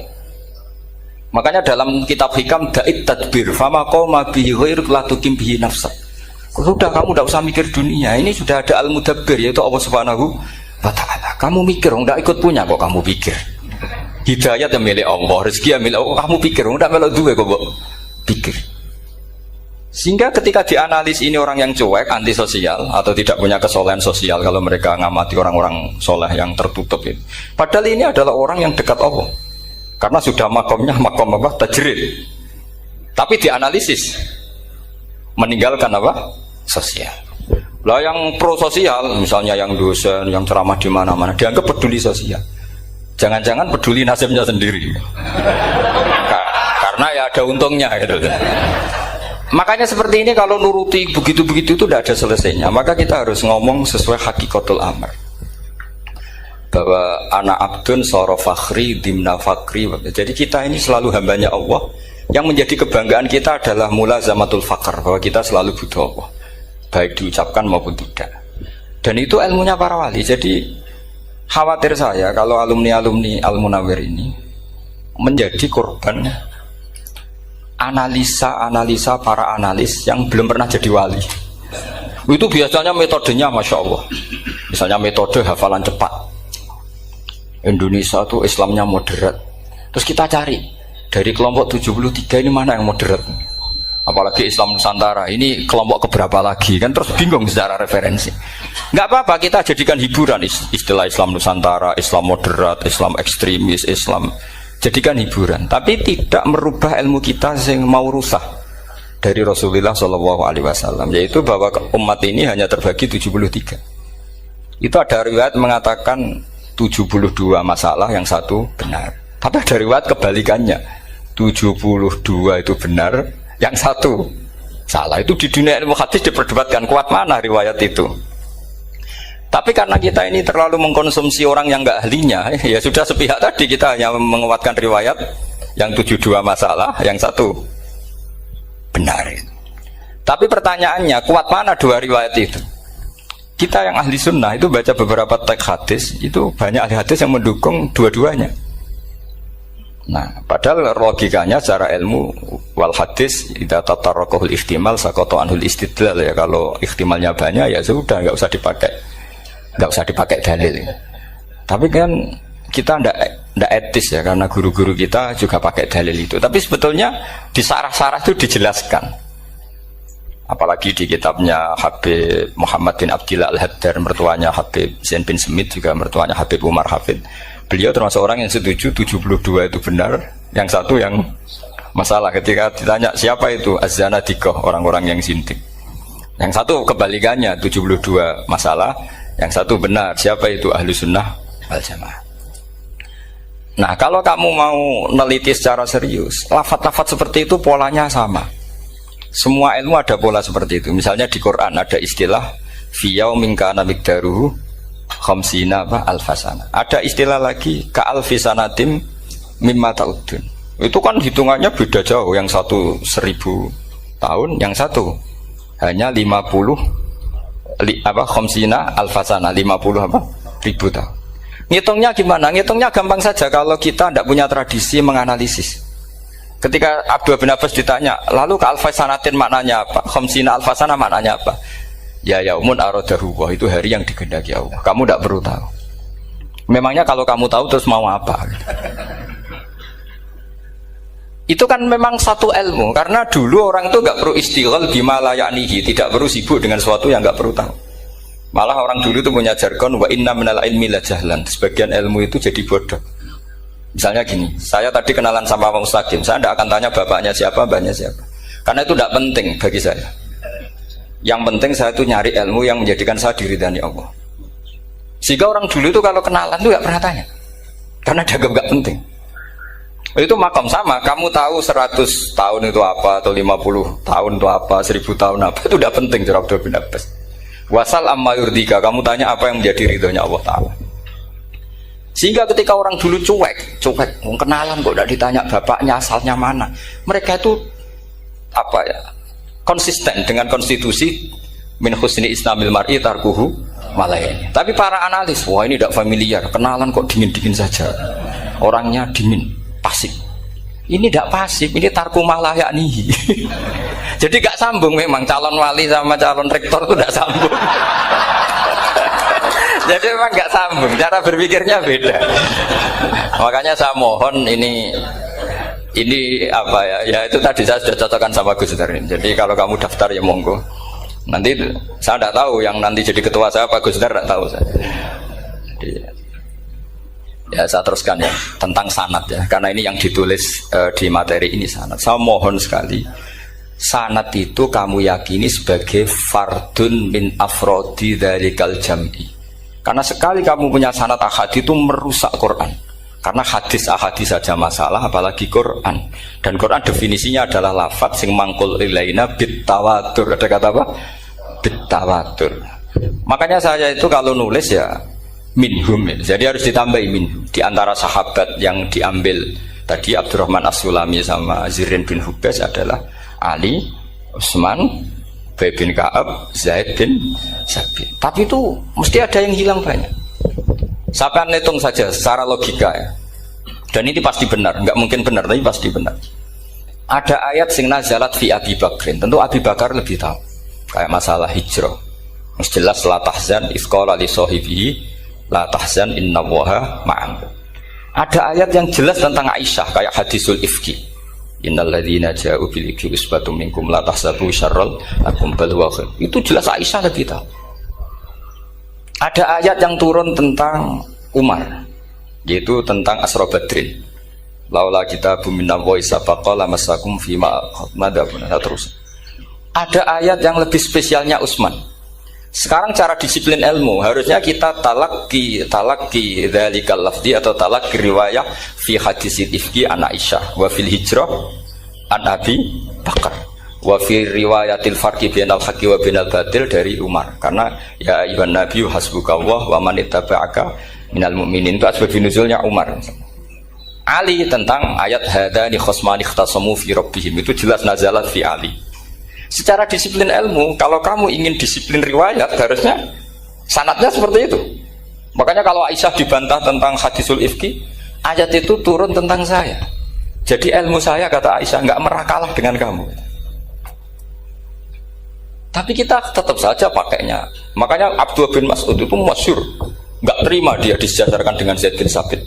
Makanya dalam kitab hikam da'id tadbir fama qoma bihi ghairuk la tuqim bihi nafsak. Sudah kamu tidak usah mikir dunia, ini sudah ada al-mudabbir yaitu Allah Subhanahu wa ta'ala. Kamu mikir, tidak ikut punya kok kamu pikir. Hidayat yang milik Allah, rezeki yang milik Allah. Kamu pikir, enggak melok duwe kok, Mbok. Pikir. Sehingga ketika dianalisis ini orang yang cuek, antisosial atau tidak punya kesolehan sosial kalau mereka ngamati orang-orang soleh yang tertutup itu. Padahal ini adalah orang yang dekat Allah. Karena sudah makomnya makom apa? Tajrid. Tapi dianalisis meninggalkan apa? Sosial. Lah yang pro sosial, misalnya yang dosen, yang ceramah di mana-mana, dianggap peduli sosial. Jangan-jangan peduli nasibnya sendiri. Karena ya ada untungnya gitu. Makanya seperti ini kalau nuruti begitu-begitu itu tidak ada selesainya. Maka kita harus ngomong sesuai hakikatul amr. Bahwa anak abdun soro fakhri dimna fakri. Jadi kita ini selalu hambanya Allah. Yang menjadi kebanggaan kita adalah mulazamatul fakr, bahwa kita selalu butuh Allah, baik diucapkan maupun tidak. Dan itu ilmunya para wali. Jadi khawatir saya kalau alumni-alumni Al-Munawwir ini menjadi korban analisa para analis yang belum pernah jadi wali. Itu biasanya metodenya Masya Allah. Misalnya metode hafalan cepat. Indonesia itu Islamnya moderat. Terus kita cari dari kelompok 73 ini mana yang moderat. Apalagi Islam Nusantara ini kelompok keberapa lagi kan, terus bingung secara referensi. Nggak apa-apa, kita jadikan hiburan istilah Islam Nusantara, Islam moderat, Islam ekstremis, Islam, jadikan hiburan. Tapi tidak merubah ilmu kita yang mau rusak dari Rasulullah SAW, yaitu bahwa umat ini hanya terbagi 73. Itu ada riwayat mengatakan 72 masalah, yang satu benar. Tapi ada riwayat kebalikannya, 72 itu benar, yang satu salah. Itu di dunia ilmu hadis diperdebatkan kuat mana riwayat itu. Tapi karena kita ini terlalu mengkonsumsi orang yang nggak ahlinya, ya sudah sepihak tadi kita hanya menguatkan riwayat yang 72 masalah, yang satu benar. Tapi pertanyaannya, kuat mana dua riwayat itu? Kita yang ahli sunnah itu baca beberapa teks hadis, itu banyak ahli hadis yang mendukung dua-duanya. Nah, padahal logikanya secara ilmu wal hadis idza tatarraqahul ihtimal saqata anhul istidlal, ya kalau ihtimalnya banyak ya sudah nggak usah dipakai dalil. Tapi kan kita ndak etis ya, karena guru-guru kita juga pakai dalil itu. Tapi sebetulnya di sarah-sarah itu dijelaskan. Apalagi di kitabnya Habib Muhammad bin Abdillah Al-Haddar, mertuanya Habib Zain bin Smith, juga mertuanya Habib Umar Hafid. Beliau termasuk orang yang setuju 72 itu benar, yang satu yang masalah. Ketika ditanya siapa itu Az-Zanadiqah, orang-orang yang sindik. Yang satu kebalikannya, 72 masalah, yang satu benar, siapa itu Ahlu Sunnah wal Jamaah. Nah, kalau kamu mau neliti secara serius, lafaz-lafaz seperti itu polanya sama. Semua ilmu ada pola seperti itu. Misalnya di Quran ada istilah fi yaumin kana miqdaruhu khamsina alfasana. Ada istilah lagi ka alfisanatim mimma ta'udun. Itu kan hitungannya beda jauh. Yang satu 1000 tahun, yang satu hanya 50 khamsina alfasana, 50 ribu tahun. Ngitungnya gimana? Ngitungnya gampang saja kalau kita tidak punya tradisi menganalisis. Ketika Abdul bin Abbas ditanya, lalu ke alfasanatin maknanya apa? Khamsina alfasana maknanya apa? Ya yaumun aradahu, itu hari yang dikehendaki Allah. Kamu tidak perlu tahu. Memangnya kalau kamu tahu terus mau apa? Itu kan memang satu ilmu. Karena dulu orang itu nggak perlu istighal bima la ya'nihi, tidak perlu sibuk dengan sesuatu yang nggak perlu tahu. Malah orang dulu itu punya jargon wa inna minal ilmi la jahlan. Sebagian ilmu itu jadi bodoh. Misalnya gini, saya tadi kenalan sama Pak Mustaqim, saya tidak akan tanya bapaknya siapa, mbaknya siapa, karena itu tidak penting bagi saya. Yang penting saya itu nyari ilmu yang menjadikan saya diridani Allah. Sehingga orang dulu itu kalau kenalan itu nggak pernah tanya, karena dianggap nggak penting. Itu makam sama, kamu tahu 100 tahun itu apa, atau 50 tahun itu apa, 1000 tahun apa, itu tidak penting. Jawab Abdul bin Abbas. Wasal amma yurdika, kamu tanya apa yang menjadi ridhonya Allah Ta'ala. Sehingga ketika orang dulu cuek, kenalan kok tidak ditanya bapaknya asalnya mana. Mereka itu apa ya, konsisten dengan konstitusi min husni islamil mar'i tarkuhu malayani. Tapi para analis, wah ini tidak familiar, kenalan kok dingin-dingin saja, orangnya dingin, pasif. Ini tidak pasif, ini tarku malayanihi. Jadi gak sambung memang calon wali sama calon rektor itu tidak sambung. Jadi memang nggak sambung, cara berpikirnya beda. Makanya saya mohon ini apa ya? Ya itu tadi saya sudah cocokkan sama Gus Darin. Jadi kalau kamu daftar ya monggo. Nanti saya tidak tahu yang nanti jadi ketua saya Pak Gus Dar, tidak tahu saya. Jadi, ya saya teruskan ya tentang sanad ya, karena ini yang ditulis di materi ini sanad. Saya mohon sekali, sanad itu kamu yakini sebagai fardun min afrodi dzalikal jam'i. Karena sekali kamu punya sanad ahad itu merusak Quran. Karena hadis saja masalah, apalagi Quran. Dan Quran definisinya adalah lafadz sing mangkul ilaina bit tawatur. Ada kata apa? Bit tawatur. Makanya saya itu kalau nulis ya minhum. Jadi harus ditambahi minhum. Di antara sahabat yang diambil tadi Abdurrahman As-Sulami sama Zirin bin Hubes adalah Ali, Utsman, Ubay bin Ka'ab, Zaid bin Sabit. Tapi itu mesti ada yang hilang banyak. Saya akan hitung saja secara logika ya. Dan ini pasti benar, nggak mungkin benar tapi pasti benar. Ada ayat sing nazalat fi Abi Bakrin. Tentu Abi Bakar lebih tahu. Kayak masalah hijrah. Yang jelas la tahzan isqala li sahibihi la tahzan innallaha ma'an. Ada ayat yang jelas tentang Aisyah kayak hadisul ifki. Innal ladzina ja'u bil ifki usbatum minkum la tahsabu syarral lakum bal huwa khair. Itu jelas Aisyah lebih tahu. Ada ayat yang turun tentang Umar, yaitu tentang Asra Badrin. Laula kitabu minallahi sabaqa lamassakum fima madabun. Terus. Ada ayat yang lebih spesialnya Utsman. Sekarang cara disiplin ilmu harusnya kita talaqi dzalikal lafzi atau talaqi riwayah fi hadisil ifki an Aisyah wa fil hijrah an Abi Bakar. Wa fi riwayatil farqi bainal haqqi wa bainal batil dari Umar. Karena ya ayyuhan nabiyyu hasbukallah wa man ittaba'aka minal mu'minin, itu asbab nuzulnya Umar. Ali tentang ayat hadani khosmani ikhtasamu fi rabbihim, itu jelas nazalat fi Ali. Secara disiplin ilmu, kalau kamu ingin disiplin riwayat harusnya sanadnya seperti itu. Makanya kalau Aisyah dibantah tentang hadisul ifki, ayat itu turun tentang saya. Jadi ilmu saya, kata Aisyah, enggak merah kalah dengan kamu. Tapi kita tetap saja pakainya. Makanya Abdullah bin Mas'ud itu masyhur, nggak terima dia disejajarkan dengan Zaid bin Sabit.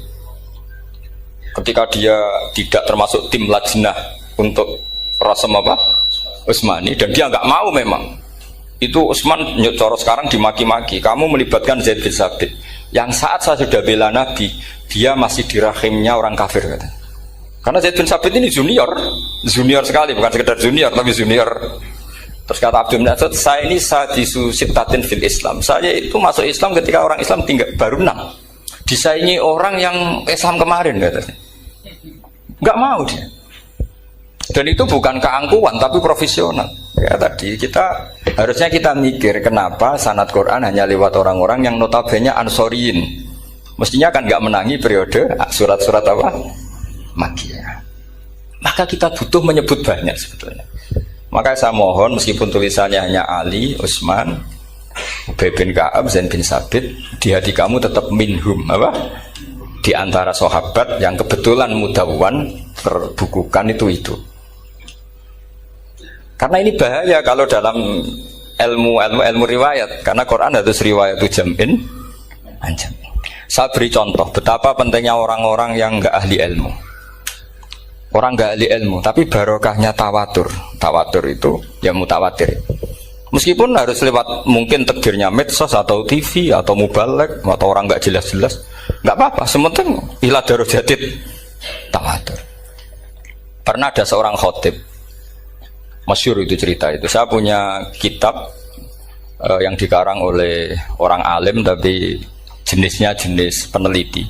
Ketika dia tidak termasuk tim lajnah untuk Rasam apa? Utsmani, dan dia nggak mau memang. Itu Utsman nyocoro sekarang dimaki-maki. Kamu melibatkan Zaid bin Sabit. Yang saat saya sudah bela Nabi, dia masih di rahimnya orang kafir, kata. Karena Zaid bin Sabit ini junior sekali, bukan sekedar junior, tapi junior. Terus kata Abdul Nasud, saya ini sadisu sittatin fil Islam. Saya itu masuk Islam ketika orang Islam tinggal baru 6. Disaingi orang yang Islam kemarin, katanya. Nggak mau dia. Dan itu bukan keangkuhan tapi profesional. Ya tadi harusnya kita mikir kenapa sanad Quran hanya lewat orang-orang yang notabene ansoriyin. Mestinya kan nggak menangi periode surat-surat apa? Makkiyah. Maka kita butuh menyebut banyak sebetulnya. Maka saya mohon meskipun tulisannya hanya Ali, Utsman, Ubay bin Ka'ab, Zaid bin Sabit, di hati kamu tetap minhum apa? Di antara sahabat yang kebetulan mudawwan terbukukan itu. Karena ini bahaya kalau dalam ilmu riwayat, karena Quran harus riwayat itu jam'in anjam. Saya beri contoh betapa pentingnya orang-orang yang enggak ahli ilmu. Orang nggak ahli ilmu, tapi barokahnya tawatur. Tawatur itu ya mutawatir. Meskipun harus lewat mungkin takdirnya medsos atau TV atau mubalek atau orang nggak jelas-jelas, nggak apa-apa. Sementing ila darajatid tawatur. Pernah ada seorang khotib, masyhur itu cerita itu. Saya punya kitab yang dikarang oleh orang alim tapi jenisnya jenis peneliti.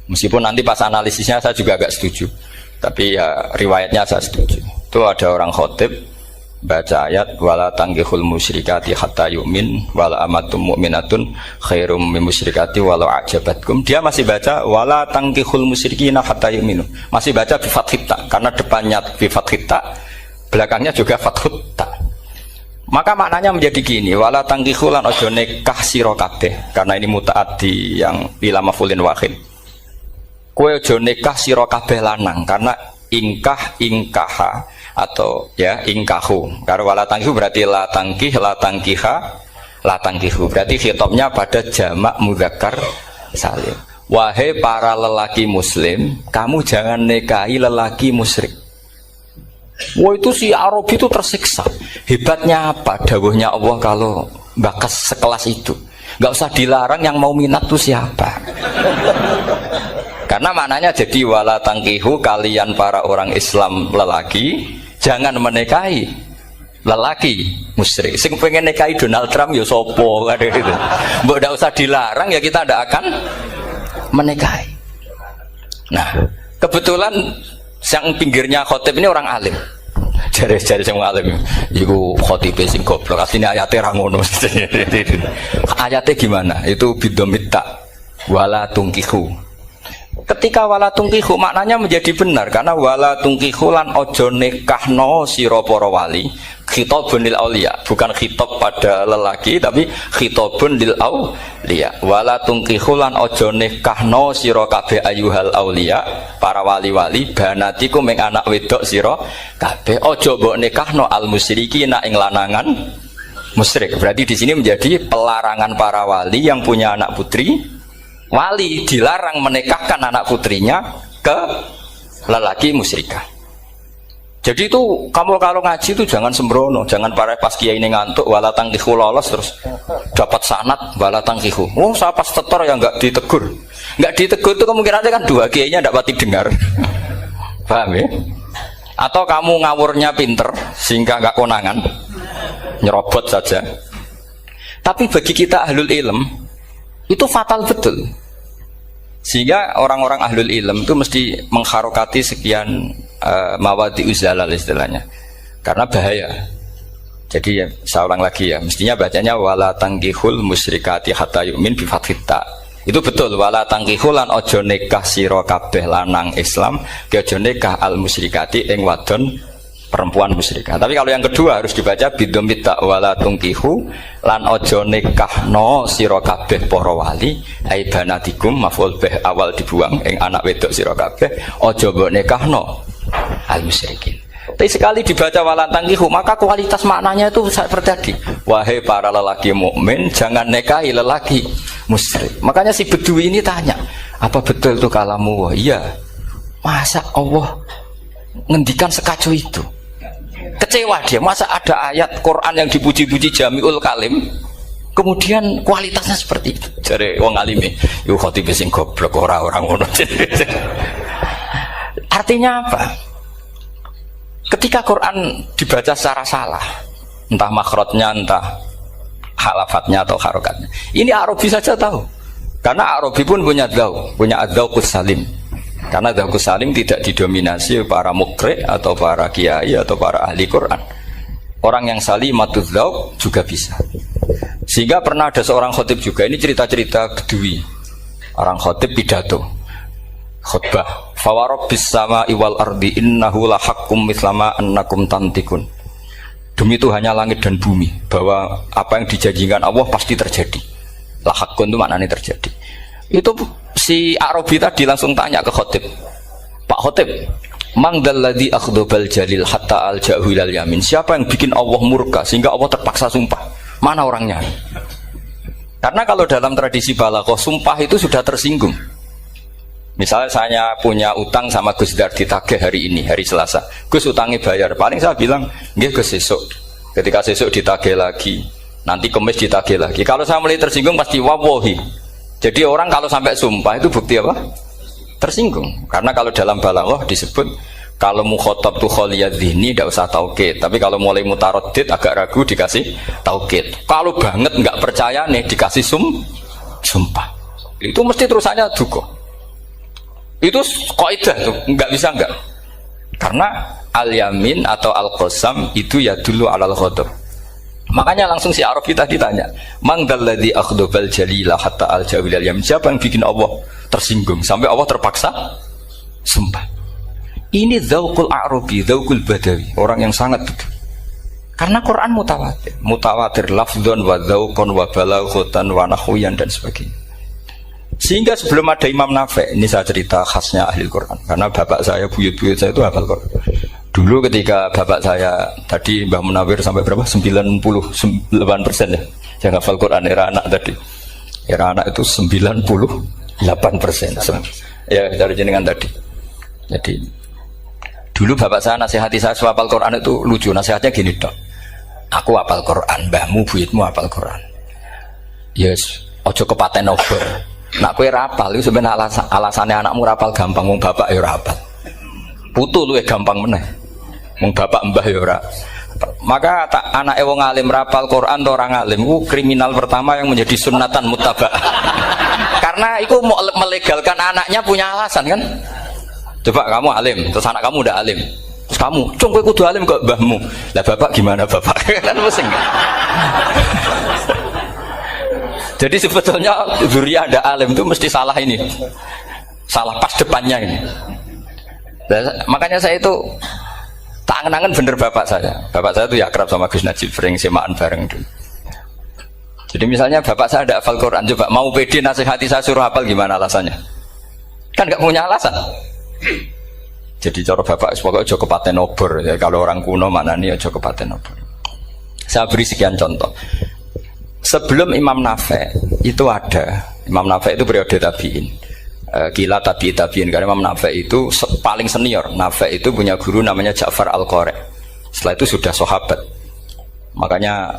Meskipun nanti pas analisisnya saya juga agak setuju. Tapi ya riwayatnya saya setuju. Itu ada orang khotib baca ayat wala tangkihul musyrikati hatta yu'min wala amatum mu'minatun khairum min musyrikati walau ajabatkum. Dia masih baca wala tangkihul musyrikina hatta yu'minu. Masih baca bi fathit ta karena depannya bi fathit ta, belakangnya juga fathut ta. Maka maknanya menjadi gini, wala tangkihul lan aja nikah sira kabeh. Karena ini mutaaddi yang ila mafulin wahid. Kowe aja nikah sira kabeh lanang karena ingkaha atau ya ingkahu. Karo wala tangkihu berarti la tangkiha latangkihu. Berarti khitabnya pada jamak mudzakkar salim. Wahai para lelaki muslim, kamu jangan nikahi lelaki musyrik. Wah, itu si Arabi itu tersiksa. Hebatnya apa? Dawuhnya Allah kalau bakas sekelas itu. Gak usah dilarang, yang mau minat tuh siapa? Karena maknanya jadi wala tangkihu, kalian para orang Islam lelaki jangan menikahi lelaki musyrik. Sing pengen nikahi Donald Trump ya sopo kan gitu. Mbok ndak usah dilarang ya kita ndak akan menikahi. Nah, kebetulan yang pinggirnya khotib ini orang alim. Jari-jari sing alim iku khotibe sing goblok. Asline ayate ra ngono. Ayate gimana? Itu bidomita wala tungkihu. Ketika wala tungkihu maknanya menjadi benar karena wala tungkihu lan ojo nikahno sira para wali. Khitabun lil auliya, bukan khitab pada lelaki tapi khitabun lil auliya. Wala tungkihu lan ojo nikahno sira kabeh ayuhal auliya, para wali-wali banatiku ming anak wedok sira kabeh. Ojo mbok nikahno al musyrikina ing lanangan musyrik. Berarti di sini menjadi pelarangan para wali yang punya anak putri. Wali dilarang menikahkan anak putrinya ke lelaki musyrikah. Jadi itu kamu kalau ngaji itu jangan sembrono, jangan pas kiai ini ngantuk wala tangkihu lolos terus dapat sanad wala tangkihu. Oh, saya pas tetor ya nggak ditegur. Nggak ditegur itu kemungkinannya kan dua kiainya tidak pati dengar. Paham ya? Atau kamu ngawurnya pinter sehingga nggak konangan, nyerobot saja. Tapi bagi kita ahlul ilm itu fatal betul. Sehingga orang-orang ahlul ilm itu mesti mengharokati sekian mawadi uzalal istilahnya. Karena bahaya. Jadi ya, saya ulang lagi ya, mestinya bacanya wala tangkihul musyrikati hatta yu'min bi fathit ta. Itu betul, wala tangkihul lan ojo nikah sira kabeh lanang Islam, ke ojo nikah al musyrikati ing wadon perempuan musyrikah. Tapi kalau yang kedua harus dibaca bidomit ta wala tungkihu lan ojo nikahno sira kabeh para wali ai banatikum maf'ul bih awal dibuang ing anak wedok sira kabeh ojo mbok nikahno al musyrikin. Tapi sekali dibaca wala tangkihu maka kualitas maknanya itu seperti tadi. Wahai para lelaki mukmin jangan nikahi lelaki musyrik. Makanya si Bedui ini tanya, apa betul itu kalamu? Iya. Masa Allah ngendikan sekacau itu? Kecewa dia, masa ada ayat Quran yang dipuji-puji Jamiul Kalim kemudian kualitasnya seperti itu. Jare wong alime yo khotib sing goblok orang ngono. Artinya apa? Ketika Quran dibaca secara salah, entah makhrajnya, entah halafatnya atau harokatnya, ini Arabi saja tahu. Karena Arabi pun punya adzauqus salim. Karena adzauqus salim tidak didominasi para mukri atau para kiai atau para ahli Quran. Orang yang salimatuz dzauq juga bisa. Sehingga pernah ada seorang khotib juga, ini cerita-cerita Bedui. Orang khotib pidato. Khutbah. Fa rabbis samai wal ardi innahu la haqqum mislama annakum tantikun. Demi Tuhannya langit dan bumi, bahwa apa yang dijanjikan Allah pasti terjadi. La haqqun itu maknanya terjadi. Itu si Arabi tadi langsung tanya ke khotib, Pak khotib, mangdalladzi akhdobal jalil hatta al jahilal yamin. Siapa yang bikin Allah murka sehingga Allah terpaksa sumpah? Mana orangnya? Karena kalau dalam tradisi balaghah sumpah itu sudah tersinggung. Misalnya saya punya utang sama Gus Dar ditagih hari ini, hari Selasa. Gus utangnya bayar. Paling saya bilang, nggih Gus sesuk. Ketika sesuk ditagih lagi, nanti Kamis ditagih lagi. Kalau saya mulai tersinggung pasti wawahi. Jadi orang kalau sampai sumpah itu bukti apa? Tersinggung. Karena kalau dalam balaghah disebut kalau mukhatab tu khaliyadzihni tidak usah taukid. Tapi kalau mulai mutaraddid agak ragu dikasih taukid. Kalau banget nggak percaya nih dikasih sumpah. Itu mesti terusannya duga. Itu kaidah tuh, nggak bisa nggak. Karena al-yamin atau al-qasam itu ya dulu alal ghadab. Makanya langsung si Arabi tadi tanya, mangdalladzi akhdobal jalila hatta al-jawilal yamin. Siapa yang bikin Allah tersinggung sampai Allah terpaksa sumpah? Ini dzauqul Arabi, dzauqul Badawi, orang yang sangat betul. Karena Quran mutawatir lafdzon wa dzauqon wa balaghatan wa nahwiyan dan sebagainya. Sehingga sebelum ada Imam Nafi', ini saya cerita khasnya ahli Quran, karena bapak saya, buyut-buyut saya itu hafal Quran. Dulu ketika bapak saya tadi Mbah Munawir sampai berapa? 98% ya. Jangan hafal Quran era anak tadi. Era anak itu 98%. Ya dari jenengan tadi. Jadi dulu bapak saya nasihati saya hafal Quran itu lucu. Nasihatnya gini dok. Aku hafal Quran, mbahmu buyutmu hafal Quran. Yes, ojo kepaten obor. Nak kowe rapal itu sebenarnya alasannya anakmu rapal gampang, wong bapak ya rapal. Putu luwih gampang meneh. Wong bapak mbah ya ora. Maka anak wong alim rapal Quran atau orang alim itu kriminal pertama yang menjadi sunnatan mutaba'ah. Karena itu mau melegalkan anaknya punya alasan kan. Coba kamu alim, terus anak kamu udah alim. Terus kamu, cung kowe kudu alim kok mbahmu. Lah bapak gimana bapak? Kan pusing. Jadi sebetulnya zuriya ada alim itu mesti salah ini. Salah pas depannya ini. Makanya saya itu tak angen-angen bener bapak saya. Bapak saya itu ya akrab sama Gus Najib, sering semaan bareng dulu. Jadi misalnya bapak saya ada hafal Quran, coba mau pede nasihati saya suruh hafal gimana alasannya? Kan nggak punya alasan. Jadi cara bapak pokoknya ojo kepaten obor ya, kalau orang kuno mana nih ojo kepaten obor. Saya beri sekian contoh. Sebelum Imam Nafi' itu ada, Imam Nafi' itu periode tabi'in. Gila tabi'in karena Imam Nafi' itu paling senior. Nafi' itu punya guru namanya Ja'far Al-Qari. Setelah itu sudah sahabat. Makanya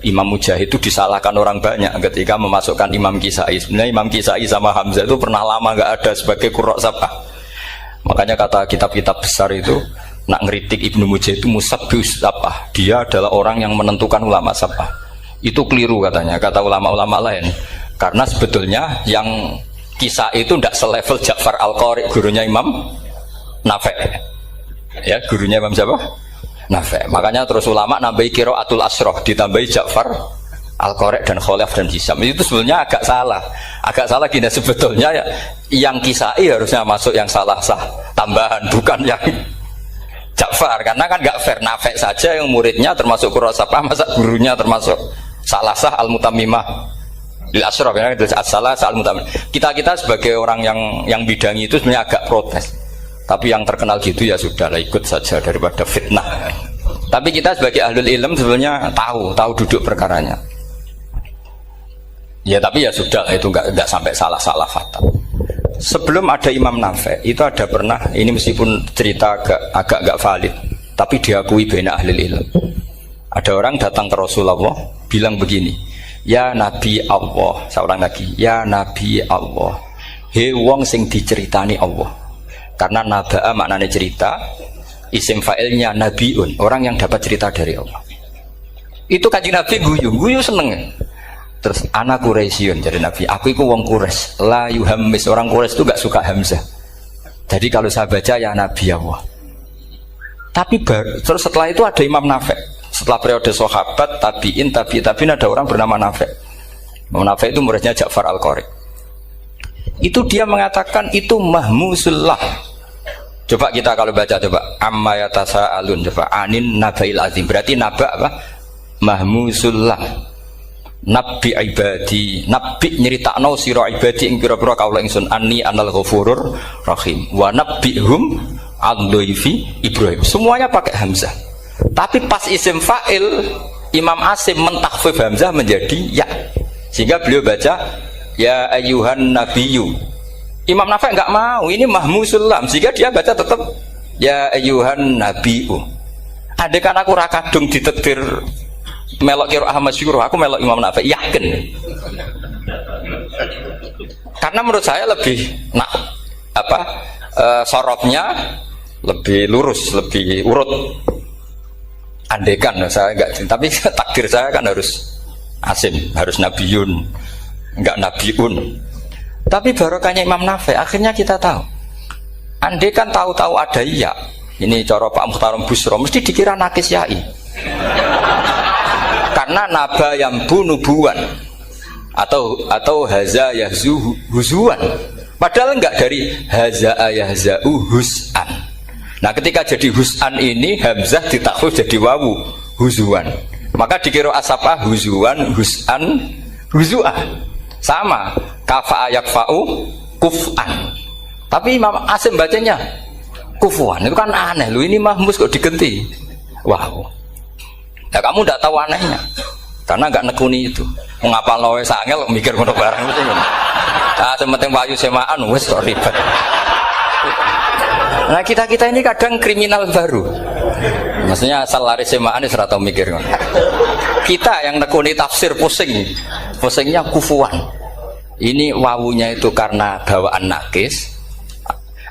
Imam Mujahid itu disalahkan orang banyak ketika memasukkan Imam Kisai. Sebenarnya Imam Kisai sama Hamzah itu pernah lama nggak ada sebagai qurra sab'ah. Makanya kata kitab-kitab besar itu nak ngeritik Ibnu Mujahid itu musabbius sab'ah. Dia adalah orang yang menentukan ulama sab'ah. Itu keliru katanya, kata ulama-ulama lain. Karena sebetulnya yang kisah itu tidak selevel Ja'far Al-Qari, gurunya Imam Nafi'. Ya, gurunya Imam siapa? Nafi'. Makanya terus ulama nambahi qiraatul asroh, ditambahi Ja'far Al-Qari dan Khalaf dan Hisam. Itu sebetulnya agak salah. Agak salah gini, sebetulnya ya, yang kisah harusnya masuk yang salah sah tambahan, bukan yang Ja'far. Karena kan gak fair, Nafi' saja yang muridnya termasuk qurrasabah, masa gurunya termasuk salah sah al-mutammimah lil asyraf ya, itu salah sah al-mutammimah. Kita sebagai orang yang bidangi itu sebenarnya agak protes. Tapi yang terkenal gitu ya sudahlah, ikut saja daripada fitnah. Tapi kita sebagai ahlul ilm sebenarnya tahu duduk perkaranya. Ya tapi ya sudah, itu enggak sampai salah fatal. Sebelum ada Imam Nafi' itu ada pernah, ini meskipun cerita agak valid, tapi diakui baina ahlul ilm. Ada orang datang ke Rasulullah bilang begini, ya Nabi Allah, seorang lagi, ya Nabi Allah, he wong sing diceritani Allah. Karena naba'a maknanya cerita, isim fa'ilnya nabiun, orang yang dapat cerita dari Allah. Itu Kanjeng Nabi guyu seneng. Terus anak Quraisyun, jadi Nabi, aku itu wong Quraisy, la yuhammis, orang Quraisy itu gak suka hamzah. Jadi kalau saya baca ya Nabi Allah. Tapi terus setelah itu ada Imam Nafi'. Setelah periode sahabat, tabi'in ada orang bernama Nafi'. Imam Nafi' itu muridnya Ja'far Al-Qari. Itu dia mengatakan itu mahmusullah. Coba kita kalau baca coba amma yatasaalun, coba anin nabail azim. Berarti naba apa? Mahmusullah. Nabi ibadi, nabi nyeritakno sira ibadi ing pira-pira kaula ingsun anni anal ghafurur rahim wa nabbihum al-dhaifi Ibrahim. Semuanya pakai hamzah. Tapi pas isim fa'il Imam Asim mentakhfif hamzah menjadi ya, sehingga beliau baca ya ayyuhan nabiyyu. Imam Nafi' enggak mau, ini mahmusul lam, sehingga dia baca tetap ya ayyuhan nabiyyu. Andai kan aku ra kadung ditakdir melok qiraah masyhur, aku melok Imam Nafi', yakin. Karena menurut saya lebih sorofnya lebih lurus, lebih urut. Andekan saya enggak, tapi takdir saya kan harus Asim, harus Nabiyun, enggak Nabiun. Tapi barokahnya Imam Nafi' akhirnya kita tahu. Andekan tahu-tahu ada iya, ini cara Pak Muhtaram Busro mesti dikira nakis yai. Karena naba yang bunubuan atau haza yahzu huzuan. Padahal enggak dari haza yahza'u hus'an. Nah ketika jadi hus'an ini hamzah ditakhfif jadi wawu huzuan. Maka dikira asapah huzuan, hus'an, huzu'ah. Sama kafa yakfa'u kuf'an. Tapi Imam Asim bacanya kufuan. Itu kan aneh loh, ini mahmus kok diganti. Wow. Nah kamu tidak tahu anehnya. karena nggak nekuni itu. Mengapa loe sangel mikir ngono barang mesti ngono. Ah sementing wayu semaan wis kok ribet. Nah kita ini kadang kriminal baru. Maksudnya asal lari semaan wis ora tau mikir ngono. Kita yang nekuni tafsir pusingnya kufuan. Ini wawunya itu karena bawaan nakis.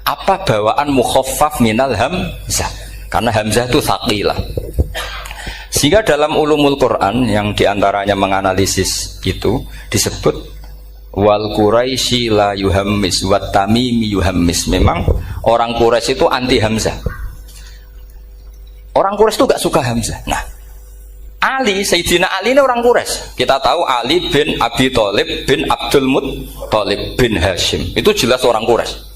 Apa bawaan mukhaffaf minal hamzah? Karena hamzah itu tsaqilah. Sehingga dalam ulumul Quran yang diantaranya menganalisis itu disebut wal Quraisy la yuhammis wat tamimi yuhammis. Memang orang Quraisy itu anti hamzah. Orang Quraisy itu gak suka hamzah. Nah, Ali, Sayyidina Ali ini orang Quraisy. Kita tahu Ali bin Abi Thalib bin Abdul Muttalib bin Hashim. Itu jelas orang Quraisy.